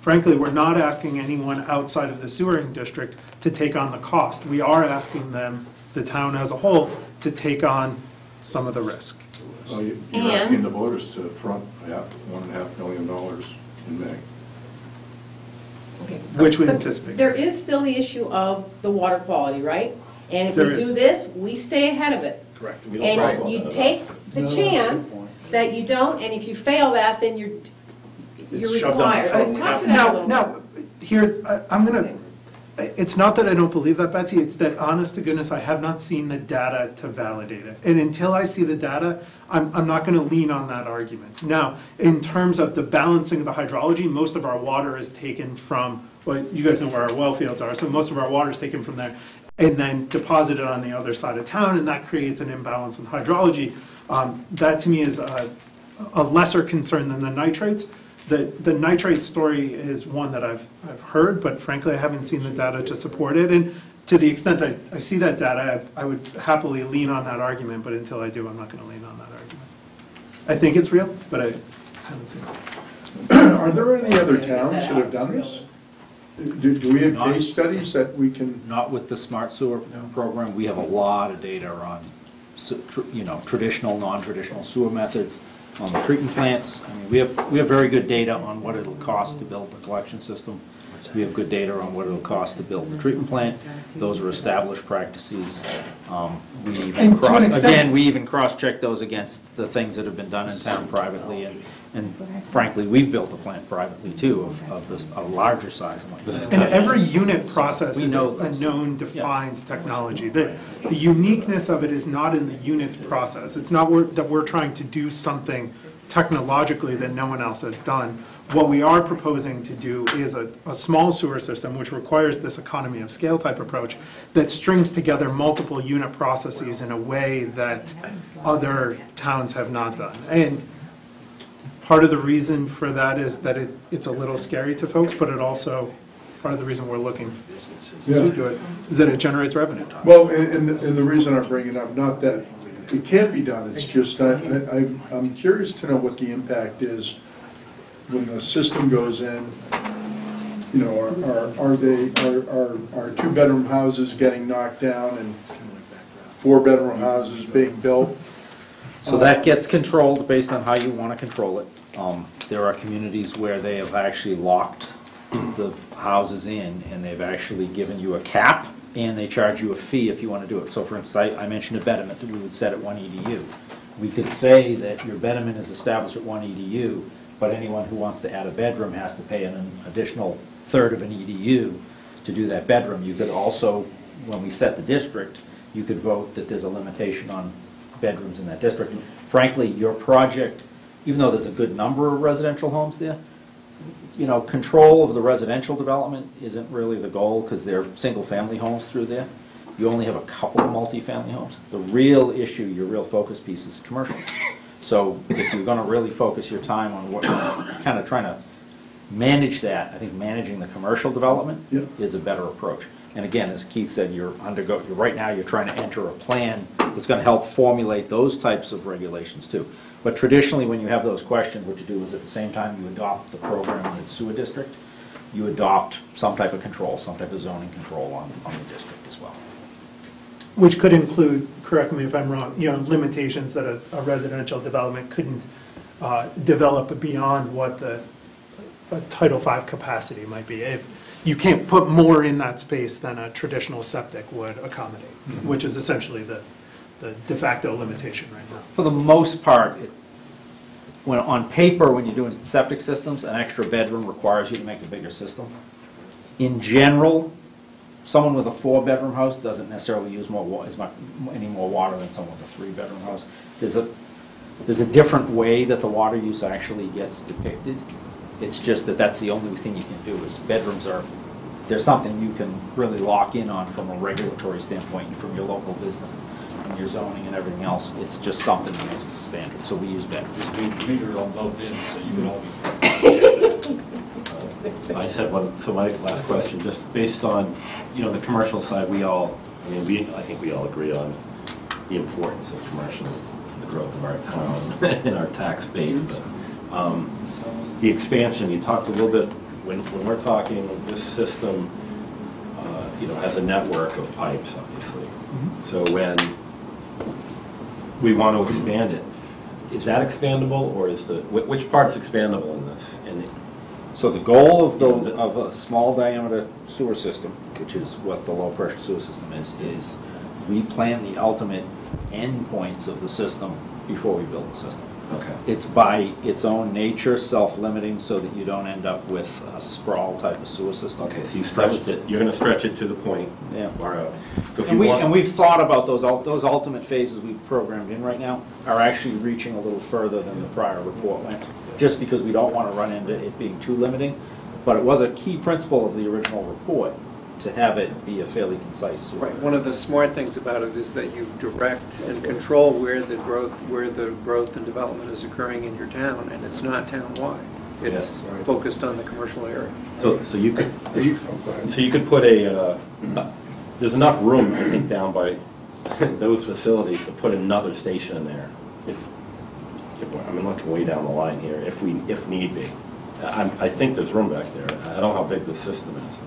frankly, we're not asking anyone outside of the sewering district to take on the cost. We are asking them, the town as a whole, to take on some of the risk. Well, you're asking the voters to front $1.5 million in May. Okay. Which we But anticipate. there is still the issue of the water quality, right? And if There we is. do this, we stay ahead of it. Correct. And you take the chance that you don't, and if you fail that, then you're shoved down required. the throat. So talk to that a little bit. Now, here's, I'm gonna, it's not that I don't believe that, Betsy, it's that honest to goodness, I have not seen the data to validate it. And until I see the data, I'm not gonna lean on that argument. Now, in terms of the balancing of the hydrology, most of our water is taken from, well, you guys know where our well fields are, so most of our water is taken from there and then deposited on the other side of town, and that creates an imbalance in hydrology. That to me is a lesser concern than the nitrates. The nitrate story is one that I've heard, but frankly, I haven't seen the data to support it. And to the extent I see that data, I would happily lean on that argument, but until I do, I'm not going to lean on that argument. I think it's real, but I haven't seen it. Are there any other towns that have done this? Do we have case studies that we can? Not with the Smart Sewer program. We have a lot of data on, traditional, non-traditional sewer methods, on the treatment plants. I mean, we have very good data on what it'll cost to build the collection system. We have good data on what it'll cost to build the treatment plant. Those are established practices. We even cross-check those against the things that have been done in town privately, and frankly, we've built a plant privately too of a larger size. And every unit process is a known, defined technology. The uniqueness of it is not in the unit process. It's not that we're trying to do something technologically that no one else has done. What we are proposing to do is a small sewer system, which requires this economy of scale type approach, that strings together multiple unit processes in a way that other towns have not done. And part of the reason for that is that it's a little scary to folks, but it also, part of the reason we're looking to do it is that it generates revenue. Well, and the reason I bring it up, not that it can't be done, it's just I'm curious to know what the impact is when the system goes in You know, are two-bedroom houses getting knocked down and four-bedroom houses being built? So that gets controlled based on how you want to control it. There are communities where they have actually locked the houses in, and they've actually given you a cap, and they charge you a fee if you want to do it. So for instance, I mentioned a betterment that we would set at 1 EDU. We could say that your betterment is established at 1 EDU, but anyone who wants to add a bedroom has to pay an additional third of an EDU to do that bedroom. You could also, when we set the district, you could vote that there's a limitation on bedrooms in that district. And frankly, your project, even though there's a good number of residential homes there, you know, control of the residential development isn't really the goal because they're single-family homes through there. You only have a couple of multifamily homes. The real issue, your real focus piece is commercial. So if you're going to really focus your time on what kind of trying to manage that, I think managing the commercial development is a better approach. And again, as Keith said, right now you're trying to enter a plan that's going to help formulate those types of regulations too. But traditionally, when you have those questions, what you do is at the same time you adopt the program in the sewer district, you adopt some type of control, some type of zoning control on the district as well. Which could include, correct me if I'm wrong, you know, limitations that a residential development couldn't develop beyond what the Title V capacity might be. You can't put more in that space than a traditional septic would accommodate, which is essentially the de facto limitation right now. For the most part, when on paper, when you're doing septic systems, an extra bedroom requires you to make a bigger system. In general, someone with a 4-bedroom house doesn't necessarily use any more water than someone with a 3-bedroom house. There's a different way that the water use actually gets depicted. It's just that that's the only thing you can do is bedrooms there's something you can really lock in on from a regulatory standpoint and from your local business and your zoning and everything else. It's just something that is a standard, so we use bedrooms. Meter on both ends, so you can always. I said one, so my last question, just based on, you know, the commercial side, I think we all agree on the importance of commercial for the growth of our town and our tax base. But the expansion, you talked a little bit, when we're talking, this system, you know, has a network of pipes, obviously. So when we want to expand it, is that expandable, or is which part's expandable in this? So the goal of a small diameter sewer system, which is what the low pressure sewer system is we plan the ultimate endpoints of the system before we build the system. Okay. It's by its own nature self-limiting so that you don't end up with a sprawl type of sewer system. Okay, so you're going to stretch it to the point. Yeah. Far out. So And we've thought about those ultimate phases we've programmed in right now are actually reaching a little further than the prior report went, just because we don't want to run into it being too limiting. But it was a key principle of the original report to have it be a fairly concise sewer. Right, one of the smart things about it is that you direct and control where the growth and development is occurring in your town, and it's not town-wide. It's focused on the commercial area. So you could put there's enough room, I think, down by those facilities to put another station in there. If I'm looking way down the line here, if need be. I think there's room back there. I don't know how big the system is.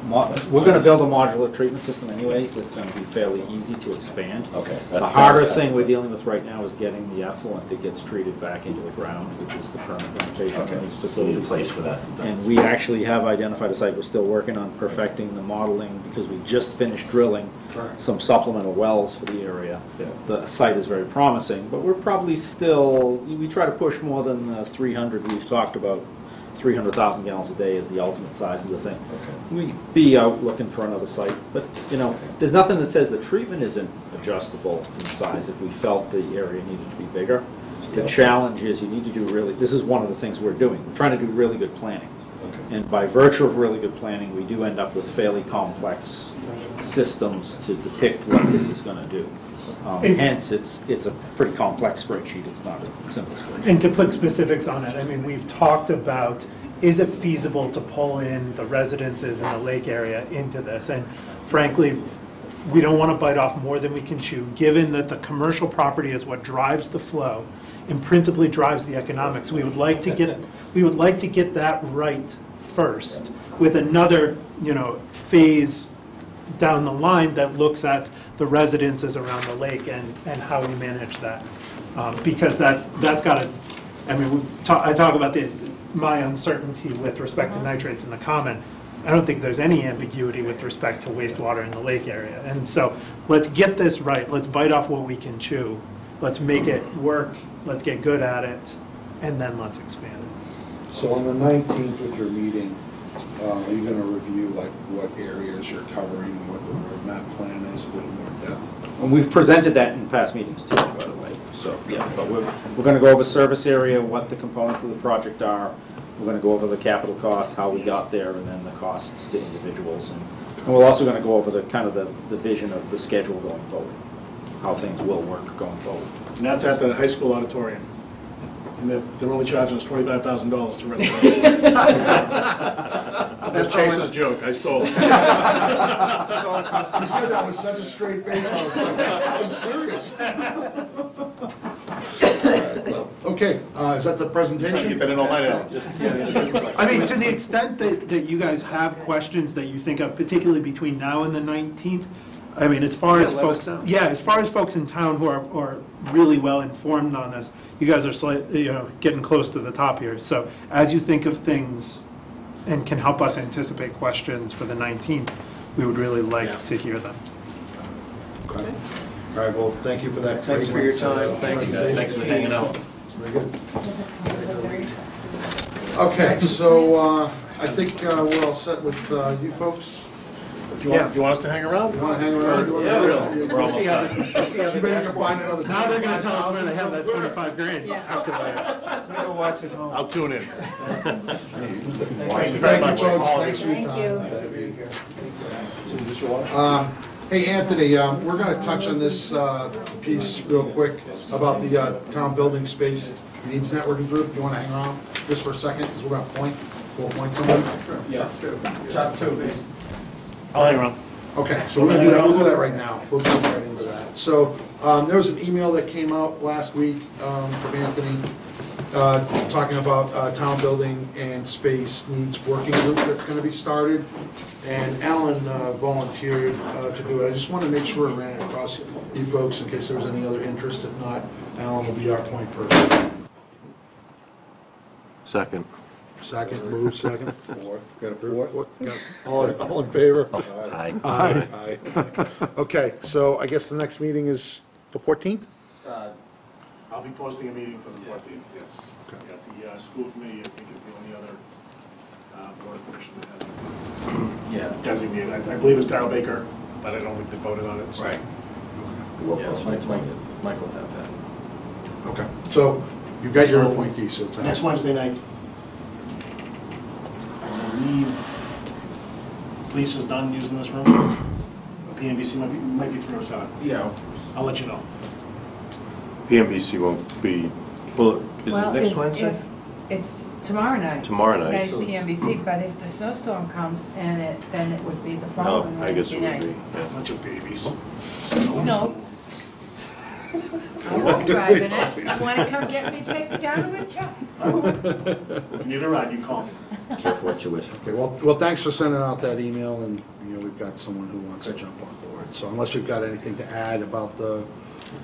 We're going to build a modular treatment system anyways that's going to be fairly easy to expand. Okay. The harder thing we're dealing with right now is getting the effluent that gets treated back into the ground, which is the permanent limitation in these facilities. Need a place for that. And we actually have identified a site. We're still working on perfecting the modeling because we just finished drilling some supplemental wells for the area. Yeah. The site is very promising, but we're probably still, we try to push more than the 300 we've talked about. 300,000 gallons a day is the ultimate size of the thing. Okay. We'd be out looking for another site, but you know, there's nothing that says the treatment isn't adjustable in size if we felt the area needed to be bigger. The challenge is you need to do this is one of the things we're doing. We're trying to do really good planning. Okay. And by virtue of really good planning, we do end up with fairly complex systems to depict what this is going to do. Hence, it's a pretty complex spreadsheet. It's not a simple spreadsheet. And to put specifics on it, I mean, we've talked about, is it feasible to pull in the residences in the lake area into this? And frankly, we don't want to bite off more than we can chew, given that the commercial property is what drives the flow and principally drives the economics. We would like to get that right first, with another, phase down the line that looks at the residences around the lake and how we manage that. Because that's got to, I talk about my uncertainty with respect to nitrates in the common. I don't think there's any ambiguity with respect to wastewater in the lake area. And so let's get this right. Let's bite off what we can chew. Let's make it work. Let's get good at it. And then let's expand it. So on the 19th with your meeting, are you going to review like what areas you're covering and what the roadmap plan is a little more depth? And we've presented that in past meetings too, by the way. So, yeah, but we're going to go over service area, what the components of the project are. We're going to go over the capital costs, how we got there, and then the costs to individuals. And we're also going to go over the kind of the vision of the schedule going forward, how things will work going forward. And that's at the high school auditorium. And they're only charging us $25,000 to rent it. That's Chase's joke, I stole it. You said that with such a straight face, I was like, I'm serious. Okay, is that the presentation? Keep that in all my to the extent that you guys have questions that you think of, particularly between now and the 19th, as far as folks, as far as folks in town who are really well informed on this, you guys are getting close to the top here. So as you think of things and can help us anticipate questions for the 19th, we would really like to hear them. Okay. All right, well, thank you for that. Thanks for your time. Thanks for hanging out. Very good. Okay, so I think we're all set with you folks. You want us to hang around? You want to hang around? Yeah, really. We're almost done. Now they're going to tell us where they have that 25 grand tucked away. I'll tune in. Thank you very much. Thanks for your time. Hey, Anthony, we're going to touch on this piece real quick about the town building space needs networking group. You want to hang around just for a second, because we're going to we'll appoint somebody? Yeah. Chop two. I'll hang around. Okay, so we're going to do that. We'll do that right now. We'll jump right into that. So there was an email that came out last week from Anthony talking about town building and space needs working group that's going to be started. And Alan volunteered to do it. I just want to make sure I ran it across you folks in case there was any other interest. If not, Alan will be our point person. Second. Second, move, second. Fourth, got a fourth? All in favor? Aye. Aye. Okay, so I guess the next meeting is the 14th? I'll be posting a meeting for the 14th, yes. Okay. The school committee, I think, is the only other board commission that hasn't designated. I believe it's Darrell Baker, but I don't think they voted on it. So. Right. Yes, Mike will have that. Okay, so you've got your appointee, so it's out. Next Wednesday night, I believe police is done using this room. PNBC might be through us out. Yeah. I'll let you know. PMBC won't be, well, is it next Wednesday? It's tomorrow night. Tomorrow night. That's PMBC, but if the snowstorm comes, then it would be the No, following I guess Wednesday it night. would be, yeah. Bunch of babies. No. I won't drive in it. You want to come get me, take me down to Winchester? If you need a ride, you call me. Careful what you wish. Okay, well, thanks for sending out that email, and, we've got someone who wants to jump on board. So unless you've got anything to add about the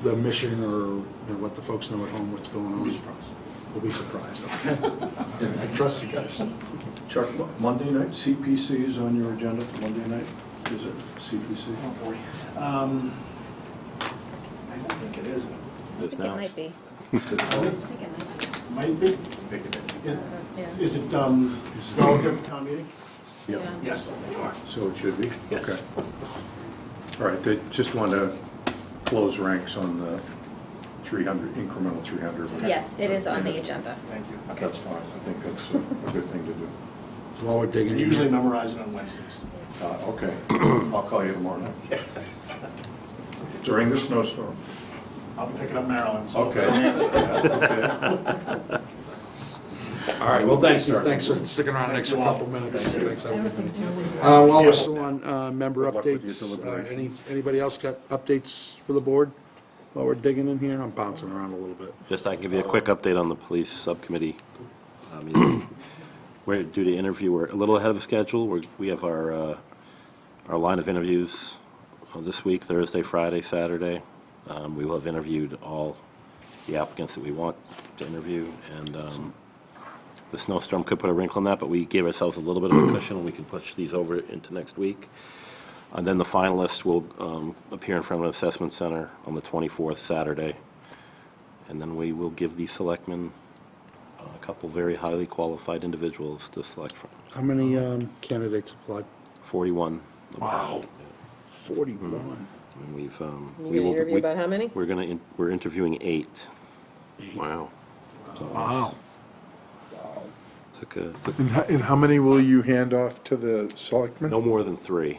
mission or, let the folks know at home what's going on. We'll be surprised. Okay. I trust you guys. Chuck, Monday night, CPC is on your agenda for Monday night? Is it CPC? Oh, boy. I don't think it is. This It now. might be. Might be. Is it relative to town meeting? Yeah. Yes. So it should be? Yes. Okay. All right, they just want to close ranks on the 300, incremental 300. Yes, it is on the agenda. Thank you. That's fine. I think that's a good thing to do. So while we're digging I in. usually memorize it on Wednesdays. Okay. I'll call you tomorrow night. During the snowstorm. I'll be picking up Maryland, so. Okay. Okay. All right, well, thanks for sticking around an extra couple minutes. Thanks, everybody. While we're still on member Good luck with your updates, deliberations. anybody else got updates for the board while we're digging in here? I'm bouncing around a little bit. Just I can give you a quick update on the police subcommittee meeting. we're due to interview, we're a little ahead of schedule. We have our line of interviews this week, Thursday, Friday, Saturday. We will have interviewed all the applicants that we want to interview, and the snowstorm could put a wrinkle in that, but we gave ourselves a little bit of a cushion. We can push these over into next week. And then the finalists will appear in front of an assessment center on the 24th, Saturday. And then we will give the selectmen a couple very highly qualified individuals to select from. How many candidates applied? 41. Wow. 41. And we've, You gonna interview about how many? we're interviewing 8. Wow. Wow. Took And how many will you hand off to the selectmen? no more than 3.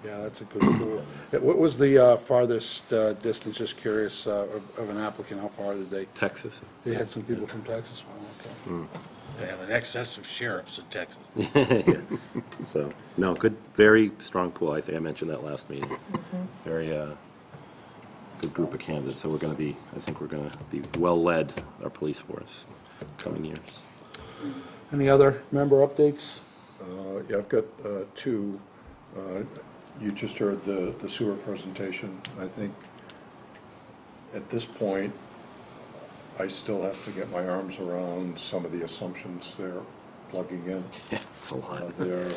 Yeah, that's a good pool. What was the farthest distance, just curious, of an applicant? How far did they? Texas. They had some people from Texas? Wow, okay. They have an excess of sheriffs in Texas. So, no, good, very strong pool. I think I mentioned that last meeting. Very good group of candidates. So I think we're going to be well-led, our police force, coming years. Any other member updates? Yeah, I've got 2. You just heard the sewer presentation. I think at this point, I still have to get my arms around some of the assumptions they're plugging in. Yeah, it's a lot. They're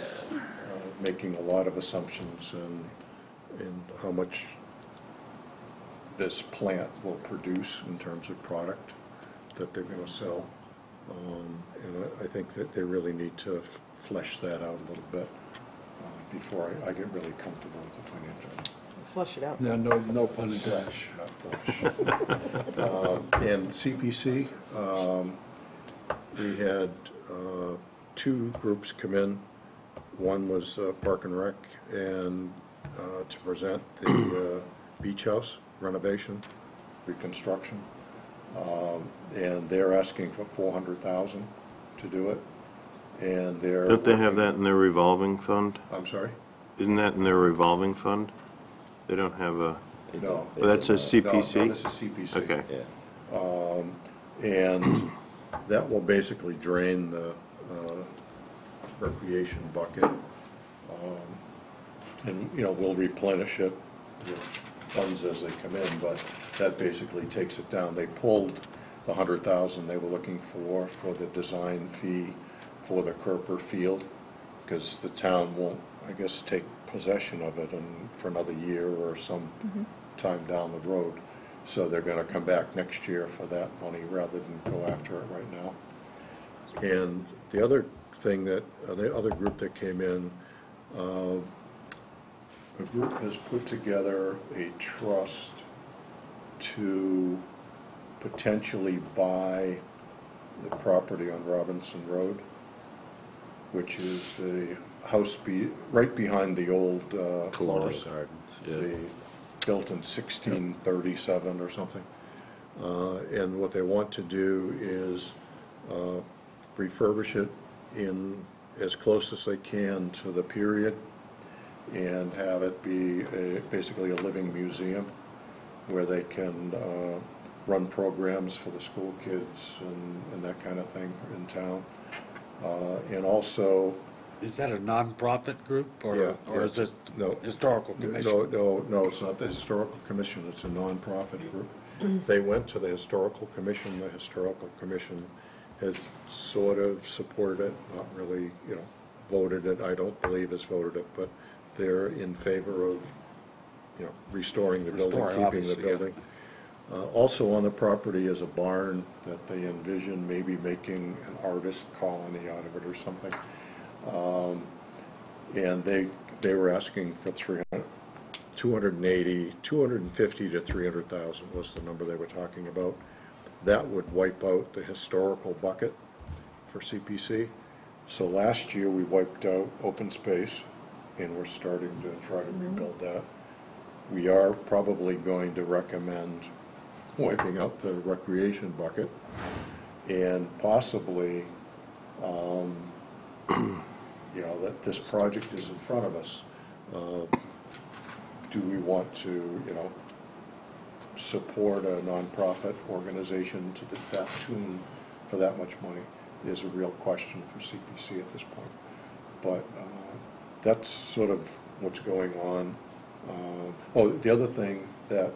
making a lot of assumptions in how much this plant will produce in terms of product that they're going to sell. And I think that they really need to flesh that out a little bit before I get really comfortable with the financial. Flush it out. No, no pun intended. And CPC, we had 2 groups come in. One was Park and Rec, and to present the beach house renovation, reconstruction. And they're asking for $400,000 to do it. And they're... Don't they have that in their revolving fund? I'm sorry? Isn't that in their revolving fund? They don't have a... No. Oh, that's a CPC? No, this is CPC. Okay. And that will basically drain the recreation bucket. And, we'll replenish it with funds as they come in, but that basically takes it down. They pulled the $100,000 they were looking for the design fee for the Kerper Field, because the town won't, I guess, take possession of it for another year or some time down the road. So they're going to come back next year for that money rather than go after it right now. And the other thing the other group that came in, the group has put together a trust to potentially buy the property on Robinson Road, which is the house right behind the old Colonial florist. Gardens, yeah. Built in 1637 or something. And what they want to do is refurbish it in as close as they can to the period and have it be basically a living museum where they can run programs for the school kids and that kind of thing in town. And also... Is that a non-profit group, or is this historical commission? No, it's not the historical commission, it's a non-profit group. They went to the historical commission. The historical commission has sort of supported it, not really, voted it. I don't believe has voted it, but they're in favor of, restoring the building, keeping the building. Also on the property is a barn that they envision maybe making an artist colony out of it or something. And they were asking for $250,000 to $300,000 was the number they were talking about. That would wipe out the historical bucket for CPC. So last year we wiped out open space, and we're starting to try to rebuild that. We are probably going to recommend wiping out the recreation bucket, and possibly, that this project is in front of us. Do we want to, support a nonprofit organization to that tune for that much money is a real question for CPC at this point. But that's sort of what's going on. The other thing that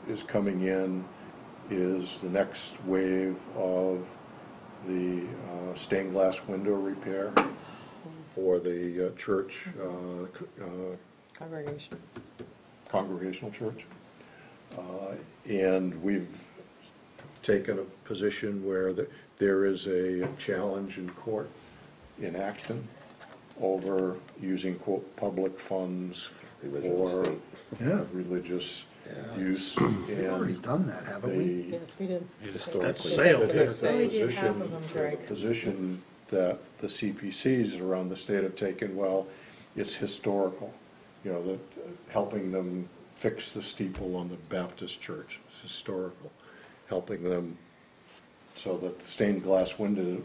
is coming in is the next wave of the stained glass window repair for the church, Congregational church. And we've taken a position where there is a challenge in court in Acton over using, quote, public funds for religious use. We've already done that, haven't we? Yes, we did. That's sale. The position that the CPCs around the state have taken, well, it's historical. You know, helping them fix the steeple on the Baptist church is historical. Helping them so that the stained glass windows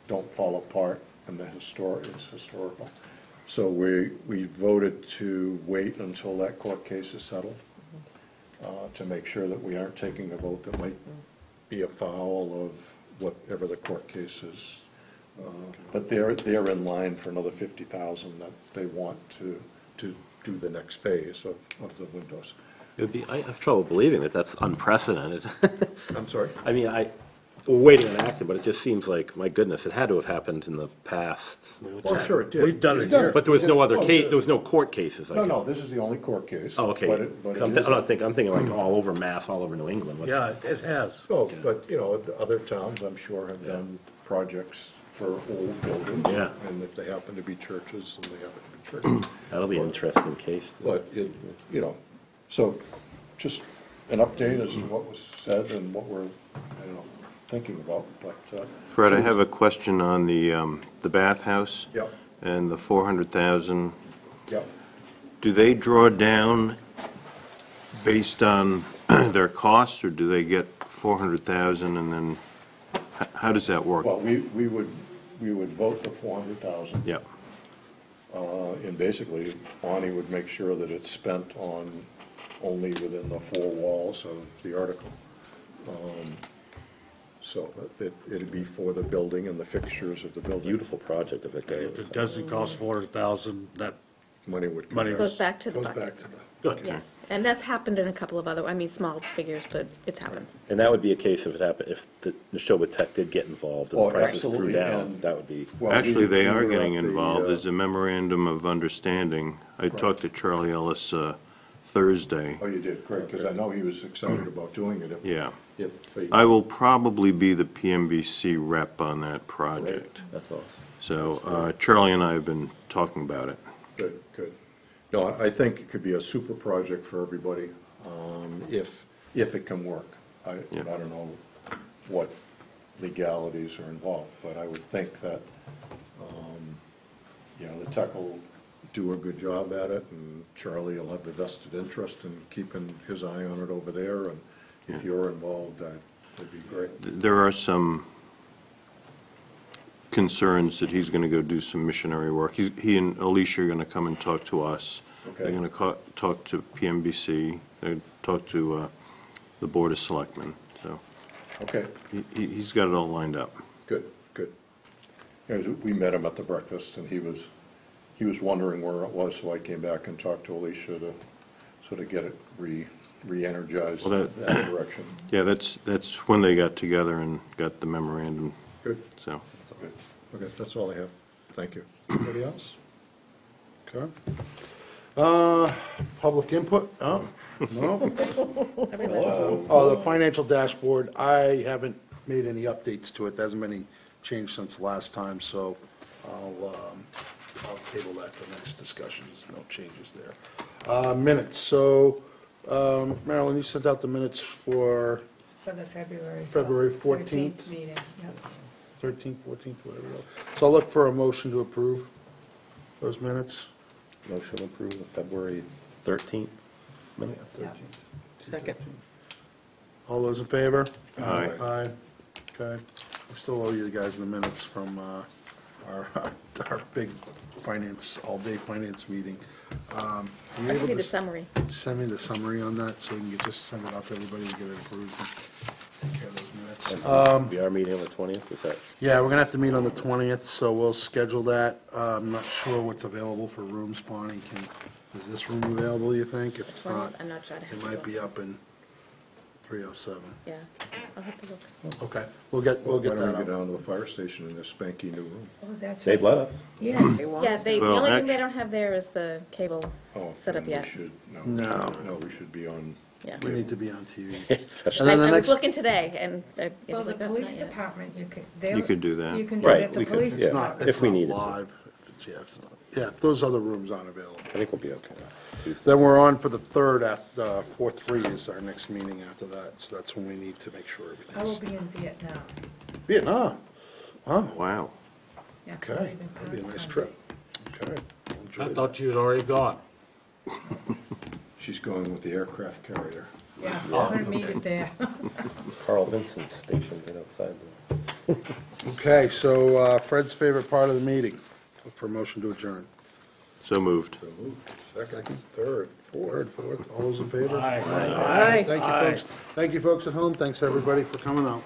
don't fall apart and it's historical. So we voted to wait until that court case is settled to make sure that we aren't taking a vote that might be afoul of whatever the court case is. But they're in line for another $50,000 that they want to do the next phase of the windows. I have trouble believing that that's unprecedented. I'm sorry? I mean, we're waiting on Acton, but it just seems like, my goodness, it had to have happened in the past. Well, sure, it did. We've done it here. But there was no other case, there was no court cases. No, this is the only court case. Oh, okay. But I'm thinking like all over Mass, all over New England. Yeah, it has. Oh, but, you know, other towns, I'm sure, have done projects for old buildings. Yeah. And if they happen to be churches, then they happen to be churches. That'll be an interesting case. But, you know, so just an update as to what was said and what we're, thinking about, but. Fred, I have a question on the bathhouse. Yep. And the 400,000. Yep. Do they draw down based on their costs, or do they get 400,000 and then, how does that work? Well, we would vote the 400,000. Yep. And basically, Bonnie would make sure that it's spent on only within the four walls of the article. So it'd be for the building and the fixtures of the building. Beautiful project if it goes. If it doesn't cost 400,000, that money would come money back. Goes back to the Goes bucket. back to the. Yes, and that's happened in a couple of other, small figures, but it's happened. And that would be a case if it happened, if the Neshoba Tech did get involved and the prices drew absolutely, down, and- that would be. Well, Actually, they we are were getting at the, involved. There's a memorandum of understanding. I talked to Charlie Ellis Thursday. Oh, you did, great, because I know he was excited about doing it. Yeah. If I will probably be the PMBC rep on that project. That's awesome. So Charlie and I have been talking about it. Good, good. No, I think it could be a super project for everybody, if it can work. I don't know what legalities are involved, but I would think that, the tech will do a good job at it, and Charlie will have the vested interest in keeping his eye on it over there, and if you're involved, that'd be great. There are some concerns that he's going to go do some missionary work. He and Alicia are going to come and talk to us. Okay. They're going to talk to PMBC, they're talk to the Board of Selectmen, so. Okay. He's got it all lined up. Good, good. We met him at the breakfast, and he was wondering where it was, so I came back and talked to Alicia to sort of get it re-energized Well, that direction. Yeah, that's when they got together and got the memorandum. Good. So. Good. Okay, that's all I have. Thank you. Anybody else? Okay. Public input? Oh, no? The financial dashboard, I haven't made any updates to it. There hasn't been any change since last time, so I'll table that for next discussion. There's no changes there. Minutes, so Marilyn, you sent out the minutes for For the February 14th meeting, yep. 13th, 14th, whatever. So I'll look for a motion to approve those minutes. Motion to approve the February 13th minutes. 13th. Second. All those in favor? Aye. Aye. Okay. I still owe you guys the minutes from our big finance, all-day finance meeting. I'll give you the summary. Send me the summary on that, so we can just send it out to everybody and get it approved and take care of those minutes. We are meeting on the 20th, is that? Yeah, we're gonna have to meet on the 20th, so we'll schedule that. I'm not sure what's available for rooms, Bonnie. Is this room available, you think? If it's not, I'm not sure. I'd have it to might look. be up in 307. Yeah, I'll have to look. Okay, we'll get Why that don't we up. go down to the fire station in this spanky new room? Oh, that's They'd right. let us. Yes, they want. Yeah, the Well, only thing they actu- don't have there is the cable Oh, set up then yet. we should, No. no, we should be on. Yeah. We need to be on TV. Especially- And then the I was next, looking today, and it Well, was the like, oh, police not yet. department, you could. You could do that. You can do Right, it at the we could, police yeah. it's not, department. it's If we not needed to. live. Yeah, if those other rooms aren't available. I think we'll be okay. Tuesday. Then we're on for the 3rd, 4/3 is our next meeting after that, so that's when we need to make sure I will everything's. be in Vietnam. Vietnam, oh, Wow. Yeah, okay, leaving that'll be a nice Sunday. trip. Okay. Enjoy I that. thought you had already gone. She's going with the aircraft carrier. Yeah, I'm gonna meet it there. Carl Vincent's station right outside there. Okay, so Fred's favorite part of the meeting, look for a motion to adjourn. So moved. So moved. Second, third, fourth, all those in favor? Aye. Thank you, folks. Thank you, folks at home. Thanks, everybody, for coming out.